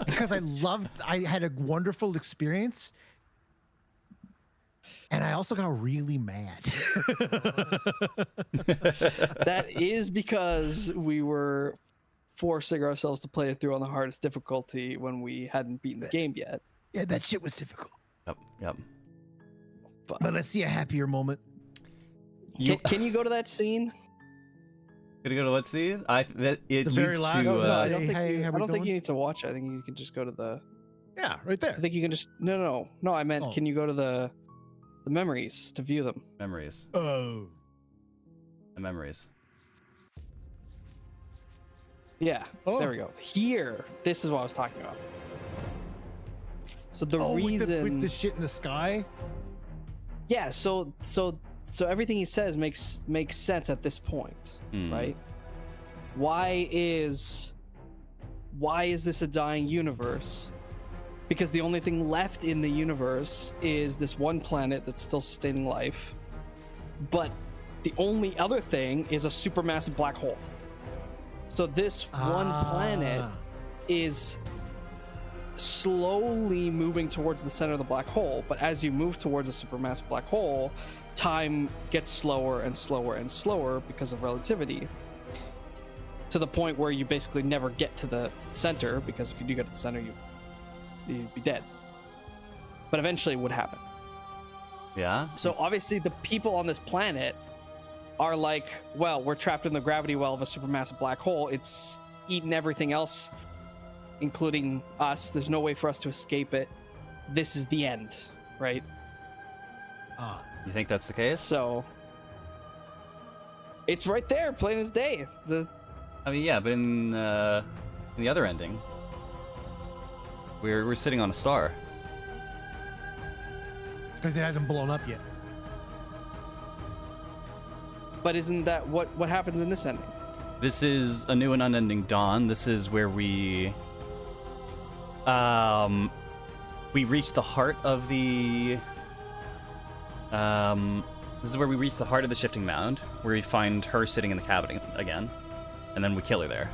because I had a wonderful experience. And I also got really mad. That is because we were forcing ourselves to play it through on the hardest difficulty when we hadn't beaten the game yet. Yeah, that shit was difficult. Yep. But let's see a happier moment. Can you go to that scene? Gonna go to what scene? It The very leads last to. one. I don't think, hey, you, how I we don't think doing? you need to watch it. I think you can just go to the. Yeah, right there. I think you can just no. I meant, Oh. can you go to the memories to view them? Memories. Oh. The memories. Yeah. Oh. There we go. Here, this is what I was talking about. So the reason with the shit in the sky. Yeah, so everything he says makes sense at this point, right? Why is this a dying universe? Because the only thing left in the universe is this one planet that's still sustaining life. But the only other thing is a supermassive black hole. So this one planet is slowly moving towards the center of the black hole, but as you move towards a supermassive black hole, time gets slower and slower and slower because of relativity, to the point where you basically never get to the center, because if you do get to the center, you'd be dead. But eventually it would happen. Yeah. So obviously the people on this planet are like, well, we're trapped in the gravity well of a supermassive black hole. It's eaten everything else, including us. There's no way for us to escape it. This is the end, right? You think that's the case? So it's right there, plain as day. I mean, yeah, but in the other ending, we're sitting on a star. Because it hasn't blown up yet. But isn't that what happens in this ending? This is A New and Unending Dawn. This is where we reach the heart of the this is where we reach the heart of the Shifting Mound, where we find her sitting in the cabin again, and then we kill her there.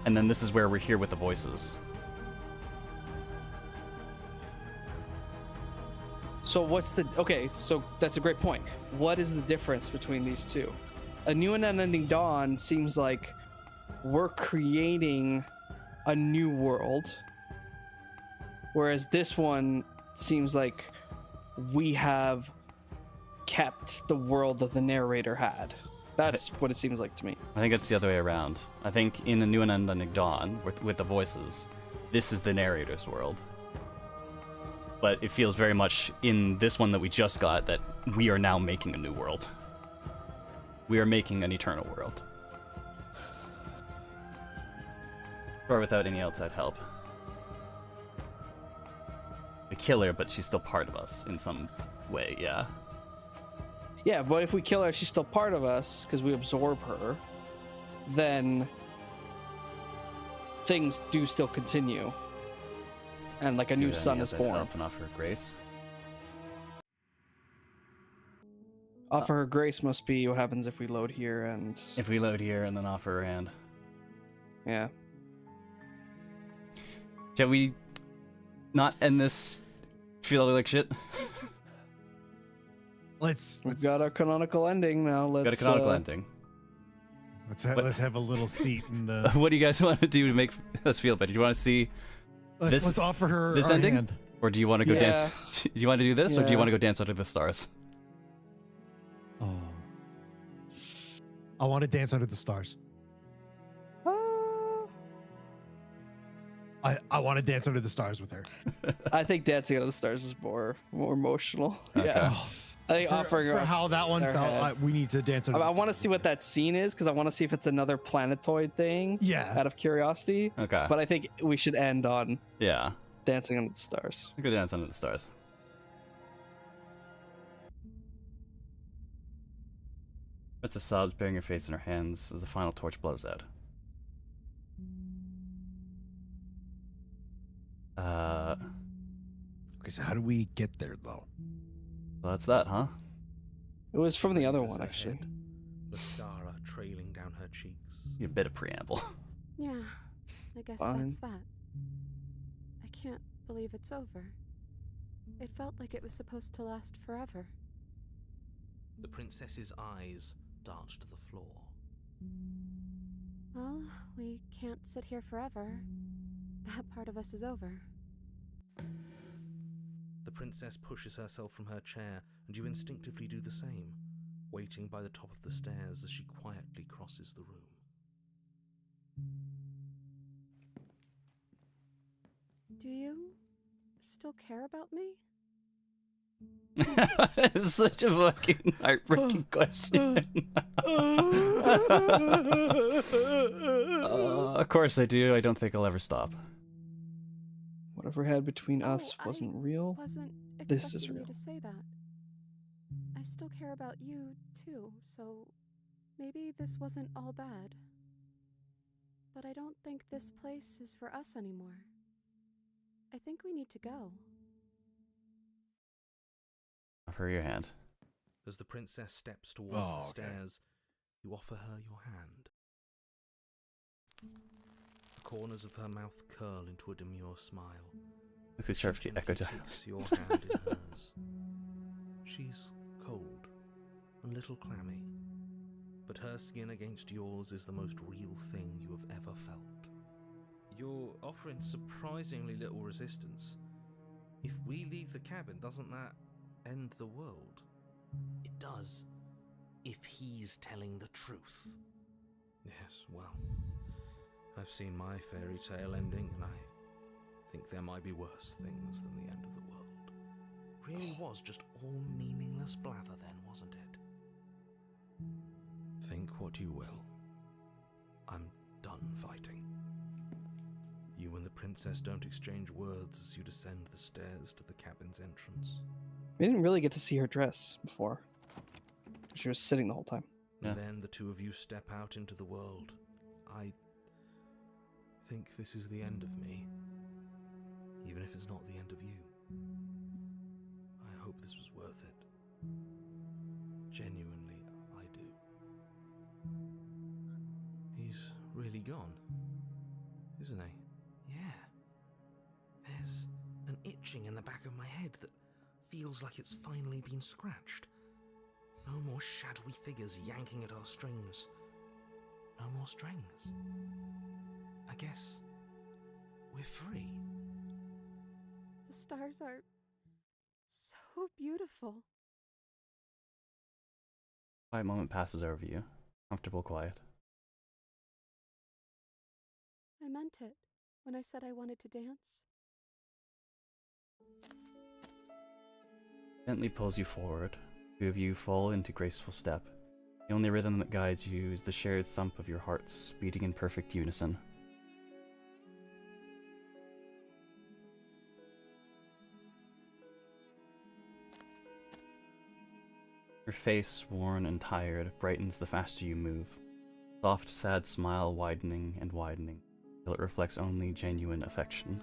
And then this is where we're here with the voices. So okay, so that's a great point. What is the difference between these two? A New and Unending Dawn seems like we're creating a new world, whereas this one seems like we have kept the world that the narrator had. That's what it seems like to me. I think it's the other way around. I think in A New and Unending Dawn, with the voices, this is the narrator's world. But it feels very much in this one that we just got that we are now making a new world. We are making an eternal world. Or without any outside help. We kill her, but she's still part of us in some way, yeah. Yeah, but if we kill her, she's still part of us because we absorb her, then things do still continue. And like a new son is born. Help and offer her grace. Offer her grace must be what happens if we load here and... If we load here and then offer her hand. Yeah. Shall we not end this feel like shit? We've got our canonical ending now. Let's got a canonical ending. Let's have a little seat in the... What do you guys want to do to make us feel better? Do you want to see Let's offer her this our ending? hand. Or do you want to go dance? Do you want to do this, or do you want to go dance under the stars? Oh. I want to dance under the stars. I want to dance under the stars with her. I think Dancing Under the Stars is more emotional. Okay. Yeah. I think offering For us how that one their felt, head. we need to dance. Under I the want to stars see what again. that scene is because I want to see if it's another planetoid thing. Yeah. Out of curiosity. Okay. But I think we should end on Yeah. Dancing Under the Stars. Go dance under the stars. Princess sobs, burying her face in her hands as the final torch blows out. Okay, so how do we get there though? Well, that's that, huh? It was from the other Raises one, her actually. head, mascara trailing down her cheeks. A bit of preamble. Yeah, I guess Fine. that's that. I can't believe it's over. It felt like it was supposed to last forever. The princess's eyes dart to the floor. Well, we can't sit here forever. That part of us is over. The princess pushes herself from her chair, and you instinctively do the same, waiting by the top of the stairs as she quietly crosses the room. Do you still care about me? It's such a fucking heartbreaking question. Of course I do. I don't think I'll ever stop. Whatever had between us I wasn't real. Wasn't This is expecting real. you to say that. I still care about you too, so maybe this wasn't all bad. But I don't think this place is for us anymore. I think we need to go. Offer your hand. As the princess steps towards the okay. stairs, you offer her your hand. The corners of her mouth curl into a demure smile. Look at the chart for the echo dial. Takes your hand in hers. She's cold and a little clammy, but her skin against yours is the most real thing you have ever felt. You're offering surprisingly little resistance. If we leave the cabin, doesn't that end the world? It does, if he's telling the truth. Yes, well, I've seen my fairy tale ending, and I think there might be worse things than the end of the world. Really was just all meaningless blather then, wasn't it? Think what you will. I'm done fighting. You and the princess don't exchange words as you descend the stairs to the cabin's entrance. We didn't really get to see her dress before. She was sitting the whole time. Yeah. And then the two of you step out into the world. I think this is the end of me, even if it's not the end of you. I hope this was worth it. Genuinely, I do. He's really gone, isn't he? Yeah. There's an itching in the back of my head that feels like it's finally been scratched. No more shadowy figures yanking at our strings. No more strings. I guess we're free. The stars are so beautiful. Quiet moment passes over you. Comfortable quiet. I meant it when I said I wanted to dance. Gently pulls you forward. Two of you fall into graceful step. The only rhythm that guides you is the shared thump of your hearts, beating in perfect unison. Your face, worn and tired, brightens the faster you move. Soft, sad smile widening and widening, till it reflects only genuine affection.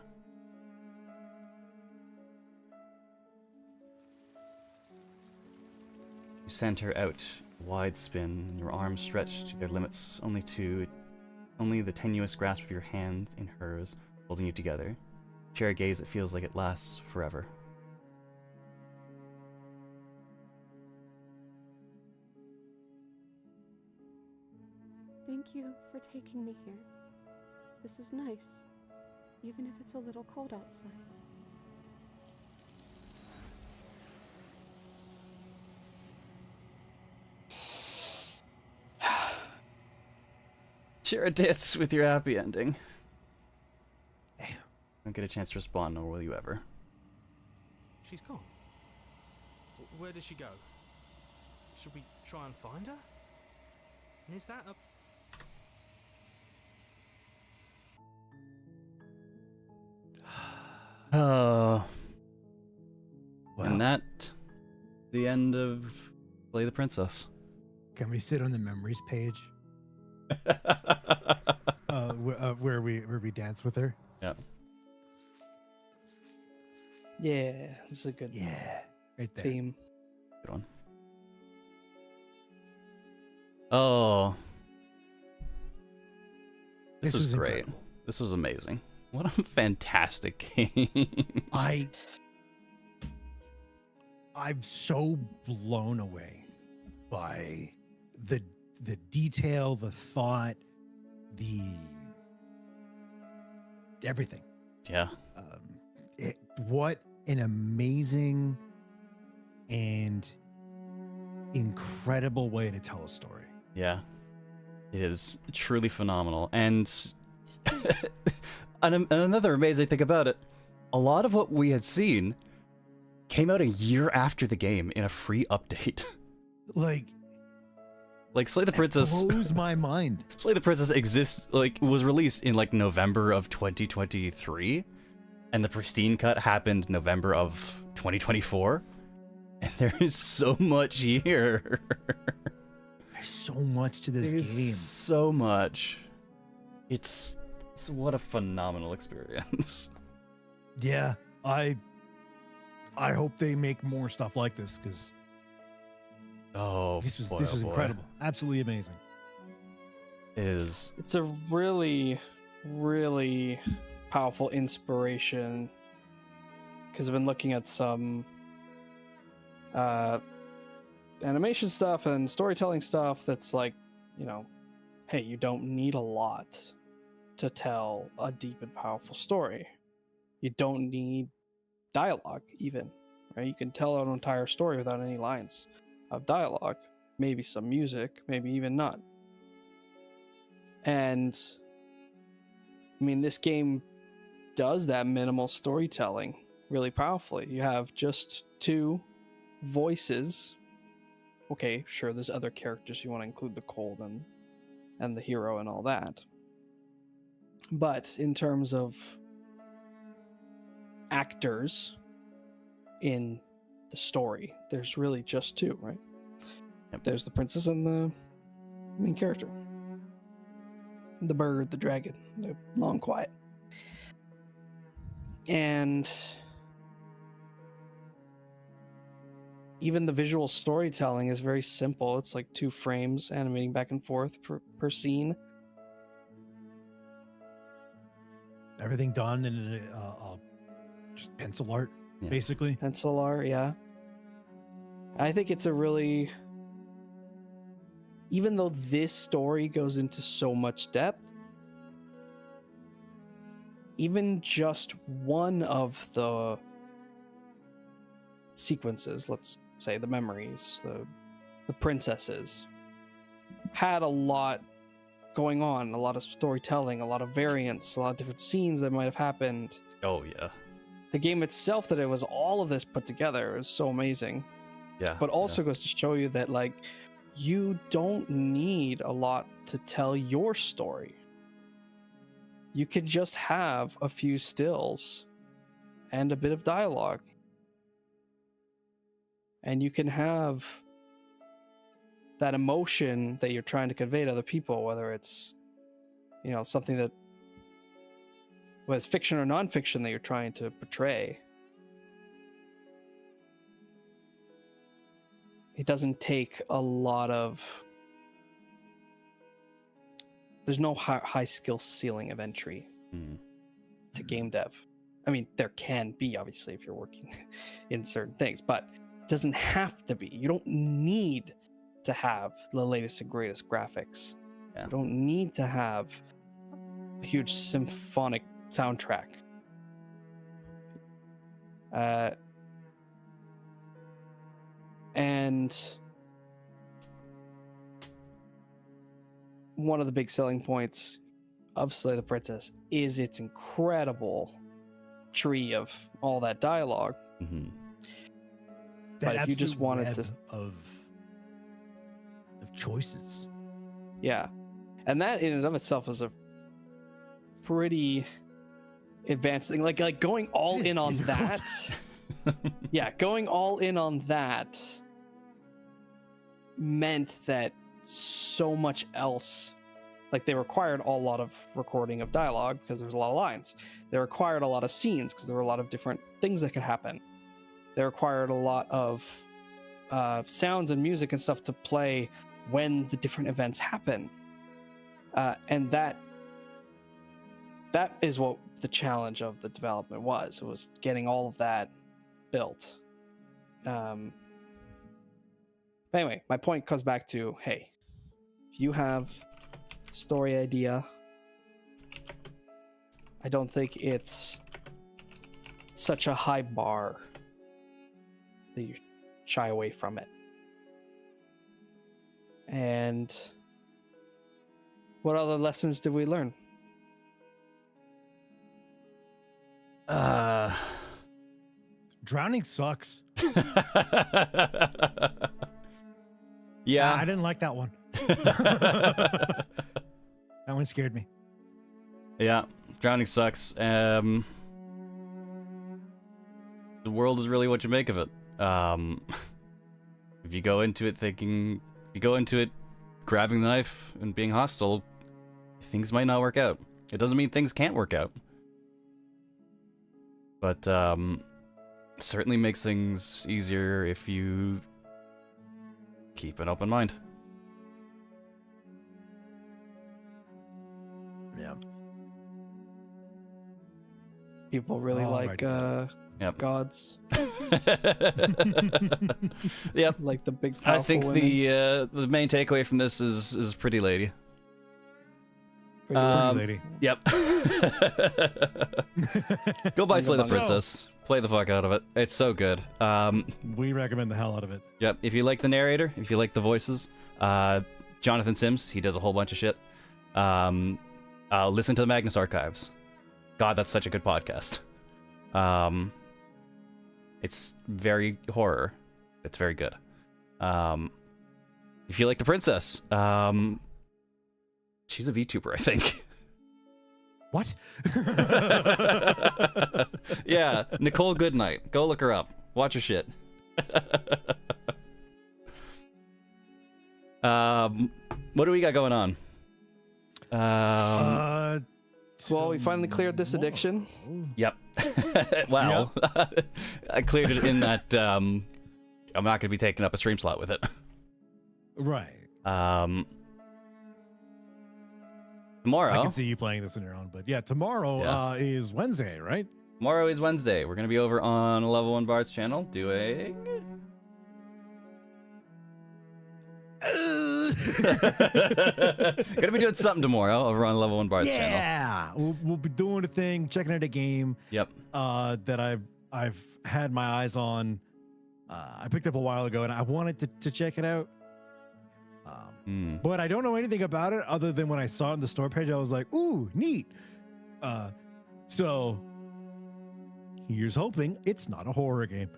You send her out, a wide spin, and your arms stretched to their limits, only the tenuous grasp of your hand in hers, holding you together. Share a gaze that feels like it lasts forever. Thank you for taking me here. This is nice, even if it's a little cold outside. Share a dance with your happy ending. Don't get a chance to respond, nor will you ever. She's gone. Where did she go? Should we try and find her? And is that a... Oh. Well. And that, the end of Play the Princess. Can we sit on the memories page? Where we dance with her? Yeah. Yeah, this is a good Right there. theme. Good one. Oh. This was great. incredible. This was amazing. What a fantastic game. I'm so blown away by the detail, the thought, the everything. Yeah. What an amazing and incredible way to tell a story. Yeah. It is truly phenomenal. And another amazing thing about it, a lot of what we had seen came out a year after the game in a free update. Like Slay the Princess blows my mind. Slay the Princess was released in like November of 2023, and the pristine cut happened November of 2024. And there is so much here. There's so much to this There's game. so much. It's what a phenomenal experience. Yeah, I hope they make more stuff like this because this was incredible, absolutely amazing. It is. It's a really, really powerful inspiration because I've been looking at some animation stuff and storytelling stuff that's like, you know, hey, you don't need a lot to tell a deep and powerful story. You don't need dialogue even, right? You can tell an entire story without any lines of dialogue, maybe some music, maybe even not. And I mean, this game does that minimal storytelling really powerfully. You have just 2 voices. Okay, sure, there's other characters you want to include, the cold and the hero and all that. But in terms of actors in the story, there's really just 2, right? Yep. There's the princess and the main character. The bird, the dragon, the long quiet. And even the visual storytelling is very simple. It's like 2 frames animating back and forth per scene. Everything done in just pencil art, Yeah. basically. Pencil art, yeah. I think it's a really... Even though this story goes into so much depth, even just one of the sequences, let's say the memories, the princesses, had a lot going on, a lot of storytelling, a lot of variants, a lot of different scenes that might have happened. Oh yeah. The game itself, that it was all of this put together, is so amazing. Yeah. But also goes to show you that, like, you don't need a lot to tell your story. You could just have a few stills and a bit of dialogue. And you can have that emotion that you're trying to convey to other people, whether it's, you know, something that, whether it's fiction or nonfiction that you're trying to portray. It doesn't take a lot of... There's no high skill ceiling of entry to game dev. I mean, there can be, obviously, if you're working in certain things, but it doesn't have to be. You don't need to have the latest and greatest graphics. Yeah. You don't need to have a huge symphonic soundtrack. And one of the big selling points of Slay the Princess is its incredible tree of all that dialogue. Mm-hmm. That But if you just absolute wanted web to... of choices. Yeah, and that in and of itself is a pretty advanced thing. Like going all It is in on difficult. that. Yeah, going all in on that meant that so much else, like they required a lot of recording of dialogue because there was a lot of lines. They required a lot of scenes because there were a lot of different things that could happen. They required a lot of sounds and music and stuff to play when the different events happen. And that is what the challenge of the development was. It was getting all of that built. But anyway, my point comes back to, hey, if you have story idea, I don't think it's such a high bar that you shy away from it. And what other lessons did we learn? Drowning sucks. Yeah. I didn't like that one. That one scared me. Yeah, drowning sucks. The world is really what you make of it. If you go into it grabbing the knife and being hostile, things might not work out. It doesn't mean things can't work out. But certainly makes things easier if you keep an open mind. Yeah. People really like Yep. gods, Yep. like the big powerful I think women. the main takeaway from this is Pretty Lady. Pretty Lady. Yep. Go buy Slay the So- Princess. Play the fuck out of it. It's so good. We recommend the hell out of it. Yep. If you like the narrator, if you like the voices, Jonathan Sims, he does a whole bunch of shit. Listen to the Magnus Archives. God, that's such a good podcast. It's very horror. It's very good. If you like the princess, she's a VTuber, I think. What? Yeah, Nicole Goodnight. Go look her up. Watch her shit. What do we got going on? Well, we finally cleared this tomorrow. addiction. Yep. Well, I cleared it in that I'm not going to be taking up a stream slot with it. Right. Tomorrow. I can see you playing this on your own, but yeah, tomorrow is Wednesday, right? Tomorrow is Wednesday. We're going to be over on ALevel1Bard's channel doing... Gonna be doing something tomorrow over on ALevel1Bard's channel. Yeah, we'll be doing a thing, checking out a game. Yep. That I've had my eyes on. I picked up a while ago, and I wanted to check it out. But I don't know anything about it other than when I saw it on the store page, I was like, "Ooh, neat." So here's hoping it's not a horror game.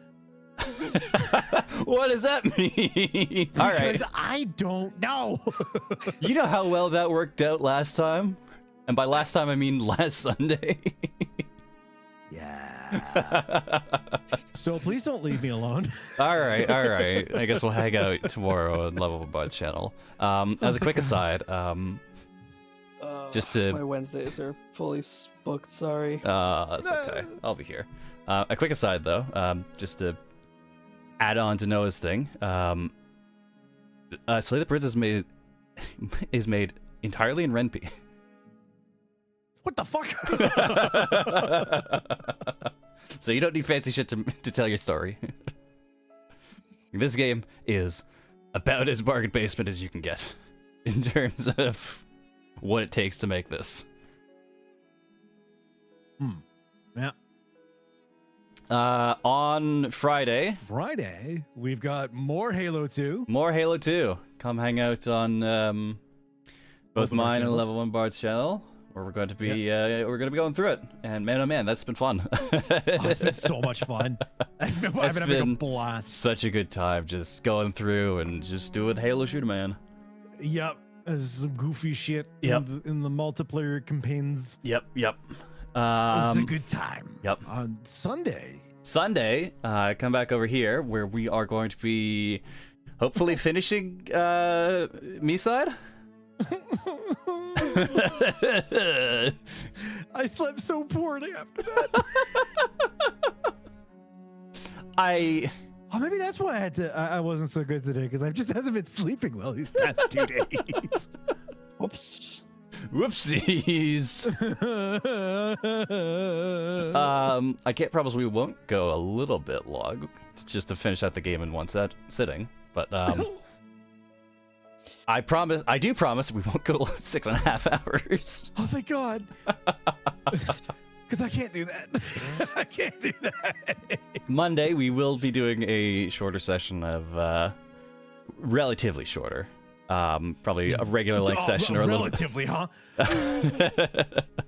What does that mean? All right. Because I don't know. You know how well that worked out last time? And by last time, I mean last Sunday. Yeah. So please don't leave me alone. All right. I guess we'll hang out tomorrow on ALevel1Bard's channel. As a quick aside, just to... My Wednesdays are fully booked, sorry. That's okay. I'll be here. A quick aside, though, just to add on to Noah's thing. Slay the Princess is made entirely in Ren'Py. What the fuck? So you don't need fancy shit to tell your story. This game is about as bargain basement as you can get in terms of what it takes to make this. Yeah. On Friday, we've got more Halo 2. More Halo 2. Come hang out on both mine and ALevel1Bard's channel, where we're going to be going through it. And man, oh man, that's been fun. It's been so much fun. I've been having a blast. Such a good time just going through and just doing Halo Shoot 'em, man. Yep. There's some goofy shit Yep. in the multiplayer campaigns. Yep. This is a good time. Yep. On Sunday. Sunday, come back over here where we are going to be hopefully finishing me side. I slept so poorly after that. Oh, maybe that's why I wasn't so good today, because I just hasn't been sleeping well these past 2 days. Whoops. Whoopsies. I can't promise we won't go a little bit long, just to finish out the game in one sitting. But I do promise we won't go 6.5 hours. Oh, thank God. Because I can't do that. I can't do that. Monday, we will be doing a shorter session of, relatively shorter. Probably a regular length session or a little. Relatively, huh?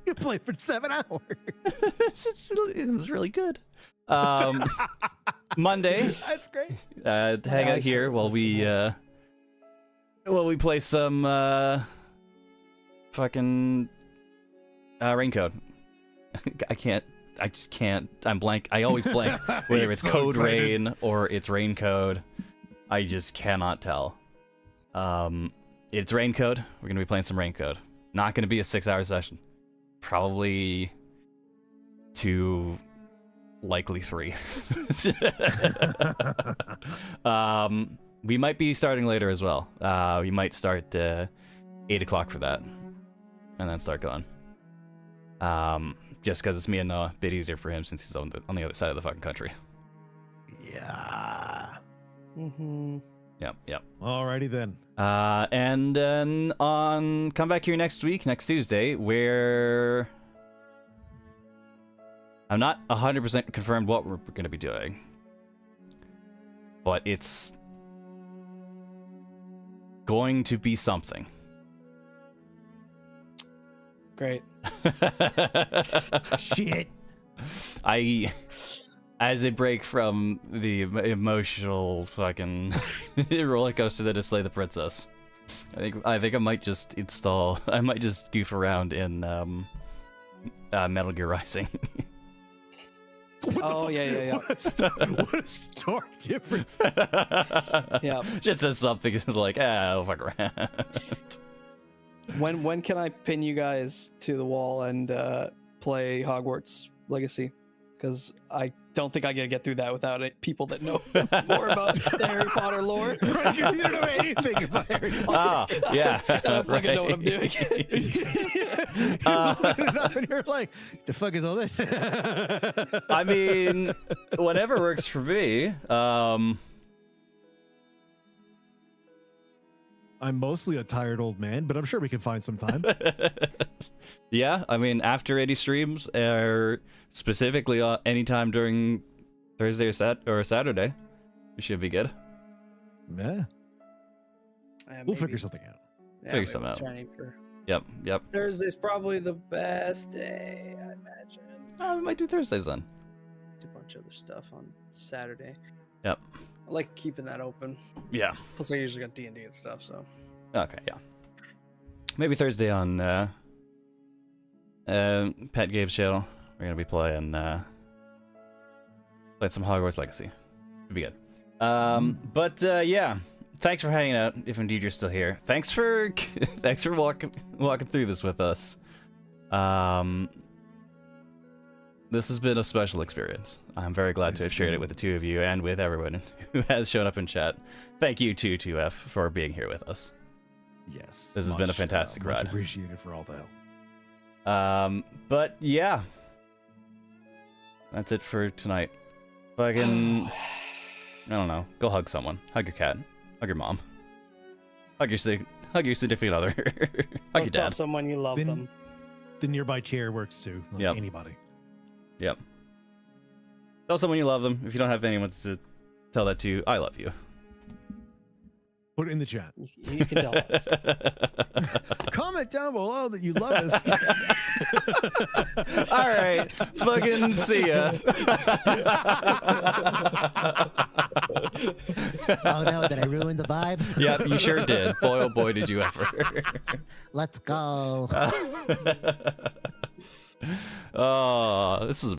You played for 7 hours. It was really good. Monday. That's great. Hang out here while we play some fucking Raincoat. I just can't. I'm blank. I always blank whether it's so Code excited. Rain or it's Raincoat. I just cannot tell. It's Raincoat. We're gonna be playing some Raincoat. Not gonna be a 6-hour session. Probably 2, likely 3. We might be starting later as well. We might start 8 o'clock for that, and then start going. Just because it's me and Noah, a bit easier for him since he's on the other side of the fucking country. Yeah. Mm-hmm. Yep. Alrighty then. And then come back here next Tuesday, where I'm not 100% confirmed what we're going to be doing, but it's going to be something. Great. Shit. As a break from the emotional fucking roller coaster that is Slay the Princess, I think I might just goof around in Metal Gear Rising. Oh, yeah. What a stark difference. Yeah. Just as something like, I'll fuck around. When can I pin you guys to the wall and play Hogwarts Legacy? Because I don't think I can get through that without people that know more about the Harry Potter lore. Right, because you don't know anything about Harry Potter. Oh, yeah. I don't fucking know what I'm doing. You look it up and you're like, the fuck is all this? I mean, whatever works for me. I'm mostly a tired old man, but I'm sure we can find some time. Yeah, I mean, after 80 streams, or specifically anytime during Thursday or Saturday, we should be good. Yeah. We'll figure something out. Figure something out. Yep. Thursday's probably the best day, I imagine. We might do Thursdays then. Do a bunch of other stuff on Saturday. Yep. I like keeping that open. Yeah. Plus, I usually got D&D and stuff, so. Okay, yeah. Maybe Thursday on Pat Gabe's channel. We're gonna be playing some Hogwarts Legacy. It'll be good. But yeah. Thanks for hanging out. If indeed you're still here, thanks for walking through this with us. This has been a special experience. I'm very glad to have shared it with the two of you and with everyone who has shown up in chat. Thank you to 2F for being here with us. Yes. This has been a fantastic much ride. Appreciated for all the help. But yeah, that's it for tonight. Fucking, I don't know. Go hug someone. Hug your cat. Hug your mom. Hug your significant other. Hug your Tell dad. someone you love them. The nearby chair works too. Like Yep. anybody. Yep. Tell someone you love them. If you don't have anyone to tell that to, I love you. Put it in the chat. You can tell us. Comment down below that you love us. All right. Fucking see ya. Oh no, did I ruin the vibe? Yep, you sure did. Boy, oh boy, did you ever. Let's go. Oh, this is